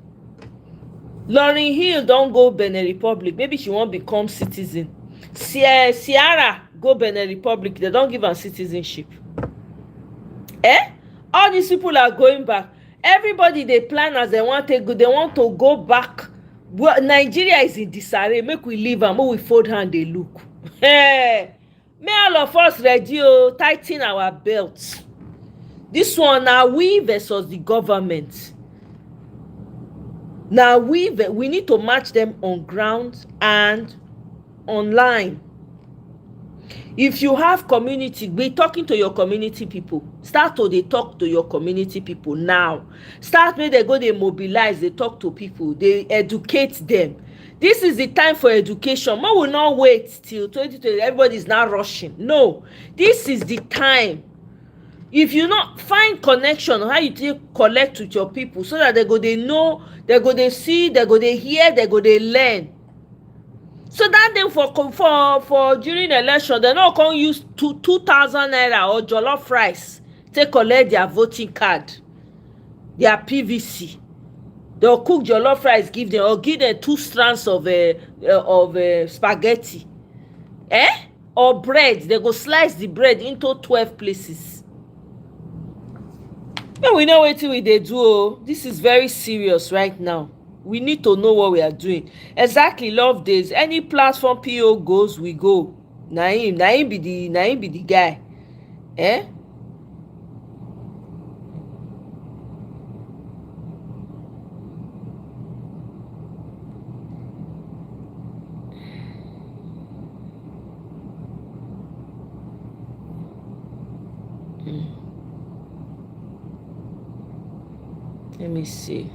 Lauryn Hill don go Benin Republic. Maybe she wan become citizen. Ciara go Benin Republic. They don't give her citizenship. All these people are going back. Everybody they plan as they want to go. They want to go back. Well, Nigeria is in disarray. Make we leave and make we fold hand. They look. May all of us ready tighten our belts. This one now we versus the government. Now we need to match them on ground and online. If you have community, be talking to your community people. Start to they talk to your community people now. Start when they go, they mobilize, they talk to people, they educate them. This is the time for education. Man will not wait till 2020. Everybody is now rushing. No, this is the time. If you not find connection, how you take collect with your people, so that they go, they know, they go, they see, they go, they hear, they go, they learn. So that then for during election, they not come use 2,000 naira or jollof rice to collect their voting card, their PVC. They'll cook jollof rice, give them, or give them 2 strands of spaghetti, or bread. They go slice the bread into 12 places. But we know what we they do. This is very serious right now. We need to know what we are doing. Exactly, love days. Any platform PO goes, we go. Naim be the guy. Let me see.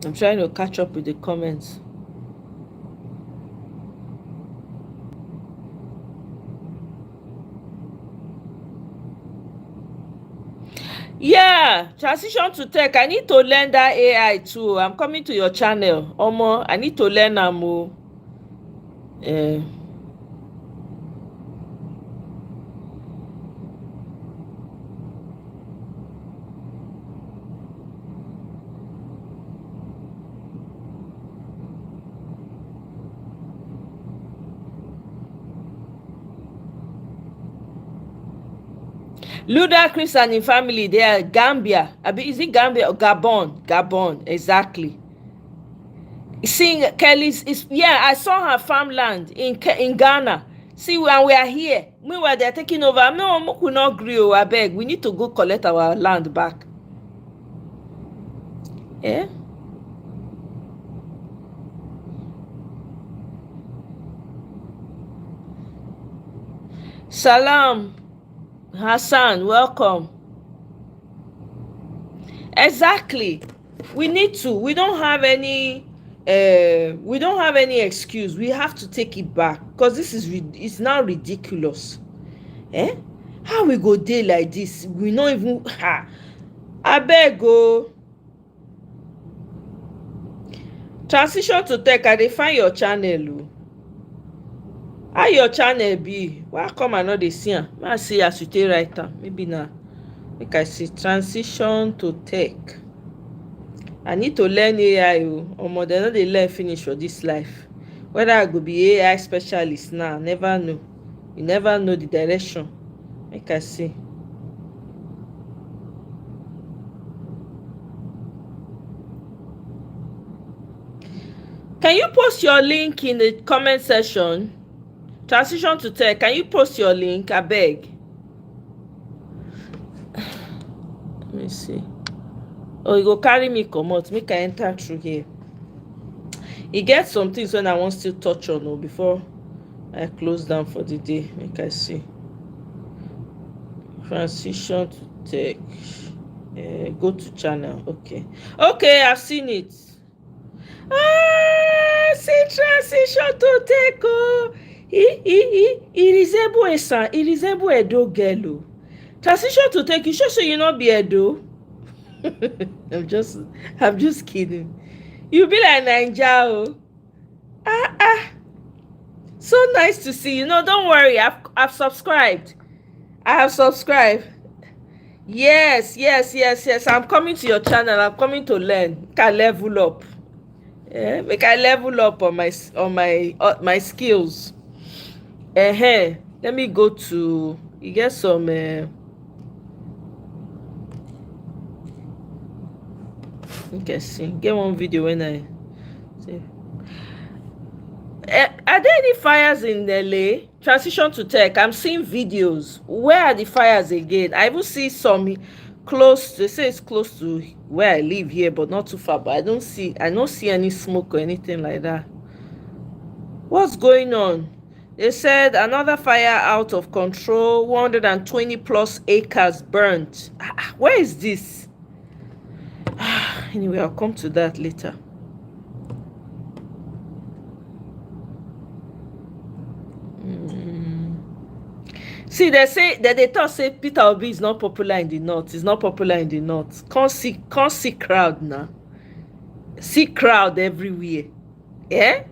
I'm trying to catch up with the comments. Yeah, transition to tech. I need to learn that AI too. I'm coming to your channel. Omo, I need to learn am. Ludacris and his family, they are Gambia. Is it Gambia or Gabon? Gabon, exactly. Seeing Kelly's is, yeah, I saw her farmland in Ghana. See, when we are here, meanwhile they're taking over. No, we not agree. I beg. We need to go collect our land back. Yeah. Salam, Hassan, welcome. Exactly. We need to. We don't have any excuse. We have to take it back because this is it's now ridiculous. How we go dey like this? We not even abeg o. Transition to tech. I dey find your channel o. How your channel be? Why come I no dey see am? May I see as you take write am. Maybe na make I see transition to tech. I need to learn AI o. Omo, dem no dey learn finish for this life. Whether I go be AI specialist now, never know. You never know the direction. Make I see. Can you post your link in the comment section? Transition to tech. Can you post your link? I beg. Let me see. Oh, you go carry me comot. Make I enter through here. E get some things when I want still touch on before I close down for the day. Make I see. Transition to tech. Go to channel. Okay. Okay, I've seen it. See transition to tech. Oh, he resemble Edo girl. Transition to tech. You sure say you not be Edo? I'm just kidding. You be like Naija. So nice to see you. No, don't worry. I've subscribed. I have subscribed. Yes. I'm coming to your channel. I'm coming to learn. Can level up. Yeah, make I level up on my skills. Let me go to. You get some. Okay, see. Get one video when I see. Are there any fires in LA? Transition to tech. I'm seeing videos. Where are the fires again? I even see some close. They say it's close to where I live here, but not too far. But I don't see any smoke or anything like that. What's going on? They said another fire out of control. 120 plus acres burnt. Where is this? Anyway, I'll come to that later. See, they say that they thought say Peter Obi is not popular in the north. It's not popular in the north. Can't see crowd now. See crowd everywhere. Yeah?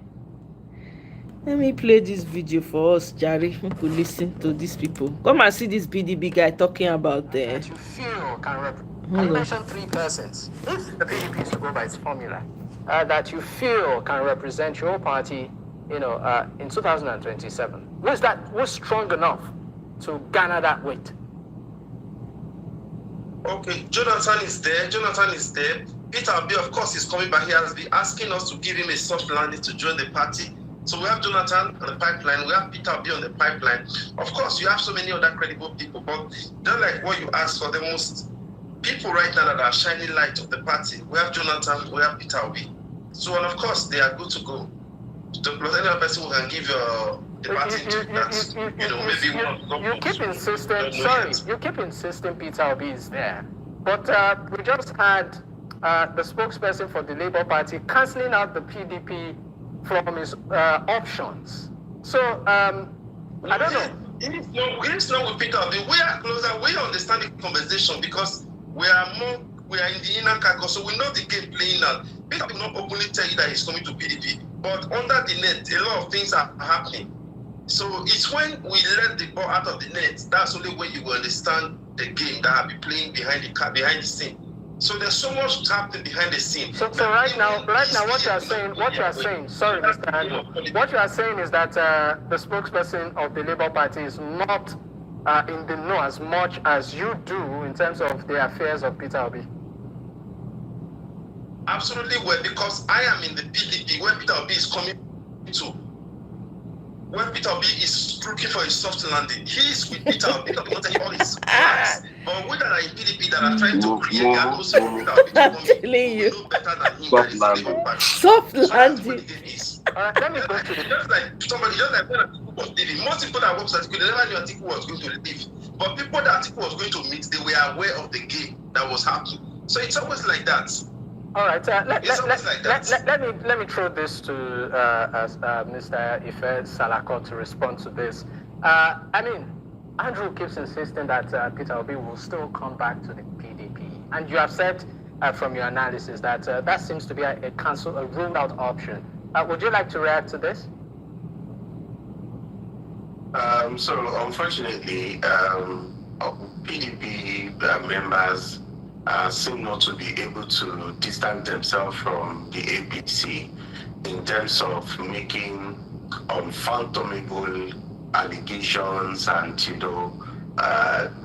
Let me play this video for us, Jerry. We could listen to these people. Come and see this BDB guy talking about that you feel can you mention 3 persons. If the PDP is to go by its formula, that you feel can represent your party, in 2027. Who's strong enough to garner that weight? Okay, Jonathan is there. Peter Obi, of course, is coming back. He has been asking us to give him a soft landing to join the party. So we have Jonathan on the pipeline. We have Peter Obi on the pipeline. Of course, you have so many other credible people, but just like what you asked for, the most people right now that are shining light of the party, we have Jonathan, we have Peter Obi. So, and of course, they are good to go. The plus any other person who can give the party to that's, maybe one. You keep insisting, you keep insisting Peter Obi is there. But we just had the spokesperson for the Labour Party cancelling out the PDP from his options. So, I don't know. It's not with Peter Obi. We are closer. We understand the conversation because we are in the inner caucus, so we know the game playing out. Peter will not openly tell you that he's coming to PDP, but under the net, a lot of things are happening. So it's when we let the ball out of the net, that's only when you will understand the game that have been playing behind the scene. So there's so much happening behind the scene. So right now, what you are saying, sorry, Mr. Andrew, what you are saying is that the spokesperson of the Labour Party is not in the know as much as you do in terms of the affairs of Peter Obi. Absolutely, well, because I am in the PDP where Peter Obi is coming to. When Peter Obi is looking for a soft landing, he is with Peter Obi. Peter Obi wants to hear all his plans. But we that are in PDP that are trying to create the atmosphere for Peter Obi to come in, we know better than him that is the Labour Party. Soft landing. Let me go to the just like when Atiku was leaving, most people that work with Atiku, they never knew Atiku was going to leave. But people that Atiku was going to meet, they were aware of the game that was happening. So it's always like that. All right, let me throw this to Mr. Ife Salako to respond to this. I mean, Andrew keeps insisting that Peter Obi will still come back to the PDP. And you have said from your analysis that that seems to be a ruled out option. Would you like to react to this? So unfortunately, PDP members seem not to be able to distance themselves from the APC in terms of making unfathomable allegations and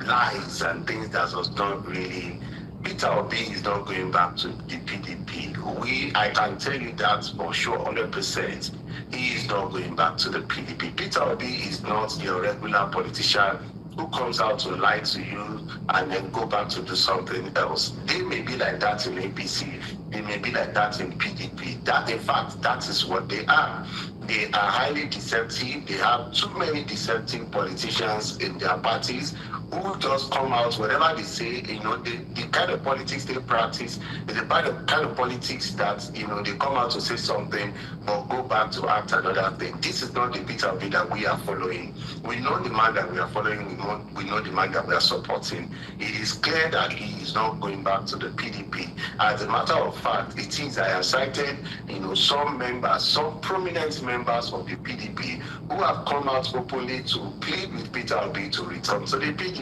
lies and things that was not really. Peter Obi is not going back to the PDP. I can tell you that for sure, 100%. He is not going back to the PDP. Peter Obi is not your regular politician who comes out to lie to you and then go back to do something else. They may be like that in APC. They may be like that in PDP. That, in fact, that is what they are. They are highly deceptive. They have too many deceptive politicians in their parties who just come out, whatever they say, the kind of politics they practice is the kind of politics that, they come out to say something, but go back to act another thing. This is not the Peter Obi that we are following. We know the man that we are following. We know the man that we are supporting. It is clear that he is not going back to the PDP. As a matter of fact, it is, I have cited, some members, some prominent members of the PDP who have come out openly to plead with Peter Obi to return to the PDP.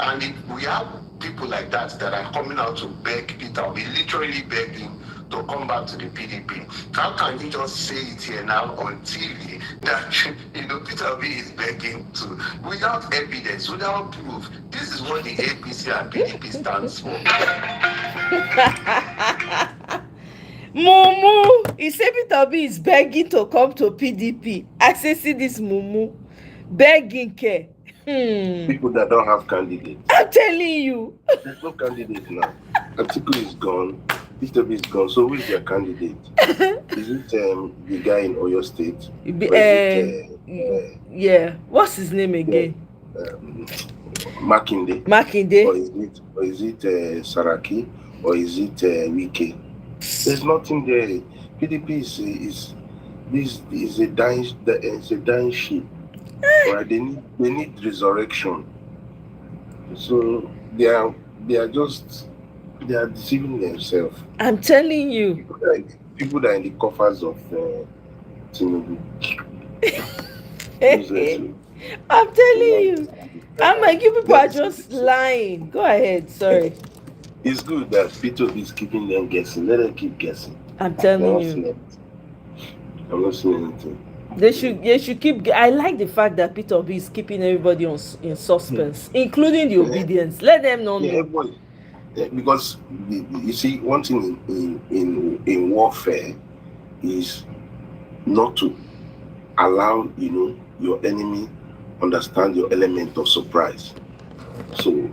And if we have people like that are coming out to beg Peter Obi, literally begging to come back to the PDP. How can you just say it here now on TV that Peter Obi is begging to, without evidence, without proof? This is what the APC and PDP stands for. Mumu, he said Peter Obi is begging to come to PDP. I say, see this Mumu begging care. People that don't have candidates. I'm telling you. There's no candidate now. Atiku is gone. Peter Obi is gone. So who is their candidate? Is it the guy in Oyo State? Yeah. What's his name again? Makinde. Or is it Saraki? Or is it Wike? There's nothing there. PDP is a dying ship. Right? They need resurrection. So they are deceiving themselves. I'm telling you. People that are in the coffers of Tinubu. I'm telling you. I'm like, you people are just lying. Go ahead. Sorry. It's good that Peter is keeping them guessing. Let them keep guessing. I'm telling you. I'm not saying anything. They should keep. I like the fact that Peter Obi is keeping everybody in suspense, including the obedience. Let them know. Everybody. Because you see, one thing in warfare is not to allow your enemy understand your element of surprise. So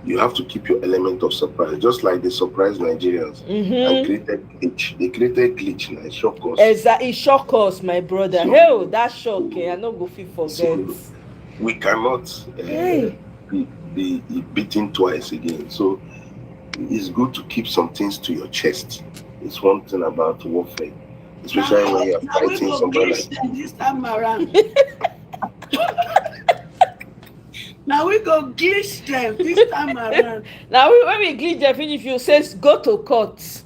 you have to keep your element of surprise, just like they surprised Nigerians and created glitch. They created glitch and it shocked us. Exactly, it shocked us, my brother. So- Hey, that shock, I no go fit forget. So we cannot be beaten twice again. So it's good to keep some things to your chest. It's one thing about warfare, especially when you're fighting somebody like this time around. Now we go glitch them this time around. Now when we glitch them finish, you say go to court.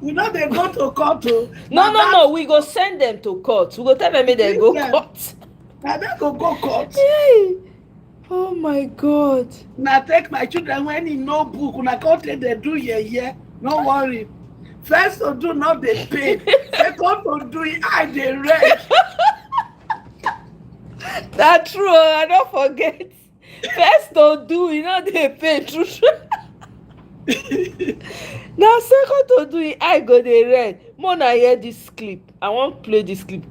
We know they go to court. No, we go send them to court. We go tell them they go court. Now they go court. Hey. Oh my God. Now take my children when in no book. When I can't they do yeah. No worry. First to do not they pay. Second to do it, they read. That's true. I don't forget. First to do, they pay true. Now second to do it, I go they read. Mona hear this clip. I won't play this clip.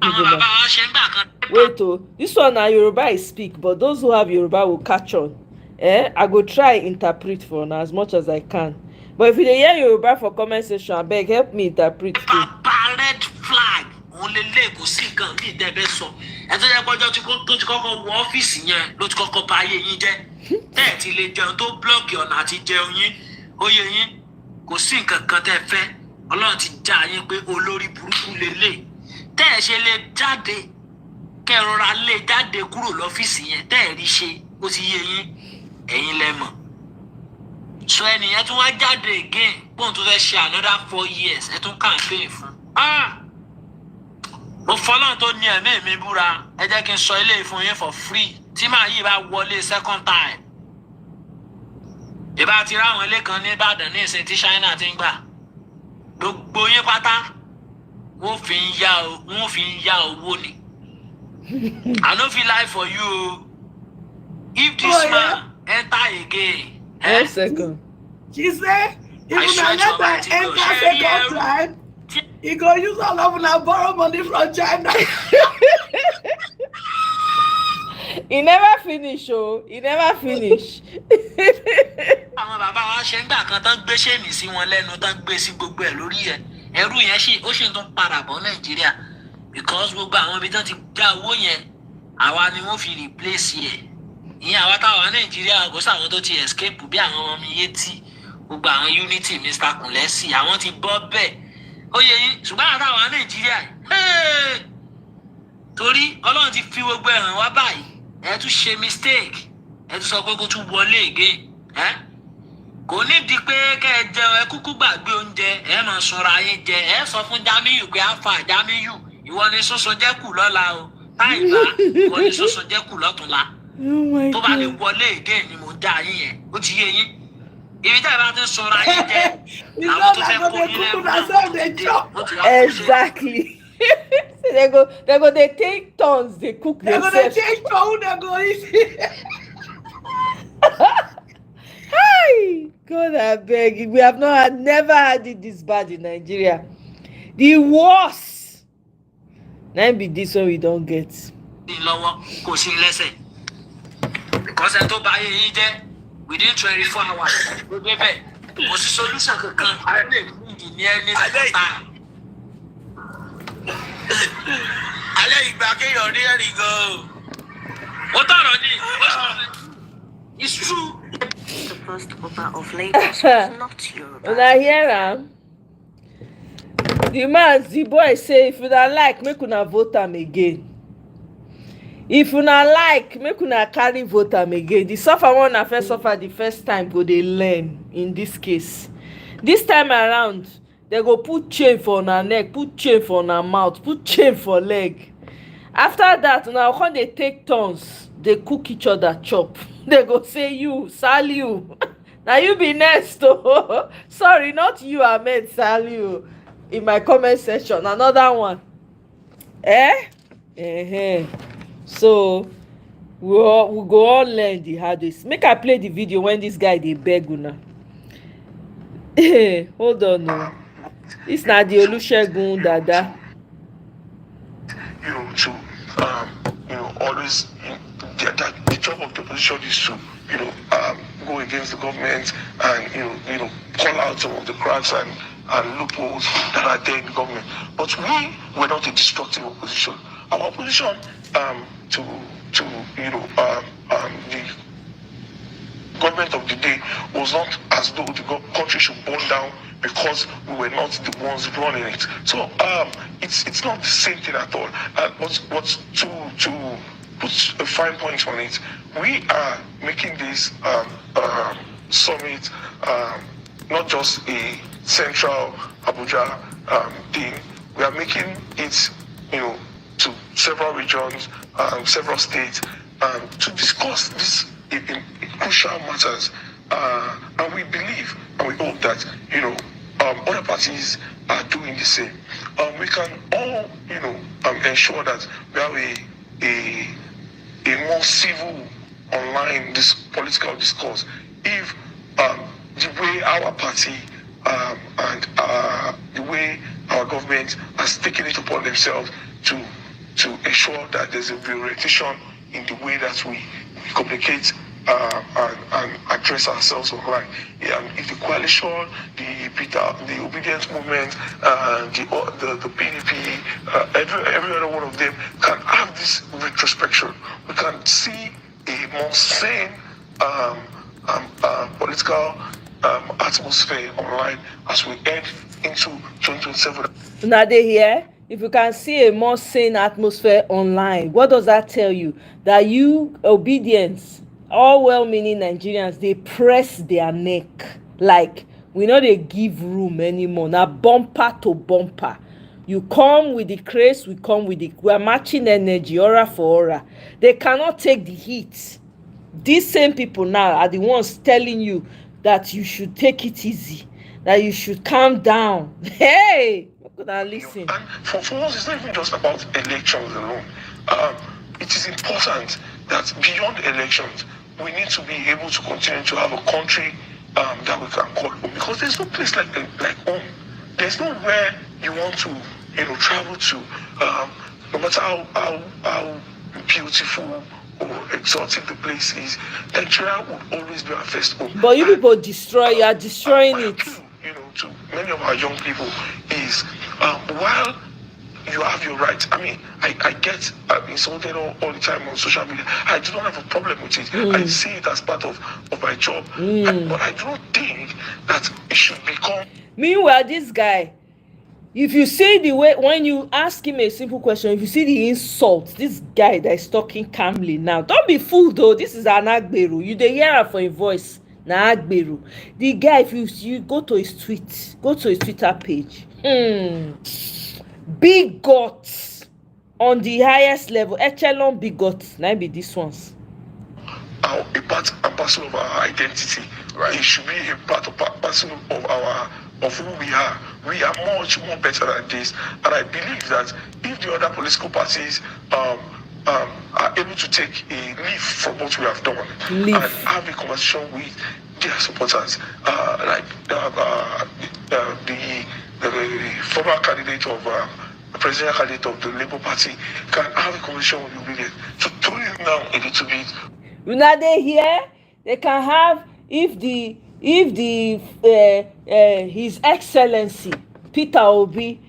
Wait, this one now Yoruba I speak, but those who have Yoruba will catch on. I go try interpret for now as much as I can. But if you hear Yoruba for comment section, I beg help me interpret too. Red flag. Only Lego single need the best so. And then I got to go to office here. Don't go buy ye. That il don't block your natty jail ye. Oh ye. Go sink a cut a fair. A lot of dying by Olori Brule. There she let Jade. Kerora lay that the guru office here. There is she. What's ye? Ain't lemon. So any yet one Jade again. Want to share another 4 years. I don't can't pay for. Mo fọlọ́n tó ní ẹ̀mí mi búra ẹ jẹ́ kí n sọ ilé ìfún yín for free tí màá yìí bá wọlé second time. Ìbá ti ráwọn ilé kan ní Ìbàdàn ní ìsìn tí China ti ń gbà. Gbogbo yín pátá wọ́n fi ń yá owó ni. I no fit lie for you. If this man enter again. 1 second. She said, if you let her enter second time, he go use all of them borrow money from China. He never finish, he never finish. Àwọn bàbá wa ṣe ń gbà kan tán gbé ṣéènì sí wọn lẹ́nu tán gbé sí gbogbo ẹ̀ lórí ẹ̀. Ẹrú yẹn ó ṣì ń tún padà bọ̀ Nàìjíríà because gbogbo àwọn ibi tán ti dá owó yẹn àwa ni wọ́n fi replace ẹ̀. Ìyẹn àwa táwa Nàìjíríà kò sáwọn tó ti escape bí àwọn ọmọ mi Yétí gbogbo àwọn Unity Mr. Kúnlẹ́sì àwọn ti bọ́ bẹ́ẹ̀. Ó yẹ yín ṣùgbọ́n àtàwọn Nàìjíríà torí Ọlọ́run ti fi gbogbo ẹ̀hàn wá báyìí ẹ tún ṣe mistake ẹ tún sọ pé kó tún wọlé again kò ní di pé kẹ́ ẹ jẹun ẹ kúkú gbàgbé oúnjẹ ẹ máa sunra yín jẹ ẹ sọ fún Jamiu pé àfà Jamiu ìwọ ni sunsun jẹ́kù lọ́la o táì bá ìwọ ni sunsun jẹ́kù lọ́túnla tó bá lè wọlé again ni mo dá yín yẹn ó ti yé yín. Ibi tí a bá ti sunra yín jẹ àwọn tó fẹ́ kó yín lẹ́rù náà. Exactly. they go they take turns they cook themselves. They take turns they go eat. Hi God I beg, we have never had it this bad in Nigeria. The worst now be this one we don't get. Lọ́wọ́ kò sí lẹ́sẹ̀ because ẹ tó bá yé yín jẹ́ within 24 hours gbogbo bẹ́ẹ̀ kò sí solution kankan a lè need ní ẹni time. Alẹ́ ìgbà kéèyàn rí ẹ̀rì gan-an. Ó tọ̀rọ̀ ní it's true. The first Oba of Lagos was not Yoruba. Una hear am? The boy say if una like make una vote am again. If una like make una carry vote am again. The suffer one na first suffer the first time go dey learn in this case. This time around they go put chain for una neck, put chain for una mouth, put chain for leg. After that una come dey take turns dey cook each other chop. They go say you Saliu. Now you be next oh. Sorry, not you Ahmed Saliu. In my comment section another one. So we go all learn the hardest. Make I play the video when this guy dey beg una. Hold on no. This na the Olusegun Dada. To always the job of the opposition is to go against the government and call out some of the cracks and loopholes that are there in the government. But we were not a destructive opposition. Our opposition to the government of the day was not as though the country should burn down because we were not the ones running it. So it's not the same thing at all. But to put a fine point on it, we are making this summit not just a central Abuja thing. We are making it, to several regions, several states, to discuss this in crucial matters. And we believe and we hope that other parties are doing the same. We can all ensure that we have a more civil online political discourse if the way our party and the way our government has taken it upon themselves to ensure that there's a reorientation in the way that we communicate and address ourselves online. If the coalition, the obedience movement, the PDP, every other one of them can have this retrospection, we can see a more sane political atmosphere online as we head into 2027. Now they here. If you can see a more sane atmosphere online, what does that tell you? That you, obedience, all well-meaning Nigerians, they press their neck. Like, we know they give room anymore. Now, bumper to bumper. You come with the craze, we come with the... We are matching energy, aura for aura. They cannot take the heat. These same people now are the ones telling you that you should take it easy, that you should calm down. Hey! Now listen. And for us, it's not even just about elections alone. It is important that beyond elections, we need to be able to continue to have a country that we can call home. Because there's no place like home. There's nowhere you want to travel to, no matter how beautiful or exotic the place is. Nigeria would always be our first home. But you people you are destroying it. To many of our young people is while you have your rights. I mean, I get insulted all the time on social media. I do not have a problem with it. I see it as part of my job. But I don't think that it should become... Meanwhile, this guy, if you see the way, when you ask him a simple question, if you see the insult, this guy that is talking calmly now, don't be fooled though, this is an Agberu. You dey hear her for a voice. Na Agberu. The guy, if you go to his Twitter page, big guts on the highest level, echelon big guts. Now be these ones. A part and parcel of our identity. Right. It should be a part and parcel of who we are. We are much more better than this, and I believe that if the other political parties are able to take a leaf from what we have done and have a conversation with their supporters, like the former candidate of the presidential candidate of the Labour Party can have a conversation with Obedience to tone him down a little bit. Now they here, they can have if the His Excellency Peter Obi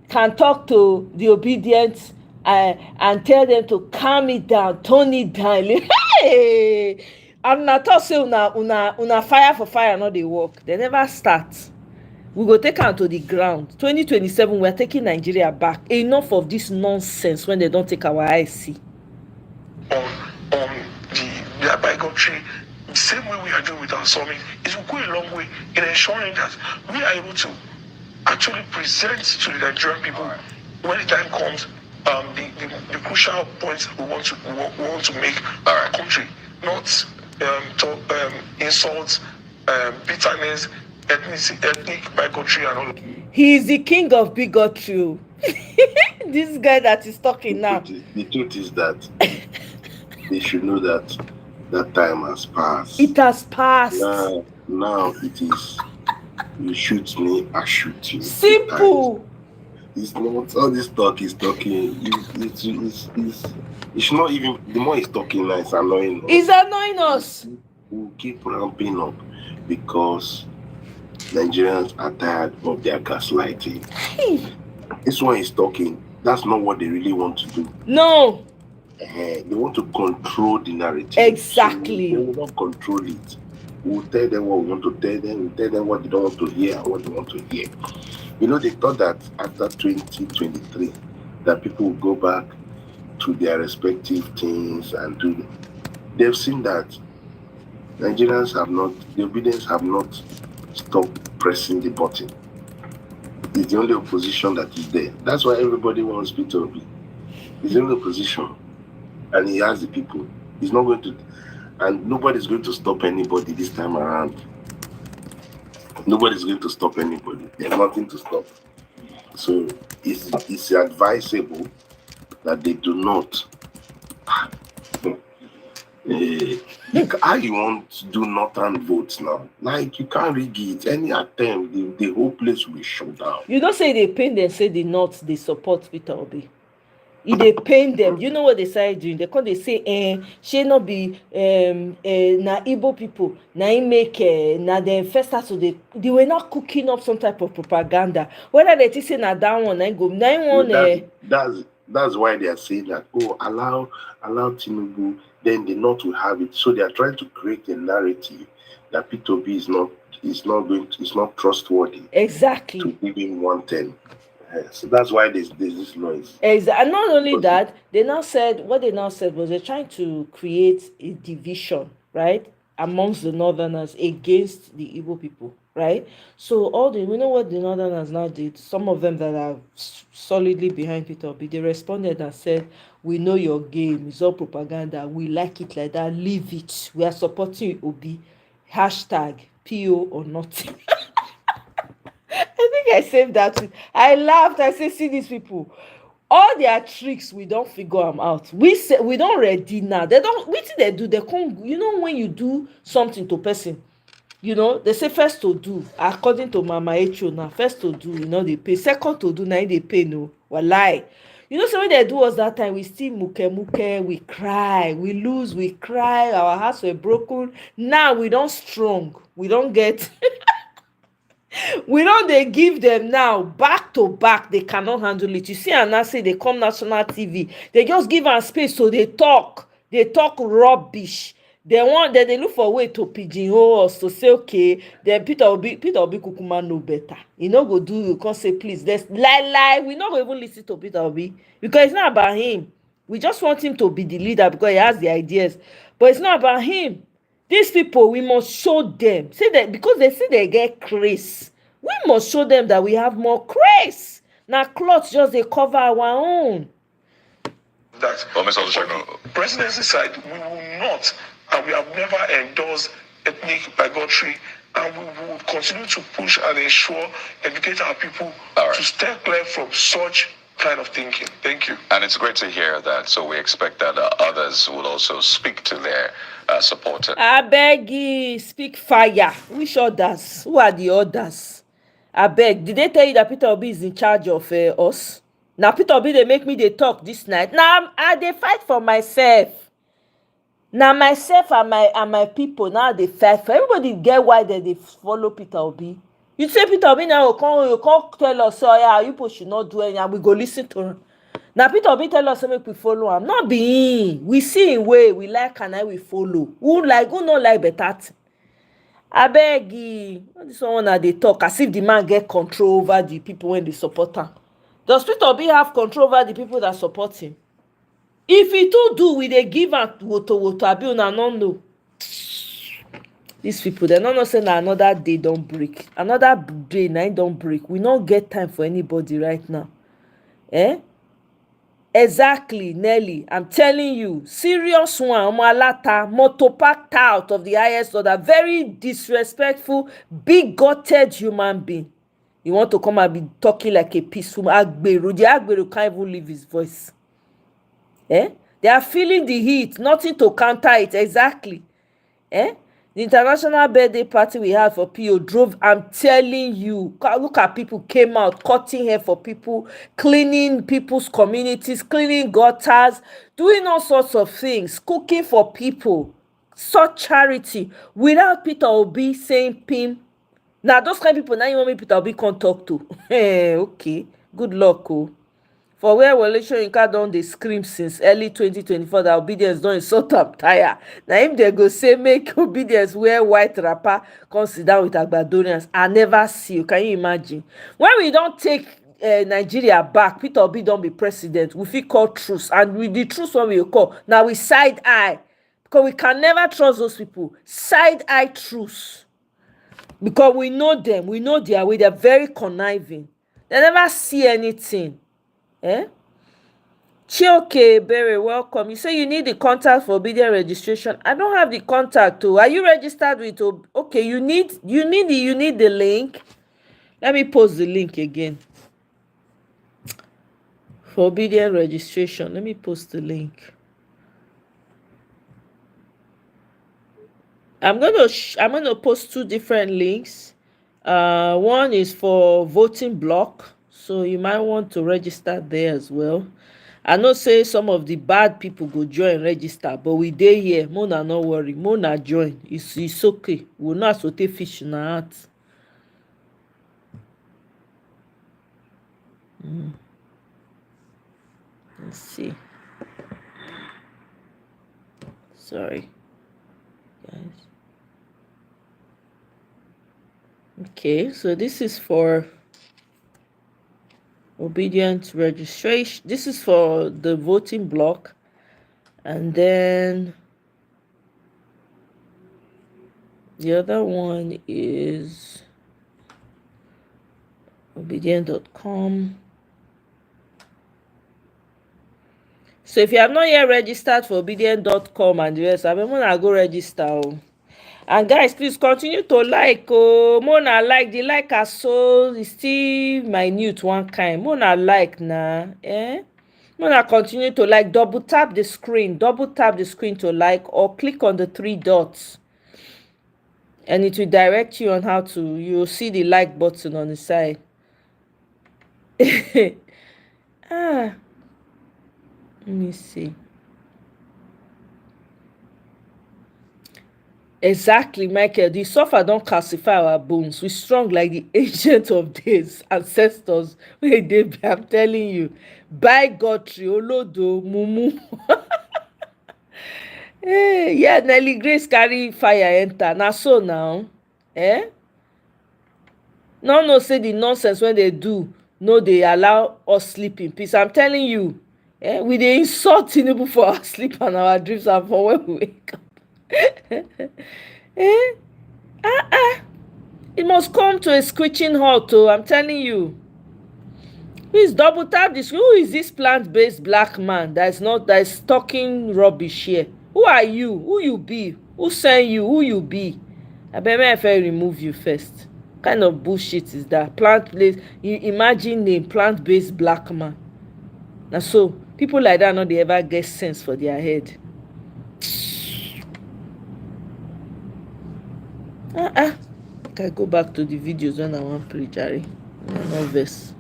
can talk to the Obedience and tell them to calm it down, tone it down. Hey! And na talk say una fire for fire no dey work. They never start. We go take am to the ground. 2027, we are taking Nigeria back. Enough of this nonsense when they don't take our eyes see. On the bigotry, the same way we are doing with our summit, it will go a long way in ensuring that we are able to actually present to the Nigerian people when the time comes the crucial points we want to make our country, not insults, bitterness, ethnic bigotry and all. He is the king of bigotry. This guy that is talking now. The truth is that they should know that that time has passed. It has passed. Now it is, you shoot me, I shoot you. Simple. It's not all this talk is talking. It's not even, the more he's talking now, it's annoying us. It's annoying us. will keep ramping up because Nigerians are tired of their gaslighting. This one is talking. That's not what they really want to do. No. They want to control the narrative. Exactly. So they will not control it. We'll tell them what we want to tell them. We'll tell them what they don't want to hear and what they want to hear. You know, they thought that after 2023, that people will go back to their respective things and do. They've seen that Nigerians have not, the obedience have not stopped pressing the button. It's the only opposition that is there. That's why everybody wants Peter Obi. He's the only opposition. And he has the people. He's not going to, and nobody's going to stop anybody this time around. Nobody's going to stop anybody. There's nothing to stop. So it's advisable that they do not. How you want to do northern votes now? Like, you can't rig it. Any attempt, the whole place will be shut down. You don't say they pain them, say the North, they support Peter Obi. If they pain them, you know what they started doing? They say, she not be na Igbo people, na im make na them first start, so they were not cooking up some type of propaganda. Whether they say na that one, na go that's why they are saying that, allow Tinubu, then the North will have it. So they are trying to create a narrative that Peter Obi is not trustworthy. Exactly. To give him 110. So that's why there's this noise. Exactly. And not only that, they now said was they're trying to create a division, right, amongst the Northerners against the Igbo people, right? So we know what the Northerners now did. Some of them that are solidly behind Peter Obi, they responded and said, "We know your game. It's all propaganda. We like it like that. Leave it. We are supporting Obi. Hashtag PO or nothing." I think I saved that. I laughed. I said, "See these people, all their tricks, we don't figure them out. We say we don't ready now. They don't. What did they do? They come. You know, when you do something to person, you know, they say first to do, according to Mama Echo now, first to do, you know, they pay. Second to do, now they pay. No, lie. You know, so when they do us that time, we still muke, we cry, we lose, we cry. Our hearts were broken. Now we don't strong. We don't get. We know they give them now back to back. They cannot handle it. You see, and now say they come national TV. They just give them space, so they talk rubbish. They look for a way to pigeonhole us to say, okay, then Peter Obi Kukuma know better. You know, go do, you can't say, please, let's lie. We not even listen to Peter Obi because it's not about him. We just want him to be the leader because he has the ideas, but it's not about him. These people, we must show them. Say that because they say they get craze. We must show them that we have more craze. Now clothes just they cover our own. That presidency side, we will not, and we have never endorsed ethnic bigotry, and we will continue to push and ensure, educate our people to stay clear from such kind of thinking. Thank you. And it's great to hear that. So we expect that others will also speak to their supporters. I beg you, speak fire. Which others? Who are the others? I beg. Did they tell you that Peter Obi is in charge of us? Now Peter Obi, they make me they talk this night. Now they fight for myself. Now myself and my people, now they fight for everybody. Get why they follow Peter Obi. You say Peter Obi now you can't tell us, oh yeah, you people should not do anything, and we go listen to him. Now Peter Obi tell us make we follow him. Not be him. We see him way, we like and I we follow. Who not like better thing? I beg you. This one that they talk as if the man get control over the people when they support him. Does Peter Obi have control over the people that support him? If he too do, we they give am woto abi una no know. These people, they don't know say na another day don't break. Another day na don't break. We don't get time for anybody right now. Exactly, Nelly. I'm telling you, serious one. Omalata, motor packed out of the highest order. Very disrespectful, bigoted human being. You want to come and be talking like a peaceful Agberu. The Agberu can't even leave his voice. They are feeling the heat. Nothing to counter it. Exactly. The international birthday party we had for PO drove, I'm telling you, look at people came out, cutting hair for people, cleaning people's communities, cleaning gutters, doing all sorts of things, cooking for people, such charity without Peter Obi saying pim. Now those kind of people now you want me Peter Obi can't talk to. Okay, good luck. Oh. For where Wole Soyinka don dey scream since early 2024 that Obedience don insult am tire. Na him dey go say make Obedience wear white wrapper come sit down with Agbadorians. I never see you. Can you imagine? When we don take Nigeria back, Peter Obi don be president, we fit call truce, and with the truce one we go call, na we side eye, because we can never trust those people. Side eye truce, because we know them, we know their way. They're very conniving. They never see anything. Chioke Bere, welcome. You say you need the contact for obedient registration. I don't have the contact too. Are you registered with okay, you need the link. Let me post the link again. For obedient registration. Let me post the link. I'm gonna post two different links. One is for voting block, so you might want to register there as well. I know say some of the bad people go join register, but we dey here. Mona no worry, Mona join. It's okay. We'll not so take fish in our heart. Let's see. Sorry, guys. Okay, so this is for obedient registration. This is for the voting block, and then the other one is obedient.com. So if you have not yet registered for obedient.com and the rest, I'm gonna go register. Oh. And guys, please continue to like. Oh, Mona like the like are so is still minute one kind. Mona like na. Mona continue to like. Double tap the screen to like, or click on the three dots, and it will direct you on how to. You'll see the like button on the side. Let me see. Exactly, Michael. The suffer don't calcify our bones. We strong like the ancient of days, ancestors. I'm telling you. By God, Olodo, Mumu. Yeah, Nelly Grace carry fire enter. Now so now. No, say the nonsense when they do. No, they allow us sleep in peace. I'm telling you. We dey insult Tinubu for our sleep and our dreams and for when we wake up. It must come to a screeching halt. I'm telling you. Please double tap this. Who is this plant-based black man that is talking rubbish here? Who are you? Who you be? Who send you? Who you be? I better if I remove you first. What kind of bullshit is that? Plant-based. You imagine name plant-based black man. Now so people like that no they ever get sense for their head. Okay, go back to the videos when I want play Jerry. No verse.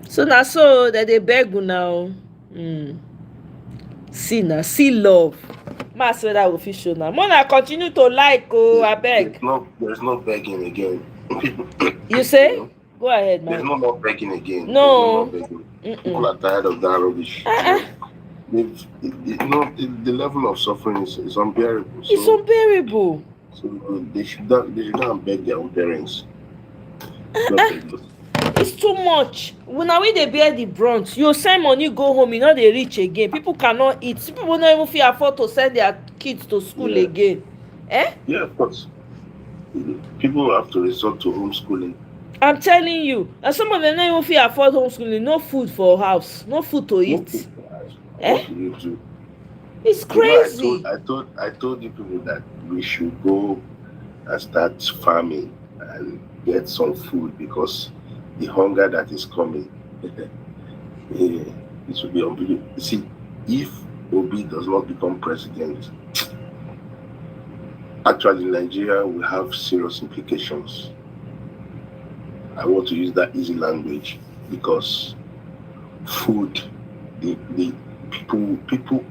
So now so that they beg you now. See love. Mass that official now. Mona continue to like. I beg. There's no begging again. You say? Go ahead, man. There's no more begging again. No. People are tired of that rubbish. The level of suffering is unbearable. It's unbearable. So they should not beg their own parents. It's too much. Now we they bear the brunt. You send money, go home, you know they reach again. People cannot eat. People don't even feel afford to send their kids to school again. Yeah, of course. People have to resort to homeschooling. I'm telling you. And some of them don't even feel afford homeschooling. No food for house. No food to eat. What do you do? It's crazy. You know, I told you people that we should go and start farming and get some food, because the hunger that is coming, it will be unbelievable. See, if Obi does not become president, actually Nigeria will have serious implications. I want to use that easy language, because food, the people,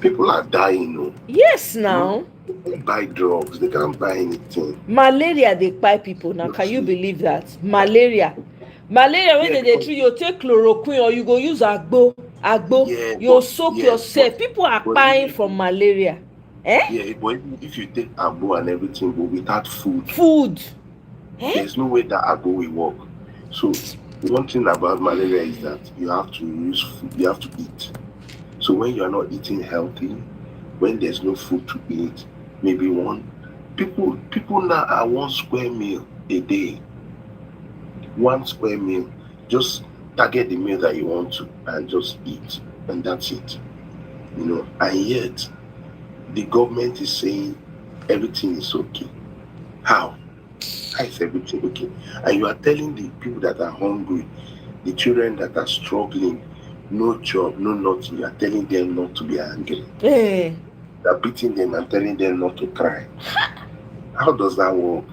People are dying. No? Yes, now. They can't buy drugs. They can't buy anything. Malaria, they buy people now. Can you believe that? Malaria. Malaria, when they treat you, take chloroquine or you go use agbo. Yeah, You soak yourself. but People are dying from malaria. Eh? Yeah, but if you take agbo and everything, but without food, Eh? there's no way that agbo will work. So one thing about malaria is that you have to use food, you have to eat. So when you are not eating healthy, when there's no food to eat, maybe people now are 1 square meal a day. 1 square meal. Just target the meal that you want to and just eat, and that's it. And yet the government is saying everything is okay. How is everything okay? And you are telling the people that are hungry, the children that are struggling, no job, no nothing, you are telling them not to be angry. You are beating them and telling them not to cry. How does that work?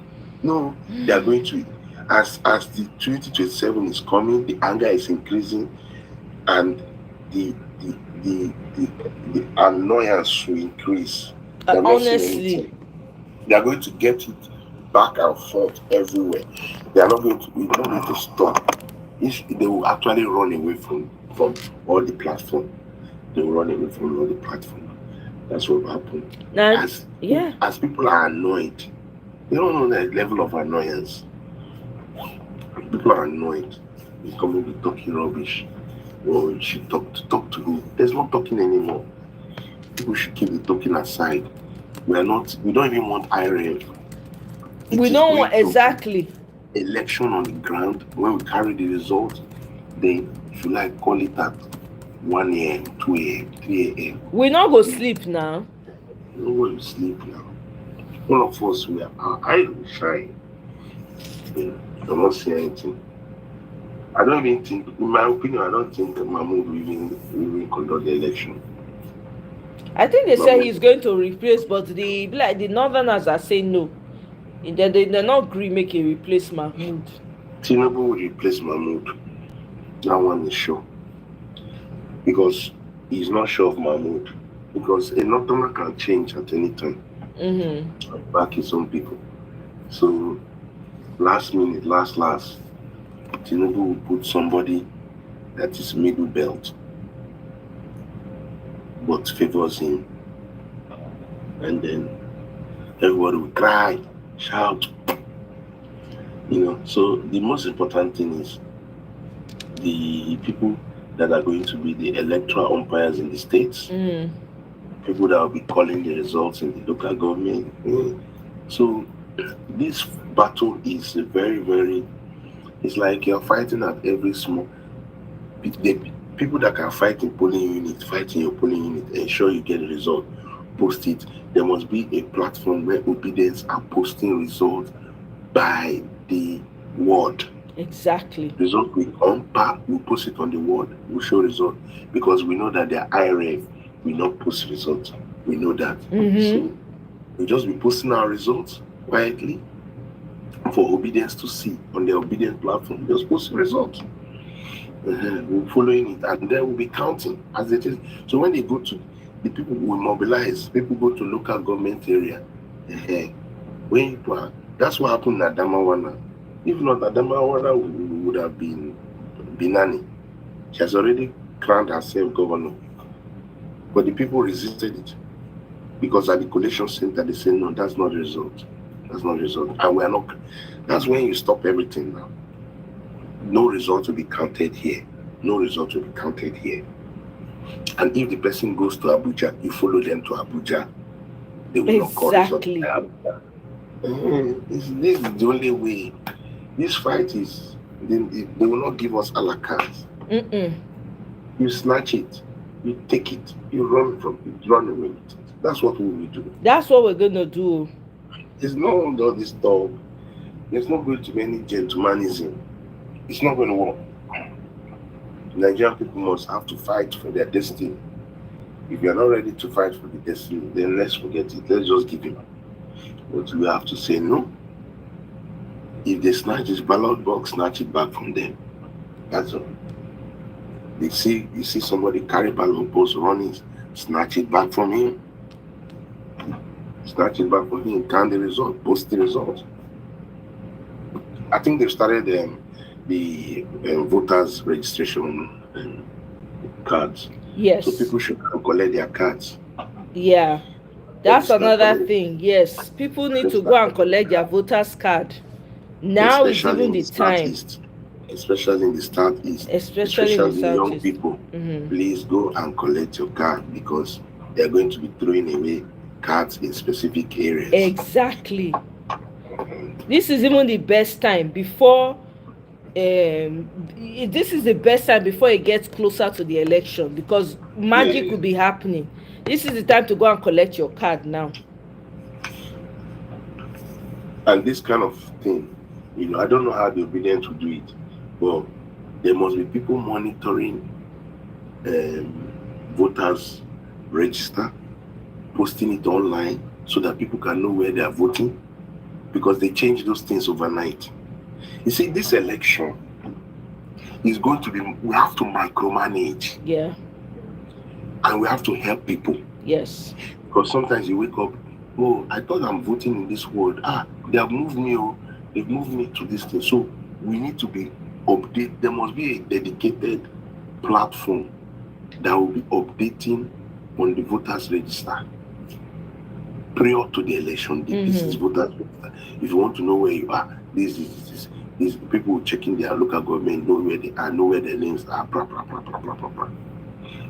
No, they are going to, as the 2027 is coming, the anger is increasing, and the annoyance will increase. Honestly, they are going to get it back and forth everywhere. They are not going to stop. They will actually run away from all the platform. They will run away from all the platform. That's what will happen. As people are annoyed, they don't know the level of annoyance. People are annoyed. They come and be talking rubbish. Or you should talk to who? There's no talking anymore. People should keep the talking aside. We don't even want IRF. We don't want exactly election on the ground. When we carry the result, then if you like call it at 1 a.m., 2 a.m., 3 a.m. We not go sleep now. We don't go to sleep now. All of us, our eyes will shine. I'm not saying anything. I don't even think, in my opinion, I don't think Mahmoud will even conduct the election. I think they say he's going to replace, but the Northerners are saying no. They're not agree make a replace Mahmoud. Tinubu will replace Mahmoud. That one is sure. Because he's not sure of Mahmoud. Because a Northerner can change at any time. Back his own people. So last minute, last, Tinubu will put somebody that is middle belt, but favors him. And then everybody will cry, shout. So the most important thing is the people that are going to be the electoral umpires in the states, people that will be calling the results in the local government. So this battle is very, very, it's like you're fighting at every small, the people that can fight in polling unit, fight in your polling unit, ensure you get a result, post it. There must be a platform where obedience are posting results by the word. Exactly. Result we post it on the word, we show result. Because we know that the IRF will not post results. We know that. So we just be posting our results quietly for obedience to see on the obedience platform. Just post the results. And then we're following it, and then we'll be counting as it is. So when they go to the people will mobilize, people go to local government area. That's what happened at Adamawa. If not, Adamawa would have been Binani. She has already crowned herself governor. But the people resisted it. Because at the collation center, they said, no, that's not the result. That's not the result. And we are not. That's when you stop everything now. No result will be counted here. No result will be counted here. And if the person goes to Abuja, you follow them to Abuja. They will not call result. This is the only way. This fight is, they will not give us a la carte. You snatch it, you take it, you run from it, run away with it. That's what we will do. That's what we're going to do. There's no all this dog. There's not going to be any gentlemanism. It's not going to work. Nigerian people must have to fight for their destiny. If you're not ready to fight for the destiny, then let's forget it. Let's just give him. But we have to say no. If they snatch this ballot box, snatch it back from them. That's all. You see somebody carry ballot box running snatch it back from him. Snatch it back from him, count the result, post the result. I think they've started the voters registration cards. Yes. So people should collect their cards. Yeah. That's Register another for it. thing. Yes. People need to go and collect their voters card. Now is Especially even in the time. Southeast. Especially in the Southeast. Especially in the young Southeast. people. Please go and collect your card because they're going to be throwing away cards in specific areas. Exactly. This is even the best time before this is the best time before it gets closer to the election because magic will be happening. This is the time to go and collect your card now. And this kind of thing, I don't know how the obedient will do it, but there must be people monitoring voters register, posting it online so that people can know where they are voting, because they change those things overnight. You see, this election is going to be, we have to micromanage. Yeah. And we have to help people. Yes. Because sometimes you wake up, oh, I thought I'm voting in this ward. They have moved me, they've moved me to this thing. So we need to be updated. There must be a dedicated platform that will be updating on the voters register prior to the election. This is voters register. If you want to know where you are, this. These people checking their local government, know where they are, know where their names are,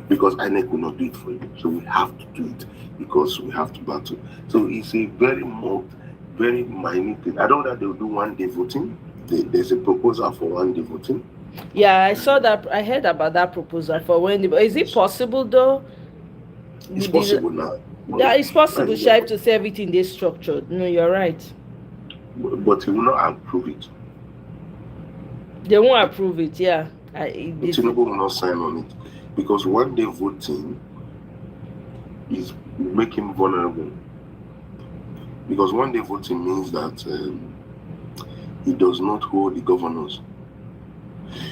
because INEC will not do it for you. So we have to do it because we have to battle. So it's a very minute thing. I don't know that they'll do one-day voting. There's a proposal for one-day voting. Yeah, I saw that. I heard about that proposal for one day. But is it possible though? It's possible now. Yeah, it's possible, Shaib, to say everything they structured. No, you're right. But he will not approve it. They won't approve it, yeah. Tinubu will not sign on it because one-day voting is making vulnerable. Because one-day voting means that he does not hold the governors.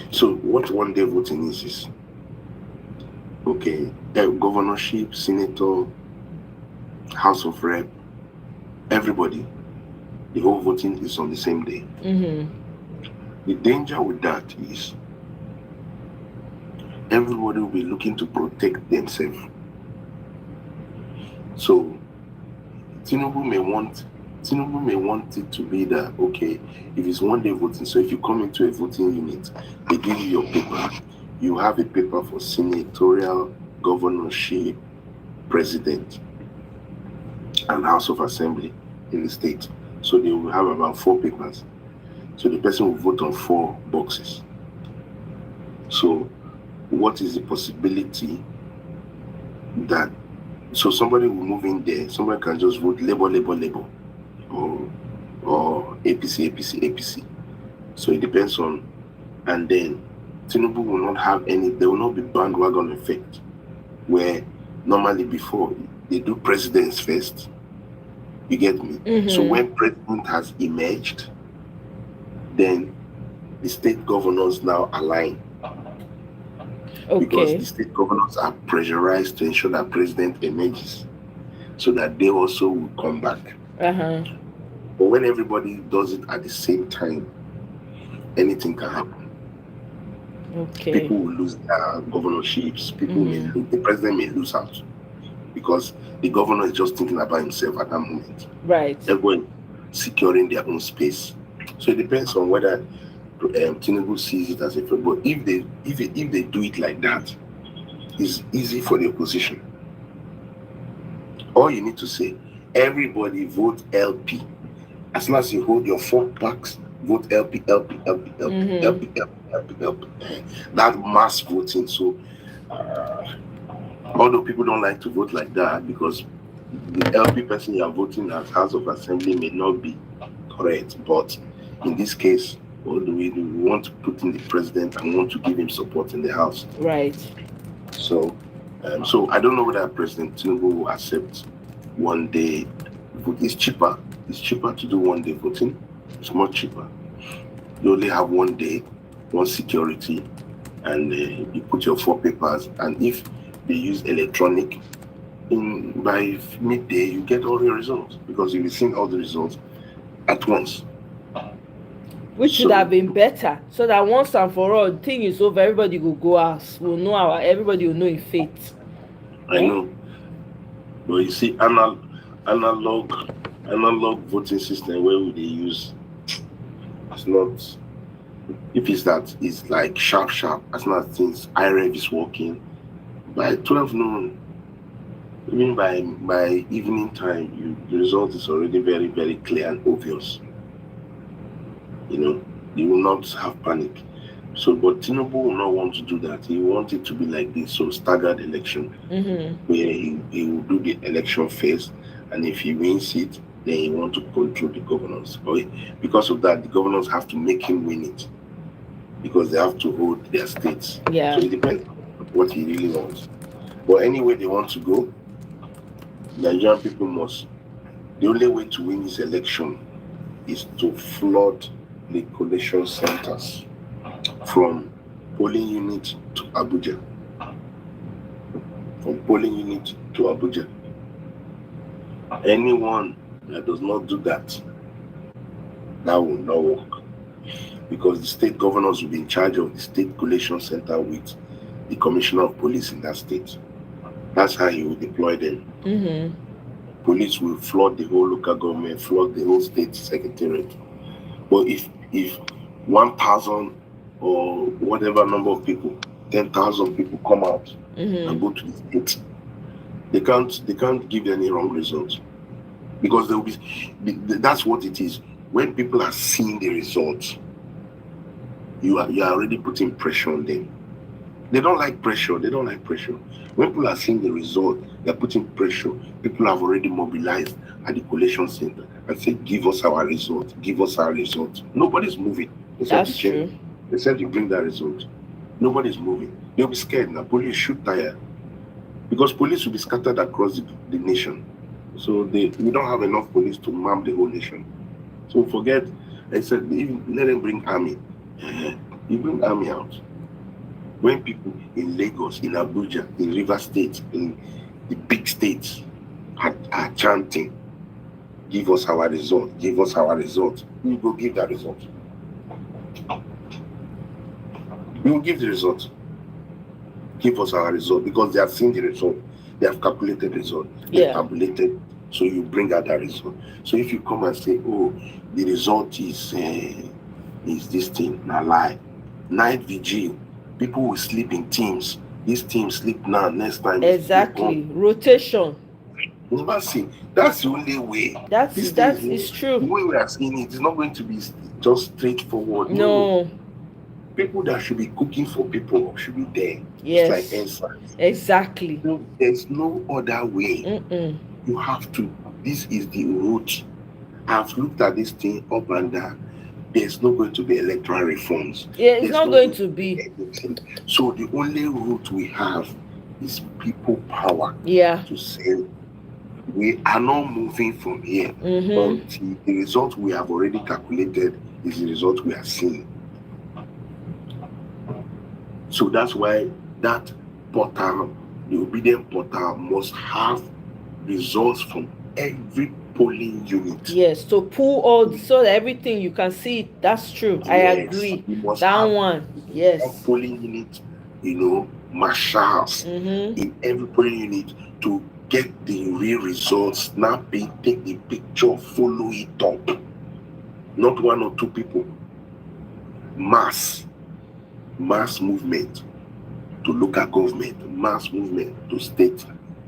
So what one-day voting is okay, governorship, senator, House of Rep, everybody, the whole voting is on the same day. The danger with that is everybody will be looking to protect themselves. So Tinubu may want it to be that, okay, if it's one day voting, so if you come into a voting unit, they give you your paper. You have a paper for senatorial, governorship, president, and House of Assembly in the state. So they will have about 4 papers. So the person will vote on 4 boxes. So what is the possibility that, so somebody will move in there, somebody can just vote Labour, or APC. So it depends on, and then Tinubu will not have any, there will not be bandwagon effect, where normally before they do presidents first. You get me? So when president has emerged, then the state governors now align. Because the state governors are pressurized to ensure that president emerges so that they also will come back. But when everybody does it at the same time, anything can happen. People will lose their governorships. The president may lose out because the governor is just thinking about himself at that moment. Right. Everyone securing their own space. So it depends on whether Tinubu sees it as a fair. But if they do it like that, it's easy for the opposition. All you need to say, everybody vote LP. As long as you hold your 4 packs, vote LP. That mass voting. So although people don't like to vote like that because the LP person you are voting as House of Assembly may not be correct, but in this case, what do? We want to put in the president and want to give him support in the House. Right. So I don't know whether President Tinubu will accept one day voting. It's cheaper. It's cheaper to do one day voting. It's much cheaper. You only have one day, one security, and you put your 4 papers. And if they use electronic, by midday you get all the results, because you've seen all the results at once. Which should have been better, so that once and for all, the thing is over, everybody will go house, will know everybody will know in faith. I know. But you see, analog voting system, where would they use? It's not. If it's that, it's like sharp. As soon as things IREV is working, by 12 noon, even by evening time, the result is already very, very clear and obvious. You know, you will not have panic. So, but Tinubu will not want to do that. He wants it to be like this, so staggered election, where he will do the election first, and if he wins it, then he want to control the governors. But because of that, the governors have to make him win it, because they have to hold their states. Yeah. So it depends on what he really wants. But anyway they want to go, Nigerian people must. The only way to win this election is to flood the collation centers from polling unit to Abuja. From polling unit to Abuja. Anyone that does not do that, that will not work. Because the state governors will be in charge of the state collation center with the commissioner of police in that state. That's how he will deploy them. Police will flood the whole local government, flood the whole state secretariat. But if 1,000 or whatever number of people, 10,000 people come out and go to the state, they can't give any wrong results, because there will be. That's what it is. When people are seeing the results, you are already putting pressure on them. They don't like pressure. When people are seeing the result, they're putting pressure. People have already mobilized at the collation center and say, give us our result. Nobody's moving. That's true. They said you bring that result. Nobody's moving. They'll be scared now. Police shoot tire, because police will be scattered across the nation. So we don't have enough police to map the whole nation. So forget. I said, let them bring army. You bring army out. When people in Lagos, in Abuja, in River State, in the big states are chanting, give us our result, we will give that result. We will give the result. Give us our result, because they have seen the result. They have calculated the result. They have tabulated. So you bring out that result. So if you come and say, oh, the result is this thing, now lie. Night vigil. People will sleep in teams. This team sleep now, next time. Exactly. Rotation. Never see. That's the only way. That's true. The way we are seeing it is not going to be just straightforward. No. People that should be cooking for people should be there. Yes. It's like ensigns. Exactly. So there's no other way. You have to. This is the route. I've looked at this thing up and down. There's not going to be electoral reforms. Yeah, it's not going to be. So the only route we have is people power. Yeah. To say we are not moving from here until the result we have already calculated is the result we are seeing. So that's why that portal, the obedient portal, must have results from every polling unit. Yes, to pull all so that everything you can see it. That's true. Yes, I agree. That one. Yes. Polling unit, marshals in every polling unit to get the real results. Snap it, take the picture, follow it up. Not one or two people. Mass movement to local government, mass movement to state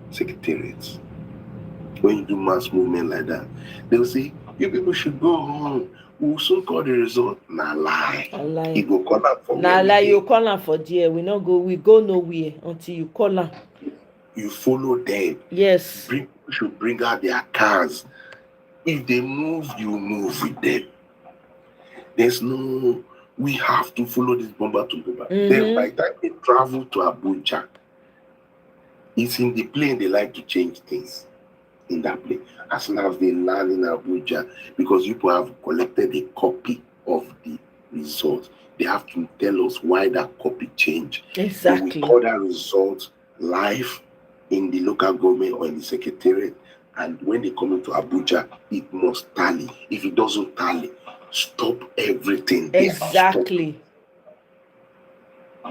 secretariats. When you do mass movement like that, they'll say, you people should go home. We'll soon call the result. Nah lie. You go call out for nah lie, you call out for there. We go nowhere until you call out. You follow them. Yes. People should bring out their cars. If they move, you move with them. We have to follow this bomber to bomber. Then by the time they travel to Abuja, it's in the plane they like to change things. In that plane, as soon as they land in Abuja, because people have collected a copy of the result, they have to tell us why that copy changed. Exactly. We call that result live in the local government or in the secretariat, and when they come into Abuja, it must tally. If it doesn't tally, stop everything. Exactly.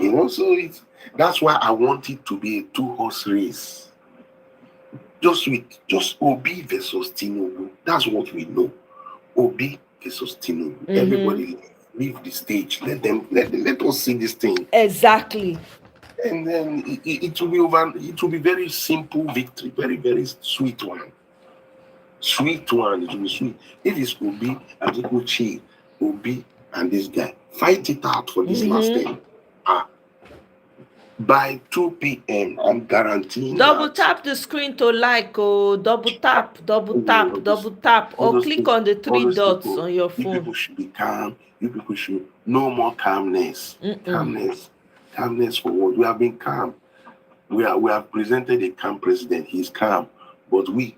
You know, so that's why I want it to be a 2-horse race. Just Obi versus Tinubu. That's what we know. Obi versus Tinubu. Everybody leave the stage. Let us see this thing. Exactly. And then it will be over. It will be very simple victory. Very, very sweet one. Sweet one. It will be sweet. If it's Obi and Ikuchi, Obi and this guy, fight it out for this last time. By 2 p.m., I'm guaranteeing double tap the screen to like, double tap, or click on the 3 dots on your phone. You people should be calm. You people should no more calmness. Calmness for what? We have been calm. We have presented a calm president. He's calm, but we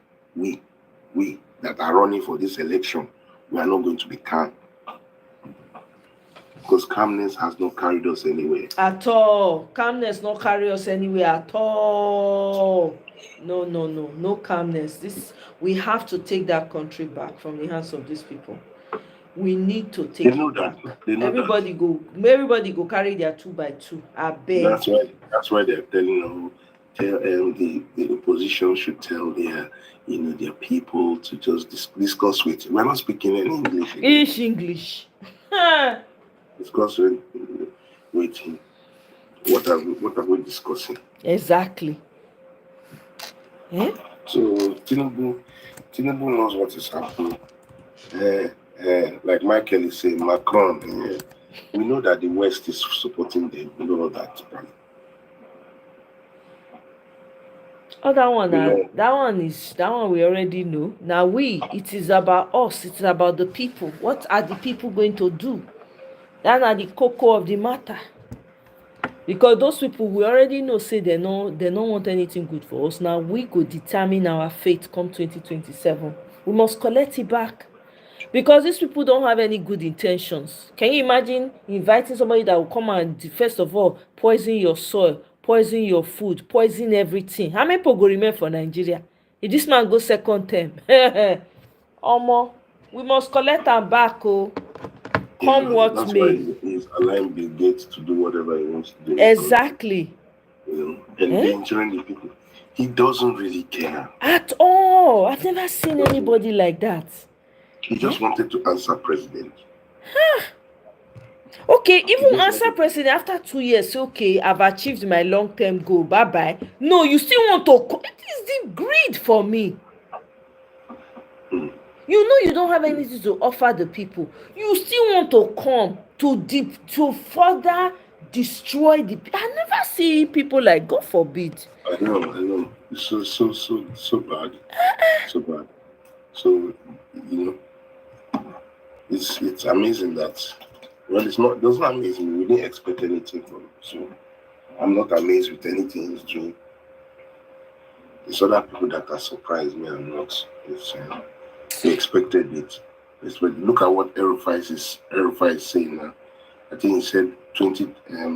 that are running for this election, we are not going to be calm. Because calmness has not carried us anywhere. At all. Calmness not carry us anywhere at all. No calmness. We have to take that country back from the hands of these people. We need to take it back. Everybody go carry their 2x2. I beg. That's why they're telling the opposition should tell their people to just discuss with you. We're not speaking any English. English. Discuss with him. What are we discussing? Exactly. So Tinubu knows what is happening. Like Michael is saying, Macron. We know that the West is supporting them. We know that. Oh, that one we already know. Now it is about us. It is about the people. What are the people going to do? That are the cocoa of the matter. Because those people we already know say they don't want anything good for us. Now we could determine our fate come 2027. We must collect it back. Because these people don't have any good intentions. Can you imagine inviting somebody that will come and first of all poison your soil, poison your food, poison everything? How many people go remain for Nigeria? If this man goes second term, Omo, we must collect them back, come what that's may. Why he's allowing Bill Gates to do whatever he wants to do. Exactly. Endangering the people. He doesn't really care. At all. I've never seen anybody like that. He just wanted to answer president. Okay, even answer president after 2 years. Okay, I've achieved my long-term goal. Bye-bye. No, you still want to. It is the greed for me. You know you don't have anything to offer the people. You still want to come to further destroy the. I never see people like, God forbid. I know. It's so bad. So bad. So it's amazing that. Well, it's not amazing. We didn't expect anything from him. So I'm not amazed with anything he's doing. It's other people that are surprised me. I'm not. They expected it. Look at what Erufai is saying now. I think he said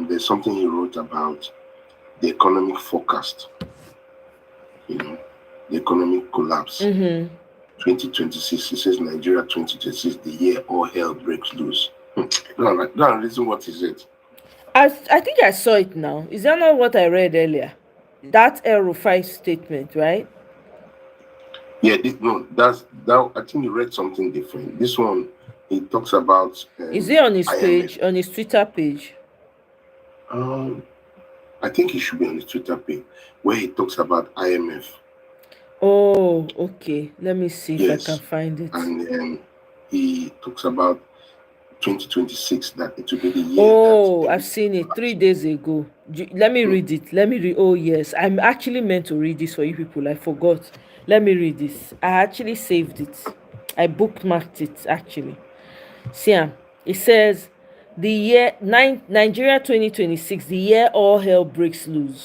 there's something he wrote about the economic forecast. The economic collapse. 2026. He says Nigeria 2026, the year all hell breaks loose. Go and listen what he said. I think I saw it now. Is that not what I read earlier? That Erufai statement, right? Yeah, I think you read something different. This one, he talks about. Is it on his page, on his Twitter page? I think it should be on his Twitter page, where he talks about IMF. Oh, okay. Let me see if I can find it. And he talks about 2026, that it will be the year. Oh, I've seen it 3 days ago. Let me read it. Oh, yes. I'm actually meant to read this for you people. I forgot. Let me read this. I actually saved it. I bookmarked it, actually. See, it says, the year Nigeria 2026, the year all hell breaks loose.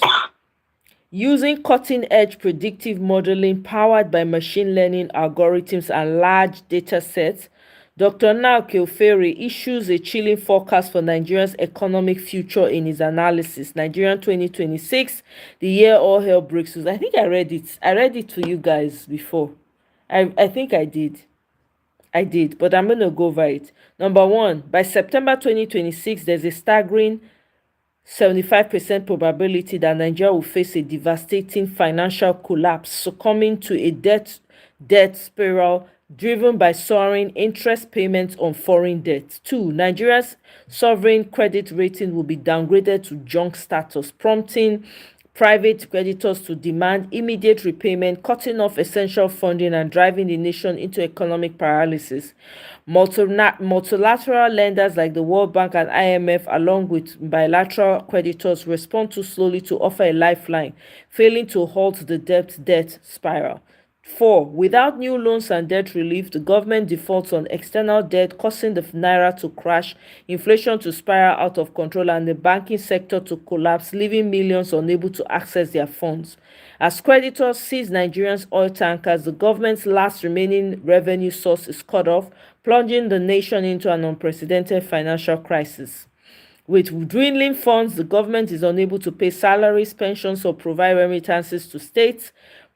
Using cutting-edge predictive modeling powered by machine learning algorithms and large data sets, Dr. Naoki Ofere issues a chilling forecast for Nigeria's economic future in his analysis. Nigerian 2026, the year all hell breaks loose. I think I read it. I read it to you guys before. I think I did. I did, but I'm going to go over it. Number one, by September 2026, there's a staggering 75% probability that Nigeria will face a devastating financial collapse, succumbing to a debt spiral driven by soaring interest payments on foreign debt. Two, Nigeria's sovereign credit rating will be downgraded to junk status, prompting private creditors to demand immediate repayment, cutting off essential funding and driving the nation into economic paralysis. Multilateral lenders like the World Bank and IMF, along with bilateral creditors, respond too slowly to offer a lifeline, failing to halt the debt spiral. 4. Without new loans and debt relief, the government defaults on external debt, causing the naira to crash, inflation to spiral out of control, and the banking sector to collapse, leaving millions unable to access their funds. As creditors seize Nigerians' oil tankers, the government's last remaining revenue source is cut off, plunging the nation into an unprecedented financial crisis. With dwindling funds, the government is unable to pay salaries, pensions, or provide remittances to states,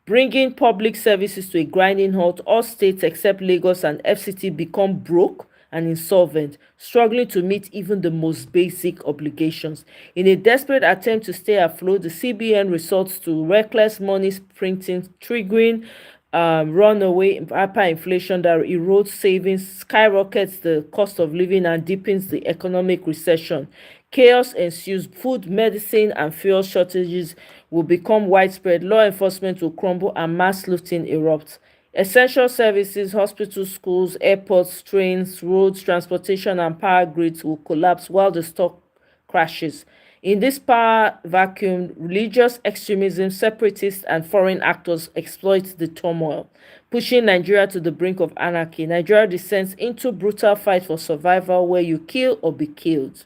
bringing public services to a grinding halt. All states except Lagos and FCT become broke and insolvent, struggling to meet even the most basic obligations. In a desperate attempt to stay afloat, the CBN resorts to reckless money printing, triggering runaway hyperinflation that erodes savings, skyrockets the cost of living, and deepens the economic recession. Chaos ensues. Food, medicine, and fuel shortages will become widespread. Law enforcement will crumble, and mass looting erupt. Essential services, hospitals, schools, airports, trains, roads, transportation, and power grids will collapse while the stock crashes. In this power vacuum, religious extremism, separatists, and foreign actors exploit the turmoil, pushing Nigeria to the brink of anarchy. Nigeria descends into brutal fight for survival where you kill or be killed.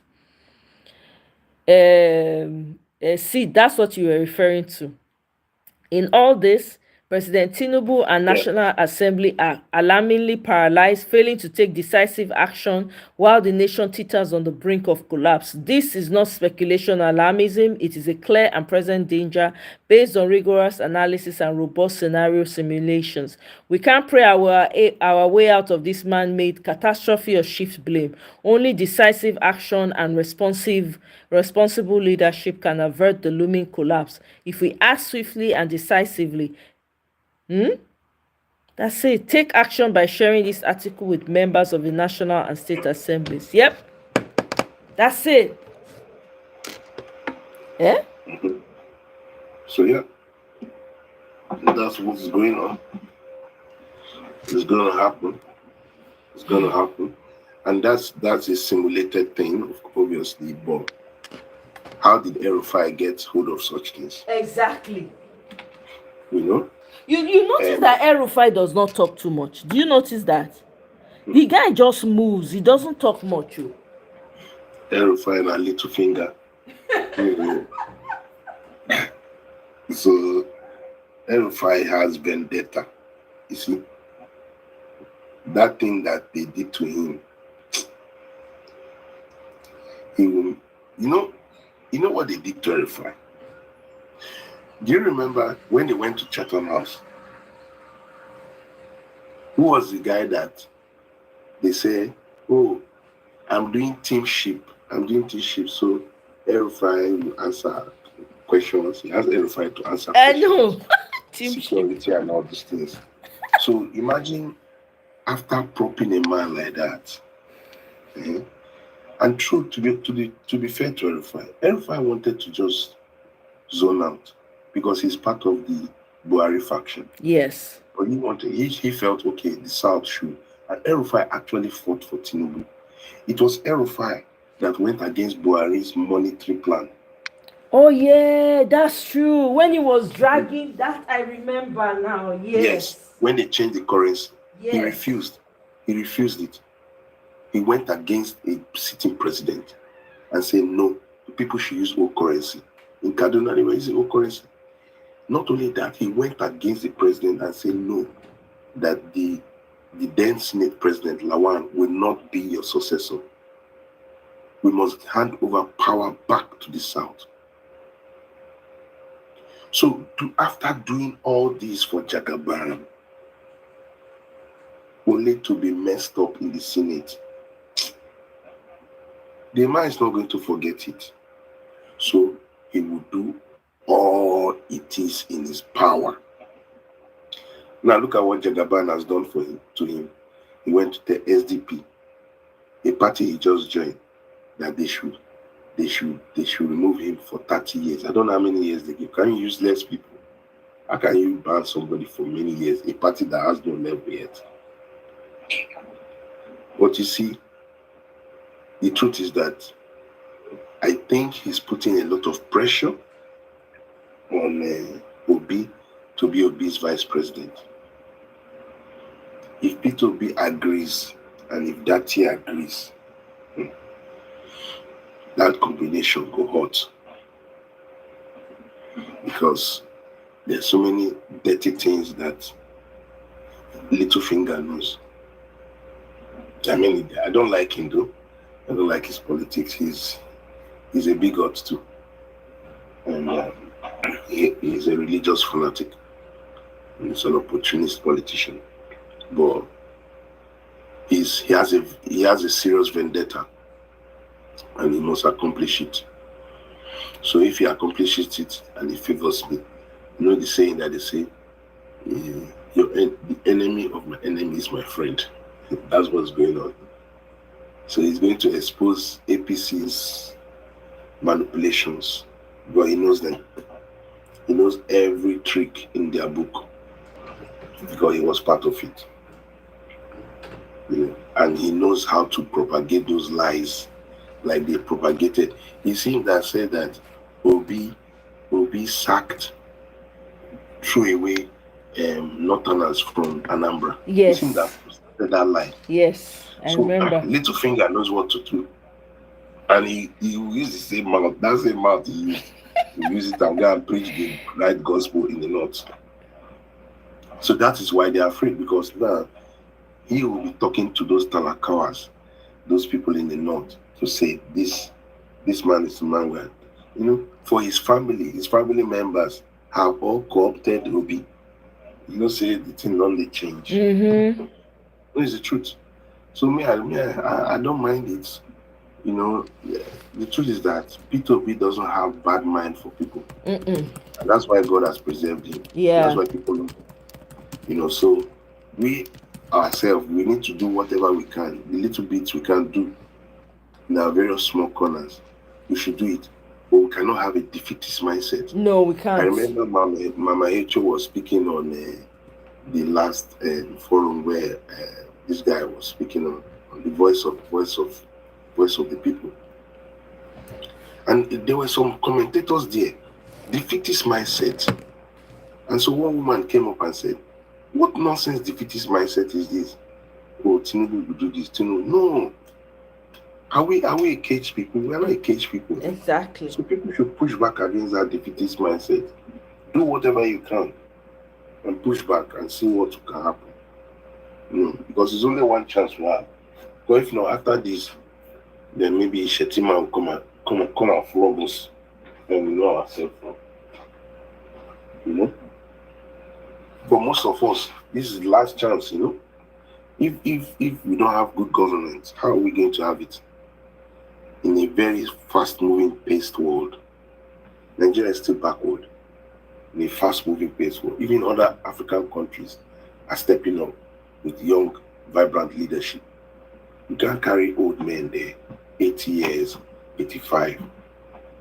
See, that's what you were referring to. In all this, President Tinubu and National Assembly are alarmingly paralyzed, failing to take decisive action while the nation teeters on the brink of collapse. This is not speculation or alarmism. It is a clear and present danger based on rigorous analysis and robust scenario simulations. We can't pray our way out of this man-made catastrophe or shift blame. Only decisive action and responsible leadership can avert the looming collapse. If we act swiftly and decisively, that's it. Take action by sharing this article with members of the National and State Assemblies. Yep. That's it. Yeah? So yeah, that's what's going on. It's gonna happen. It's gonna happen. And that's a simulated thing, obviously, but how did Erufai get hold of such things? Exactly. You know? You notice that Erufai does not talk too much. Do you notice that? The guy just moves. He doesn't talk much. Erufai and a little finger. So Erufai has vendetta. You see? That thing that they did to him, he will, you know what they did to Erufai? Do you remember when they went to Chatham House? Who was the guy that they say, oh, I'm doing teamship, so Erufai will answer questions. He has Erufai to answer questions. No. Security and all these things. So imagine after propping a man like that, and true to be fair to Erufai wanted to just zone out because he's part of the Buhari faction. Yes. But he felt okay, the South should. And Erufai actually fought for Tinubu. It was Erufai that went against Buhari's monetary plan. Oh yeah, that's true. When he was dragging that, I remember now. Yes. When they changed the currency, yes. He refused. He refused it. He went against a sitting president and said, no, people should use old currency. In Kaduna, they were using old currency. Not only that, he went against the president and said, no, that the the then Senate President Lawan will not be your successor. We must hand over power back to the South. So after doing all this for Jagaban, only to be messed up in the Senate, the man is not going to forget it. So he will do all it is in his power. Now look at what Jagaban has done to him. He went to the SDP, a party he just joined, that they should remove him for 30 years. I don't know how many years they give. Can you use less people? How can you ban somebody for many years? A party that has no level yet. But you see, the truth is that I think he's putting a lot of pressure on Obi to be Obi's vice president. If Peter Obi agrees and if Dati agrees, that combination go hot. Because there's so many dirty things that Little Finger knows. I mean, I don't like him though. I don't like his politics. He's a bigot too. And he's a religious fanatic. He's an opportunist politician. But he has a serious vendetta. And he must accomplish it. So if he accomplishes it and he favors me, you know the saying that they say, the enemy of my enemy is my friend. That's what's going on. So he's going to expose APC's manipulations, but he knows them. He knows every trick in their book because he was part of it. And he knows how to propagate those lies like they propagated. He seemed that said that Obi sacked, threw away Northerners from Anambra. Yes. He seemed that that lie. Yes, I remember. Little Finger knows what to do. And he will use the same mouth. That same mouth he used. He use it and go and preach the right gospel in the north. So that is why they are afraid, because now he will be talking to those Talakawas, those people in the north, to say this man is the man where, for his family members have all co-opted Obi. Say the thing on the change. Mm-hmm. That is the truth. So I don't mind it. The truth is that Peter Obi doesn't have bad mind for people. And that's why God has preserved him. Yeah. That's why people so we ourselves, we need to do whatever we can. The little bits we can do in our various small corners, we should do it. But we cannot have a defeatist mindset. No, we can't. I remember Mama Echo was speaking on the last forum where this guy was speaking on the voice of the people. And there were some commentators there, defeatist mindset. And so one woman came up and said, "What nonsense defeatist mindset is this? Oh, Tinubu will do this, Tinubu." No. Are we a cage people? We are not a cage people. Exactly. So people should push back against that defeatist mindset. Do whatever you can and push back and see what can happen. Because there's only one chance we have. But if not, after this, then maybe Shetima will come and flog us, and we know ourselves. For most of us, this is the last chance. If we don't have good governance, how are we going to have it? In a very fast-moving, paced world, Nigeria is still backward. In a fast-moving, paced world, even other African countries are stepping up with young, vibrant leadership. You can't carry old men there, 80 years, 85.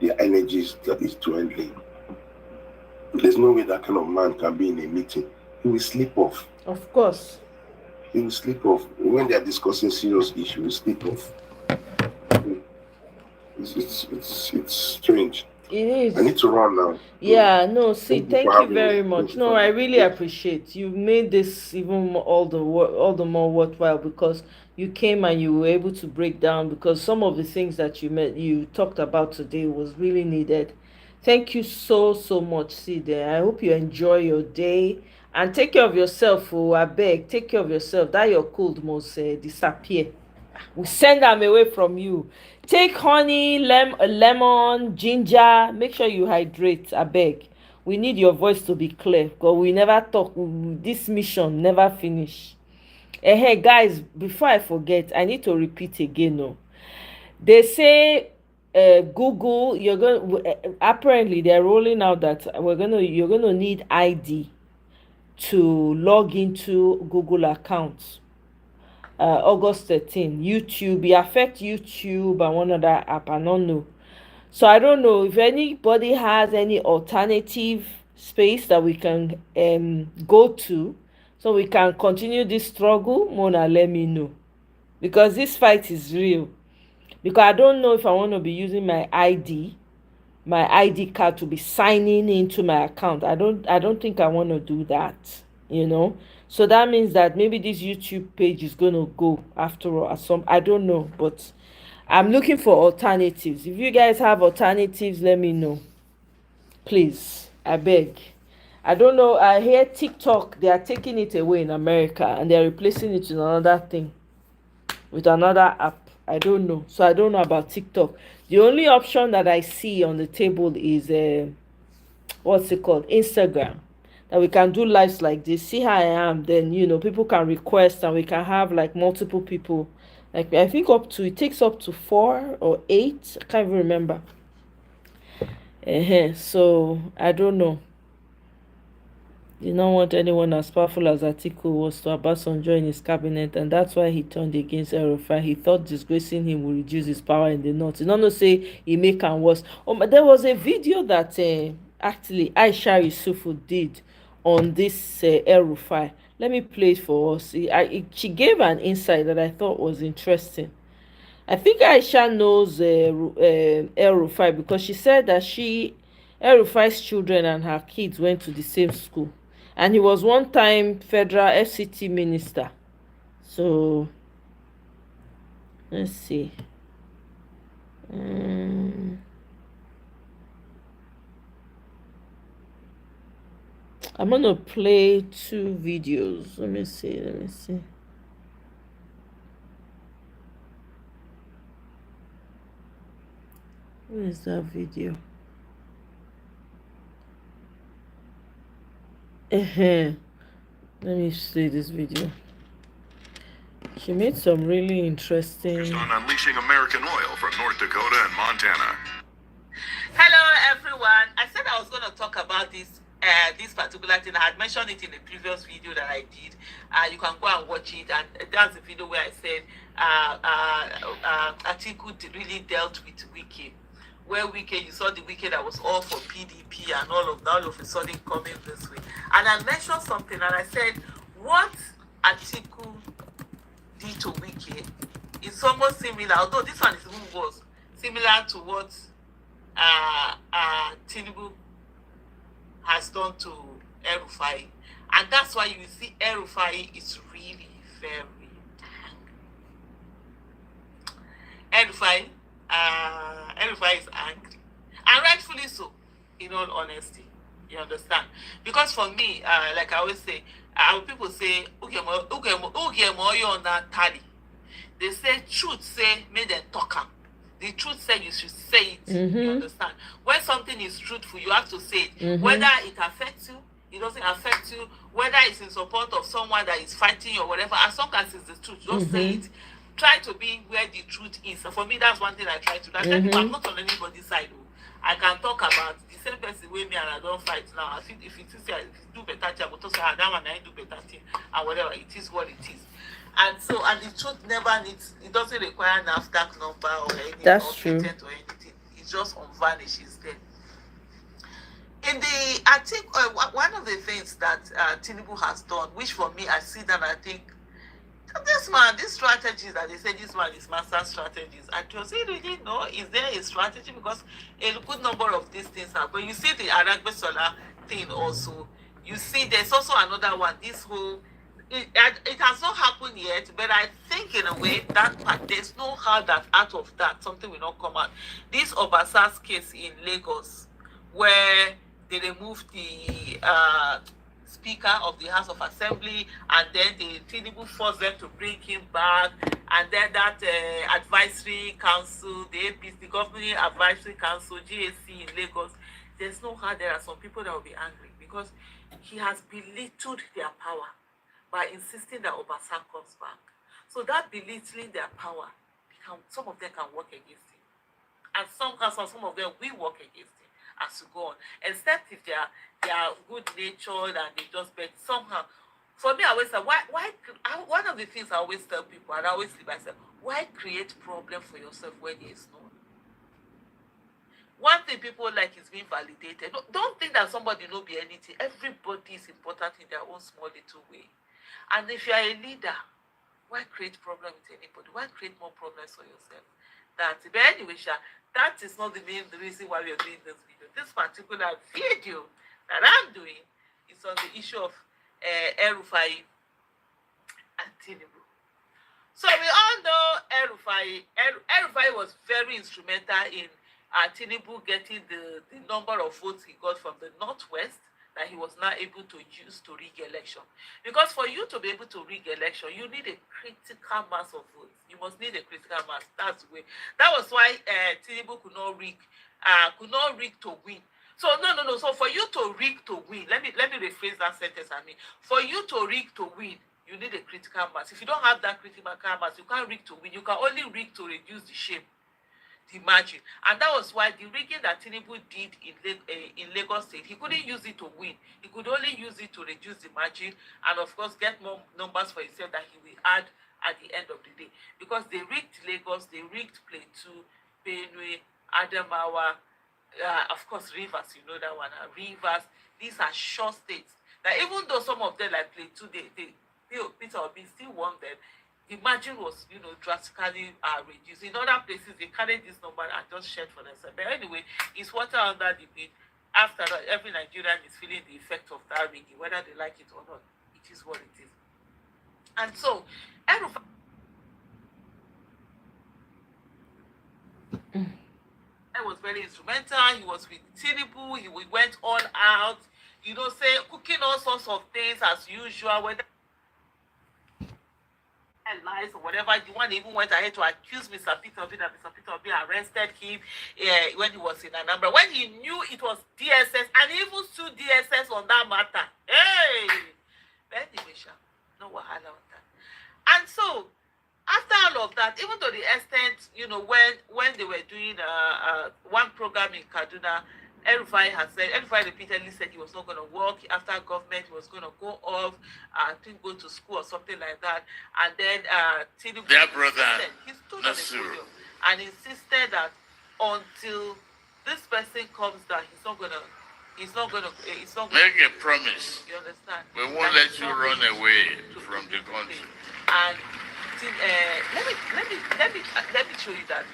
Their energy is dwindling. There's no way that kind of man can be in a meeting. He will sleep off. Of course. He will sleep off. When they are discussing serious issues, he will sleep off. It's strange. It is. I need to run now. Yeah, no, see, Thank you thank for you having very me. much. No, I really appreciate you made this even all the more worthwhile, because you came and you were able to break down, because some of the things that you talked about today was really needed. Thank you so much, Side. I hope you enjoy your day And take care of yourself, oh, I beg. Take care of yourself. That your cold must disappear. We send them away from you. Take honey, lemon, ginger. Make sure you hydrate, I beg. We need your voice to be clear because we never talk. This mission never finish. Hey guys, before I forget, I need to repeat again. No, they say Google. You're going. Apparently, they're rolling out that You're gonna need ID to log into Google accounts. August 13. YouTube. It affect YouTube and one other app. I don't know. So I don't know if anybody has any alternative space that we can go to so we can continue this struggle. Mona, let me know. Because this fight is real. Because I don't know if I want to be using my ID card to be signing into my account. I don't think I want to do that, you know. So that means that maybe this YouTube page is going to go after all. I don't know, but I'm looking for alternatives. If you guys have alternatives, let me know. Please, I beg. I don't know. I hear TikTok, they are taking it away in America and they're replacing it with another thing, with another app. I don't know. So I don't know about TikTok. The only option that I see on the table is what's it called? Instagram. That we can do lives like this. See how I am. Then people can request and we can have like multiple people. Like I think it takes up to 4 or 8. I can't even remember. So I don't know. Did not want anyone as powerful as Atiku was to Obasanjo in his cabinet, and that's why he turned against El-Rufai. He thought disgracing him would reduce his power in the north. You don't say he make am worse. But there was a video that actually Aisha Yusufu did on this El-Rufai. Let me play it for us. She gave an insight that I thought was interesting. I think Aisha knows El-Rufai because she said that El-Rufai's children and her kids went to the same school. And he was one time federal FCT minister. So, let's see. I'm going to play 2 videos. Let me see. Where is that video? Let me see this video. She made some really interesting. On unleashing American oil from North Dakota and Montana. Hello, everyone. I said I was going to talk about this particular thing. I had mentioned it in the previous video that I did. You can go and watch it, and that's the video where I said Atiku really dealt with Wike. Where Wike, you saw the Wike that was all for PDP and all of a sudden coming this way. And I mentioned something, and I said what Atiku did to Wike is somewhat similar, although this one is even worse, similar to what Tinubu has done to El-Rufai. And that's why you see El-Rufai is really very angry. El-Rufai is angry. And rightfully so, in all honesty. You understand? Because for me, like I always say, people say, they say truth say, make them talk am. The truth said you should say it. You understand? When something is truthful, you have to say it. Whether it affects you, it doesn't affect you, whether it's in support of someone that is fighting you or whatever, as long as it's the truth, just say it. Try to be where the truth is. So for me, that's one thing I try to do. I tell people I'm not on anybody's side. I can talk about the same person with me and I don't fight now. I think if it is if do better thing, I will say that one I do better thing and whatever. It is what it is. And so, and the truth never needs, it doesn't require an NAFDAC number or anything. That's true. Or anything. It just unvanishes there. I think one of the things that Tinubu has done, which for me, I see that I think, this strategy that they say this man is master strategies. And does he really know? Is there a strategy? Because a good number of these things happen. You see the Aragbe Solar thing also. You see there's also another one. This whole, it has not happened yet, but I think in a way that part, there's no how that out of that something will not come out. This Obasa's case in Lagos, where they removed the Speaker of the House of Assembly, and then the Tinubu forced them to bring him back, and then that advisory council, the APC, the Governing Advisory Council, GAC in Lagos, there's no how there are some people that will be angry because he has belittled their power by insisting that Obasa comes back. So that belittling their power, some of them can work against him. And some of them will work against him as you go on. Except if they are good natured and they just beg somehow. For me, I always say, one of the things I always tell people, and I always say myself, why create problem for yourself when there is none? One thing people like is being validated. Don't think that somebody will be anything. Everybody is important in their own small little way. And if you are a leader, why create problem with anybody? Why create more problems for yourself? But anyway, that is not the reason why we are doing this video. This particular video that I'm doing is on the issue of El-Rufai and Tinubu. So we all know El-Rufai. El-Rufai was very instrumental in Tinubu getting the number of votes he got from the Northwest that he was not able to use to rig election. Because for you to be able to rig election, you need a critical mass of votes. You must need a critical mass. That's the way. That was why Tinubu could not rig to win. So no. So for you to rig to win, let me rephrase that sentence. For you to rig to win, you need a critical mass. If you don't have that critical mass, you can't rig to win. You can only rig to reduce the shame, the margin. And that was why the rigging that Tinubu did in Lagos State, he couldn't use it to win. He could only use it to reduce the margin and, of course, get more numbers for himself that he will add at the end of the day. Because they rigged Lagos, they rigged Plateau, Benue, Adamawa, of course, Rivers, you know that one. Rivers, these are short states. That even though some of them, like Plateau, Peter Obi still won them, the margin was, drastically reduced. In other places, they carried this number and just shared for themselves. But anyway, it's water under the bridge. After that, every Nigerian is feeling the effect of that rigging, whether they like it or not. It is what it is. And so, was very instrumental. He was with Tinubu. He went all out, cooking all sorts of things as usual, whether lies or whatever. The one even went ahead to accuse Mr. Peter Obi that Mr. Peter Obi arrested him when he was in Anambra, when he knew it was DSS, and he even sued DSS on that matter. Hey! But anyway, no wahala on that. And so, after all of that, even to the extent, when they were doing one program in Kaduna, El-Rufai repeatedly said he was not going to work after government. He was going to go off, go to school or something like that. And then Tinubu, their brother, he stood on the podium and insisted that until this person comes down, he's not going to make a promise. You understand? We won't let you run away from the country. And let me show you that.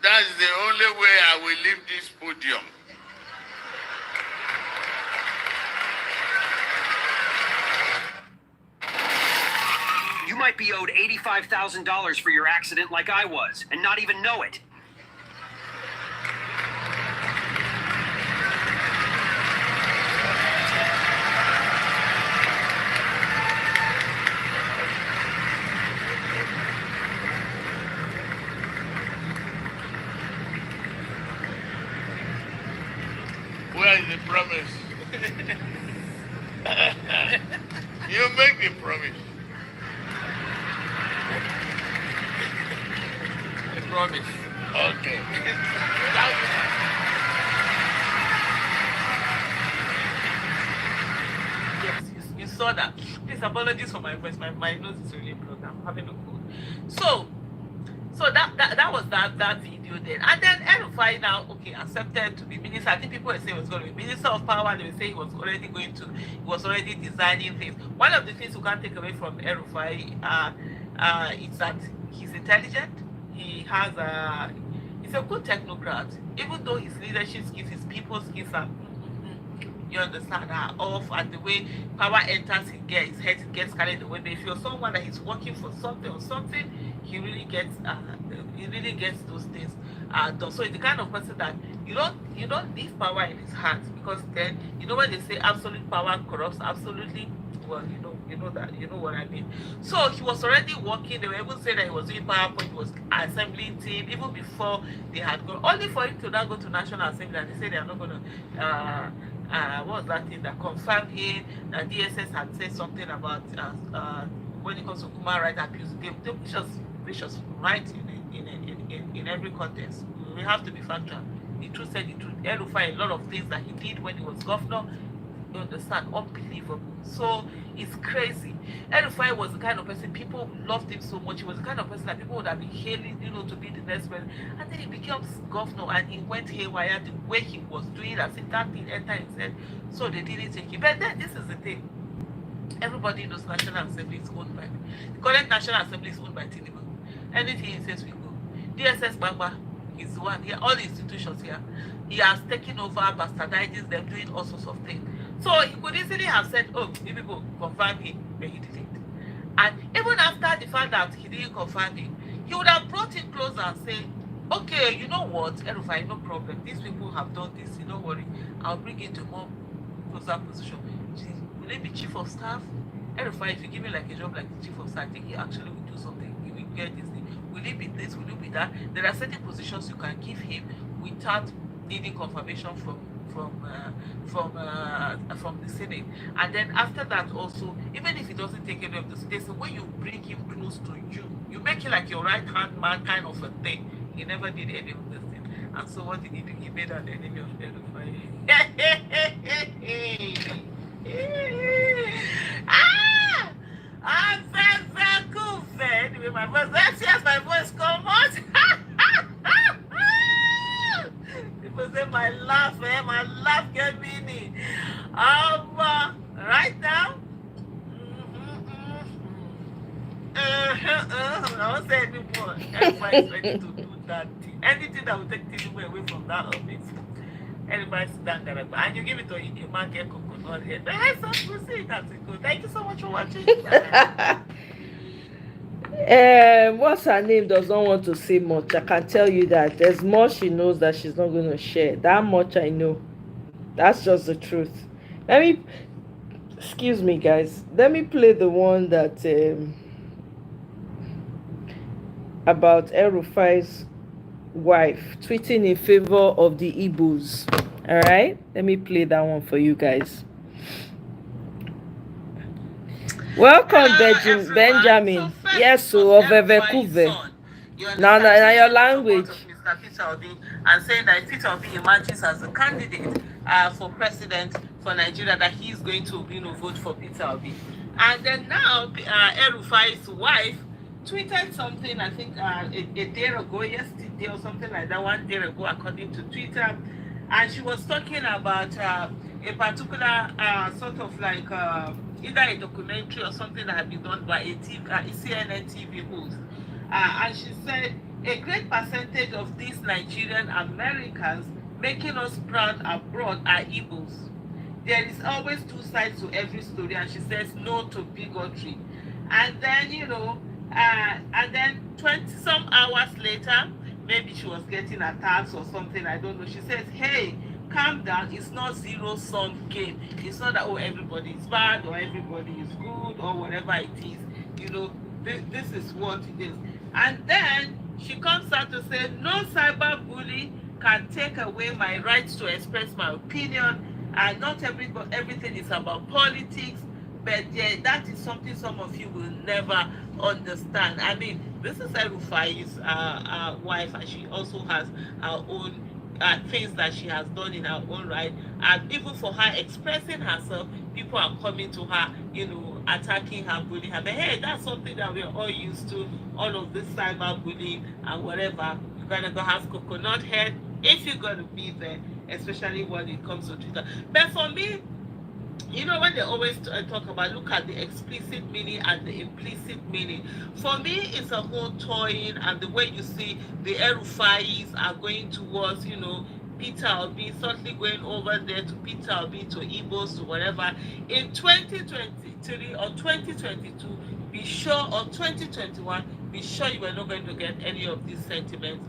That's the only way I will leave this podium. You might be owed $85,000 for your accident like I was, and not even know it. Where is the promise? You make the promise. The promise. Okay. Yes, you saw that. Please, apologies for my voice. My nose is really blocked. I'm having a cold. So that was that video then. And then El-Rufai now, accepted to be minister. I think people were saying he was going to be minister of power. They were saying he was already designing things. One of the things you can't take away from El-Rufai is that he's intelligent. He's a good technocrat. Even though his leadership skills, his people skills are, you understand, are off, and the way power enters his head gets carried away. But if you're someone that is working for something or something, he really gets those things done. So it's the kind of person that you don't leave power in his hands, because then when they say absolute power corrupts absolutely, well, you know what I mean. So he was already working. They were even saying that he was doing PowerPoint, he was assembling team even before they had gone. Only for him to now go to National Assembly and they say they are not going to. What was that thing that confirmed him that DSS had said something about when it comes to human rights abuse? They just right in every context. We have to be factual. The truth said the truth. El-Rufai, a lot of things that he did when he was governor, you understand, unbelievable. So it's crazy. El-Rufai was the kind of person people loved him so much. He was the kind of person that people would have been hailing, to be the next president. And then he became governor and he went haywire the way he was doing, as if that thing entered his head. So they didn't take him. But then this is the thing. Everybody knows National Assembly is owned by the current National Assembly is owned by Tinubu. Anything he says we go. DSS Baba is the one here, all the institutions here. He has taken over, bastardizing them, doing all sorts of things. So he could easily have said, oh, you people confirm him, but he didn't. And even after the fact that he didn't confirm him, he would have brought him closer and say, okay, you know what, El-Rufai, no problem. These people have done this, don't worry. I'll bring it to a more closer position. Will he be chief of staff? El-Rufai, if you give me like a job like the chief of staff, I think he actually will do something. He will get this thing. Will it be this? Will it be that? There are certain positions you can give him without needing confirmation from the Senate. And then after that also, even if he doesn't take any of this, there's a way you bring him close to you. You make it like your right hand man kind of a thing. He never did any of this thing. And so what did he do? He made an enemy of El-Rufai. I'm very cool. Anyway, my voice, yes, my voice come out. People say my laugh get me. Right now, I won't say anymore. Everybody's ready to do that thing. Anything that will take Tinubu away from that office. Everybody sit down there and you give it to a man get coconut here. So we'll see it as it goes. Thank you so much for watching. What's her name does not want to say much. I can tell you that there's more she knows that she's not going to share. That much I know. That's just the truth. Excuse me, guys. Let me play the one that about El-Rufai's wife tweeting in favor of the Igbos. All right, let me play that one for you guys. Welcome, Benjamin. So yes, so of Evekuve. Now, your language. Mr. Peter Obi, and saying that if Peter Obi emerges as a candidate for president for Nigeria, that he's going to, vote for Peter Obi. And then now, El-Rufai's wife tweeted something, I think a day ago, yesterday or something like that, 1 day ago, according to Twitter, and she was talking about a particular sort of like either a documentary or something that had been done by a CNN TV host. And she said, a great percentage of these Nigerian Americans making us proud abroad are Igbos. There is always two sides to every story, and she says no to bigotry. And then, and then 20-some hours later, maybe she was getting attacks or something, I don't know. She says, hey, calm down, it's not zero-sum game. It's not that, oh, everybody is bad or everybody is good or whatever it is. This is what it is. And then she comes out to say, no cyberbully can take away my right to express my opinion. And not everything is about politics. But yeah, that is something some of you will never understand. I mean, this is El-Rufai's wife, and she also has her own things that she has done in her own right. And even for her expressing herself, people are coming to her, attacking her, bullying her. But hey, that's something that we're all used to, all of this cyberbullying and whatever. You're gonna go have coconut head if you're gonna be there, especially when it comes to Twitter. But for me, when they always talk about, look at the explicit meaning and the implicit meaning. For me, it's a whole toying, and the way you see the El-Rufais are going towards, Peter Obi, certainly going over there to Peter Obi, to Igbos, to whatever. In 2023 or 2022, be sure, or 2021, be sure you are not going to get any of these sentiments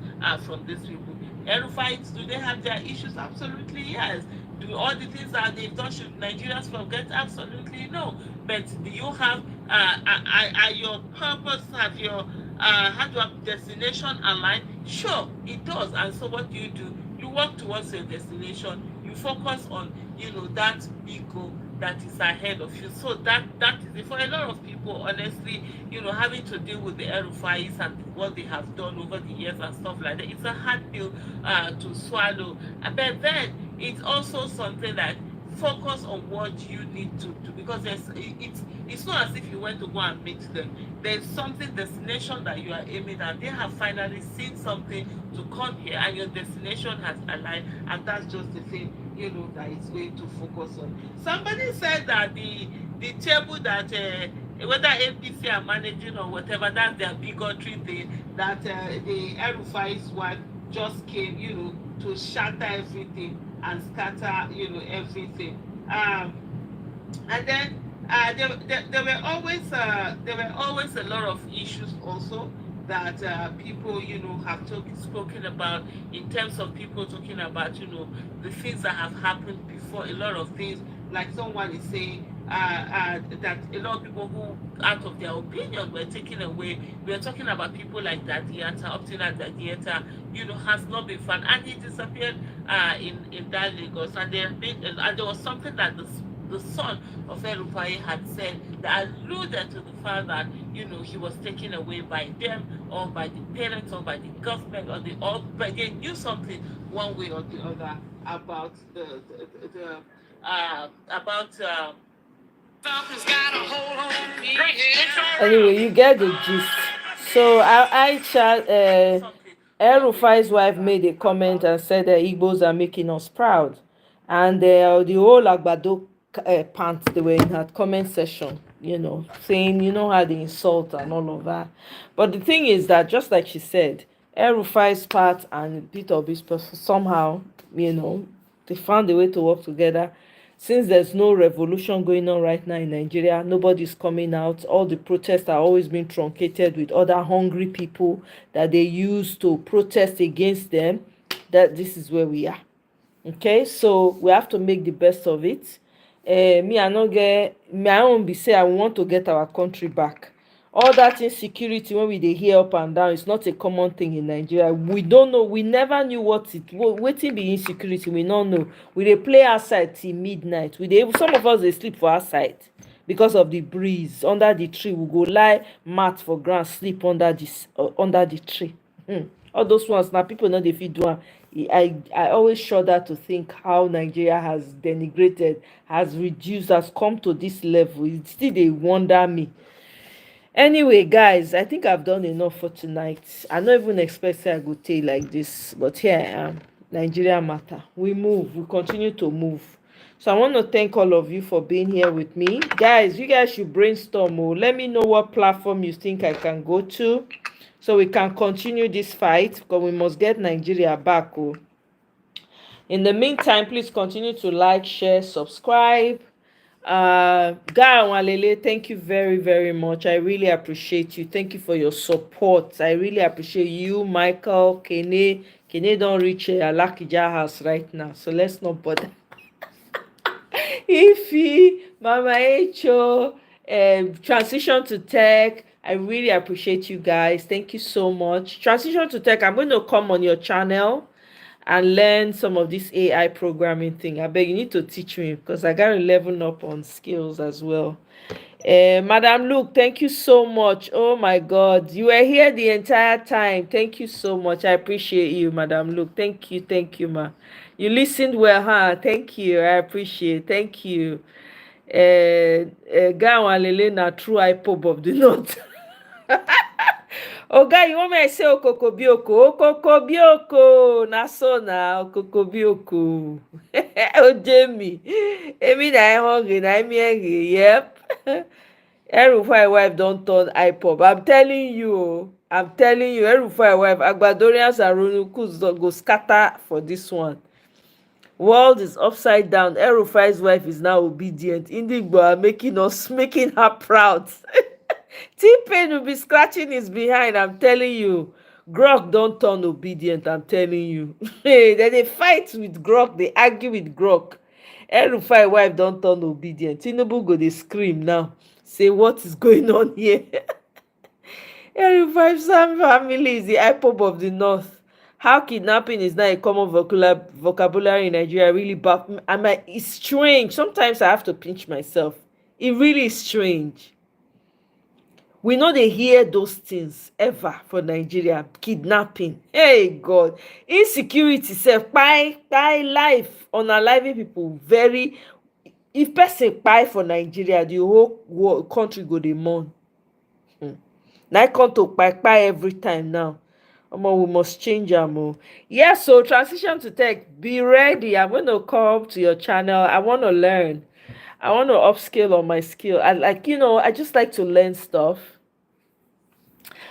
from these people. El-Rufai, do they have their issues? Absolutely yes. Do all the things that they've done should Nigerians forget? Absolutely no. But do you have your purpose, have your have your destination aligned? Sure, it does. And so what do? You work towards your destination. You focus on, that big goal that is ahead of you. So that is it. For a lot of people, honestly, having to deal with the El-Rufais and what they have done over the years and stuff like that, it's a hard pill to swallow. But then it's also something that focus on what you need to do, because it's not as if you went to go and meet them. There's something, destination that you are aiming at. They have finally seen something to come here, and your destination has aligned, and that's just the thing that it's going to focus on. Somebody said that the table that whether APC are managing or whatever, that's their bigotry thing, that the El-Rufai's wife just came, to shatter everything and scatter, everything. And then there were always a lot of issues also that people have spoken about, in terms of people talking about the things that have happened before. A lot of things, like someone is saying that a lot of people who, out of their opinion, were taken away. We are talking about people like that Dieta, Optina Dieta, has not been found, and he disappeared in that Lagos. And there was something that the son of El-Rufai had said that alluded to the fact that he was taken away by them, or by the parents, or by the government, but they knew something one way or the other about Anyway, you get the gist. So El-Rufai's wife made a comment and said that Igbos are making us proud, and the whole Agbado pants, they were in her comment section, saying how they insult and all of that. But the thing is that, just like she said, El-Rufai's part and Peter Obi's person, somehow, they found a way to work together. Since there's no revolution going on right now in Nigeria, nobody's coming out. All the protests are always being truncated with other hungry people that they use to protest against them. That this is where we are. Okay, so we have to make the best of it. Me, I won't be say I want to get our country back. All that insecurity when we dey hear up and down, it's not a common thing in Nigeria. We don't know, we never knew wetin be insecurity. We don't know. We dey play outside till midnight. Some of us dey sleep for outside because of the breeze. Under the tree, we go lie mat for ground, sleep under the tree. All those ones now, people no dey fit do am. I always shudder to think how Nigeria has denigrated, has reduced, has come to this level. It still dey wonder me. Anyway, guys, I think I've done enough for tonight. I don't even expect say I go tell like this, but here I am. Nigeria matter. We move. We continue to move. So I want to thank all of you for being here with me. Guys, you guys should brainstorm. Let me know what platform you think I can go to, so we can continue this fight, because we must get Nigeria back. In the meantime, please continue to like, share, subscribe. Guy Walele, thank you very, very much. I really appreciate you. Thank you for your support. I really appreciate you. Michael, Kene don't reach Alakija house right now, so let's not bother. Ify, Mama Echo, Transition to Tech, I really appreciate you guys. Thank you so much. Transition to Tech, I'm going to come on your channel and learn some of this AI programming thing. I beg you need to teach me, because I got to level up on skills as well. Madam Luke, thank you so much. Oh my God, you were here the entire time. Thank you so much. I appreciate you, Madam Luke. Thank you, ma. You listened well, huh? Thank you. I appreciate. Thank you. Gawanlele na true iPop of the north. Oga, you want me to say okokobioko? Okokobioko. Na so na okokobioko. Oh, Jamie. Emi na hungry, na me hungry. Yep. El-Rufai wife don't turn iPop. I'm telling you. El-Rufai wife, Agbadorians and Ronukus go scatter for this one. World is upside down. El-Rufai's wife is now obedient. Indigbo are making her proud. T-Pain will be scratching his behind, I'm telling you. Grok don't turn obedient, I'm telling you. Hey, then they fight with Grok, they argue with Grok. El-Rufai wife don't turn obedient. Tinubu go dey scream now, say what is going on here? El-Rufai family is the IPOB of the north. How kidnapping is not a common vocabulary in Nigeria really, but it's strange. Sometimes I have to pinch myself. It really is strange. We know they hear those things ever for Nigeria. Kidnapping, hey God, insecurity self, kpai life, unaliving people. Very, if person kpai for Nigeria, the whole country go dey mourn. Na come to kpai every time now. We must change am. Yes, so transition to tech, be ready. I'm going to come to your channel. I want to learn. I want to upskill on my skill. I just like to learn stuff.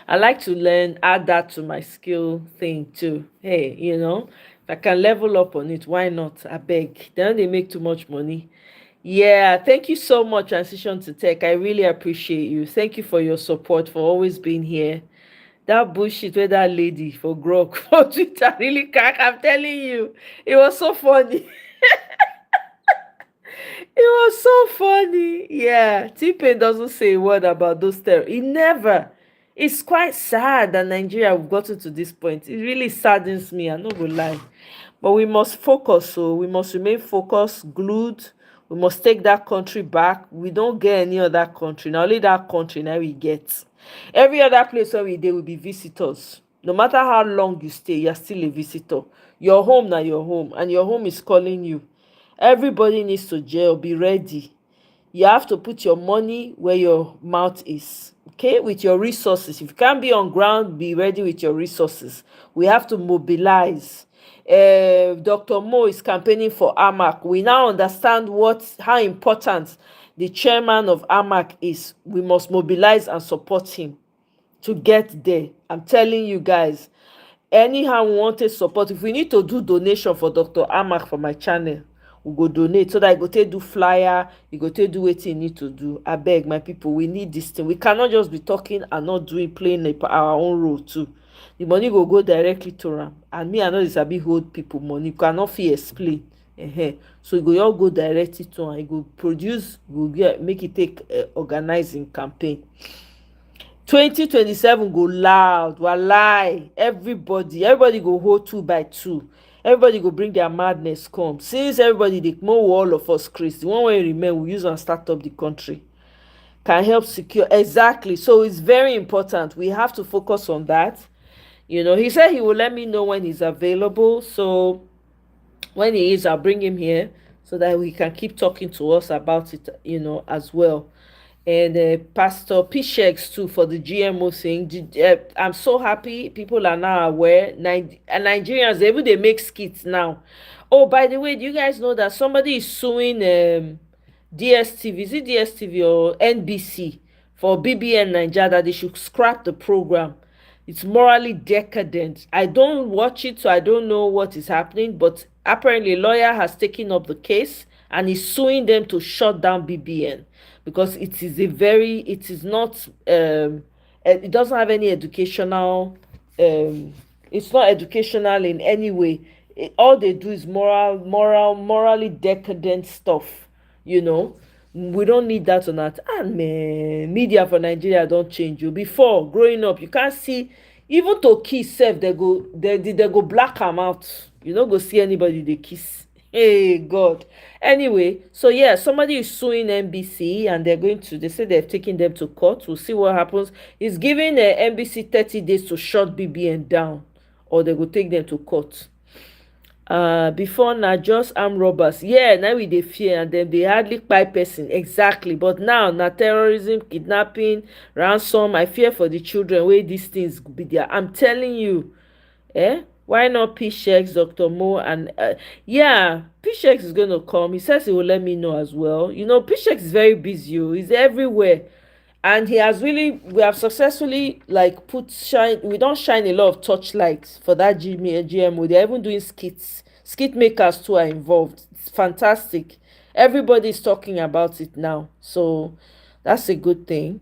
I like to learn, add that to my skill thing too. Hey, if I can level up on it, why not? I beg. Then they make too much money. Yeah, thank you so much, Transition to Tech. I really appreciate you. Thank you for your support, for always being here. That bullshit with that lady for Grok for Twitter really crack. I'm telling you, it was so funny. It was so funny. Yeah, T-Pain doesn't say a word about those terror. He never. It's quite sad that Nigeria have gotten to this point. It really saddens me. I'm not gonna lie. But we must focus. So we must remain focused, glued. We must take that country back. We don't get any other country. Now only that country now we get. Every other place where we there will be visitors. No matter how long you stay, you're still a visitor. Your home now your home, and your home is calling you. Everybody needs to jail. Be ready. You have to put your money where your mouth is, okay, with your resources. If you can't be on ground, be ready with your resources. We have to mobilize. Dr. Mo is campaigning for AMAC. We now understand how important the chairman of AMAC is. We must mobilize and support him to get there. I'm telling you guys, anyhow we want to support. If we need to do donation for Dr. AMAC for my channel, we go donate so that I go take do flyer, you go take do wetin you need to do. I beg my people, we need this thing. We cannot just be talking and not playing our own role too. The money go directly to am, and me I know this sabi hold people money. You cannot fit explain. So you go all go directly to am. You go produce, make it take organizing campaign. 2027 go loud, walai. Everybody go hold 2 by 2. Everybody go bring their madness come. Since everybody dey more all of us Chris, the one wey remain we use and start up the country, can help secure. Exactly. So it's very important. We have to focus on that. He said he will let me know when he's available. So when he is, I'll bring him here so that we can keep talking to us about it, as well. And Pastor Pishex too for the GMO thing. I'm so happy people are now aware. Nigerians, they make skits now. Oh, by the way, do you guys know that somebody is suing DSTV? Is it DSTV or NBC for BBN Nigeria that they should scrap the program? It's morally decadent. I don't watch it, so I don't know what is happening. But apparently, a lawyer has taken up the case and is suing them to shut down BBN. Because it is not it doesn't have any educational it's not educational in any way. All they do is morally decadent stuff. We don't need that on that. And man, media for Nigeria don't change you. Before growing up, you can't see, even to kiss self, they go black them out. You don't go see anybody they kiss. Hey God. Anyway, so yeah, somebody is suing NBC and they say they've taken them to court. We'll see what happens. It's giving NBC 30 days to shut BBN down, or they will take them to court. Before now just armed robbers. Yeah, now we dey fear, and then they hardly kpai person. Exactly. But now terrorism, kidnapping, ransom. I fear for the children where these things be there. I'm telling you. Why not Pishex, Dr. Mo, and yeah, Pishex is going to come. He says he will let me know as well. Pishex is very busy. He's everywhere. And we have successfully we don't shine a lot of torchlights for that GMO. They're even doing skits. Skit makers too are involved. It's fantastic. Everybody's talking about it now. So that's a good thing.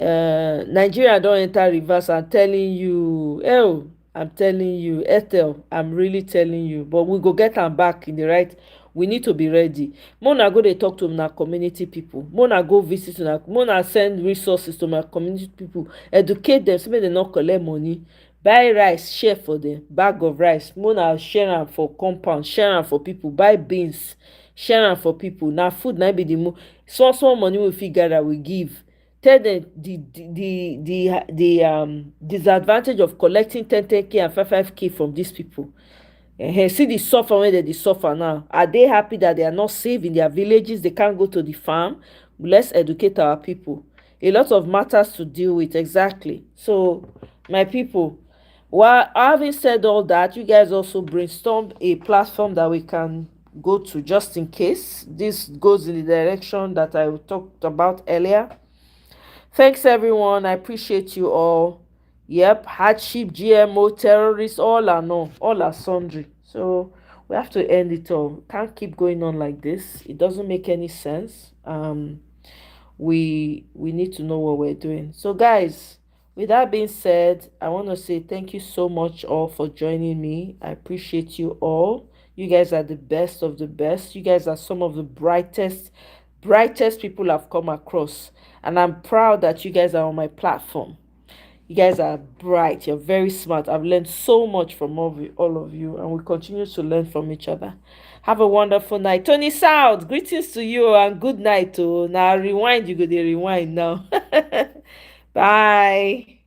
Nigeria don enter reverse. I'm telling you. Oh, I'm telling you, Ethel, I'm really telling you. But we go get am back in the right. We need to be ready. Mona go dey talk to una community people. Mona go visit una. Mona send resources to my community people. Educate them so make dem no collect money. Buy rice, share for them. Bag of rice. Mona share am for compound. Share am for people. Buy beans. Share am for people. Na food na be the small small money we fit gather we give. Tell them the disadvantage of collecting 10k and 5k from these people. See the suffer wey dem dey suffer now. Are they happy that they are not safe in their villages? They can't go to the farm. Let's educate our people. A lot of matters to deal with, exactly. So my people, while having said all that, you guys also brainstorm a platform that we can go to just in case this goes in the direction that I talked about earlier. Thanks everyone. I appreciate you all. Yep, hardship, GMO, terrorists, all are sundry. So we have to end it all. Can't keep going on like this. It doesn't make any sense. We need to know what we're doing. So guys, with that being said, I want to say thank you so much all for joining me. I appreciate you all. You guys are the best of the best. You guys are some of the brightest people I've come across, and I'm proud that you guys are on my platform. You guys are bright. You're very smart. I've learned so much from all of you, and we continue to learn from each other. Have a wonderful night. Tony South, greetings to you and good night. Oh, now rewind. You go to rewind now. Bye.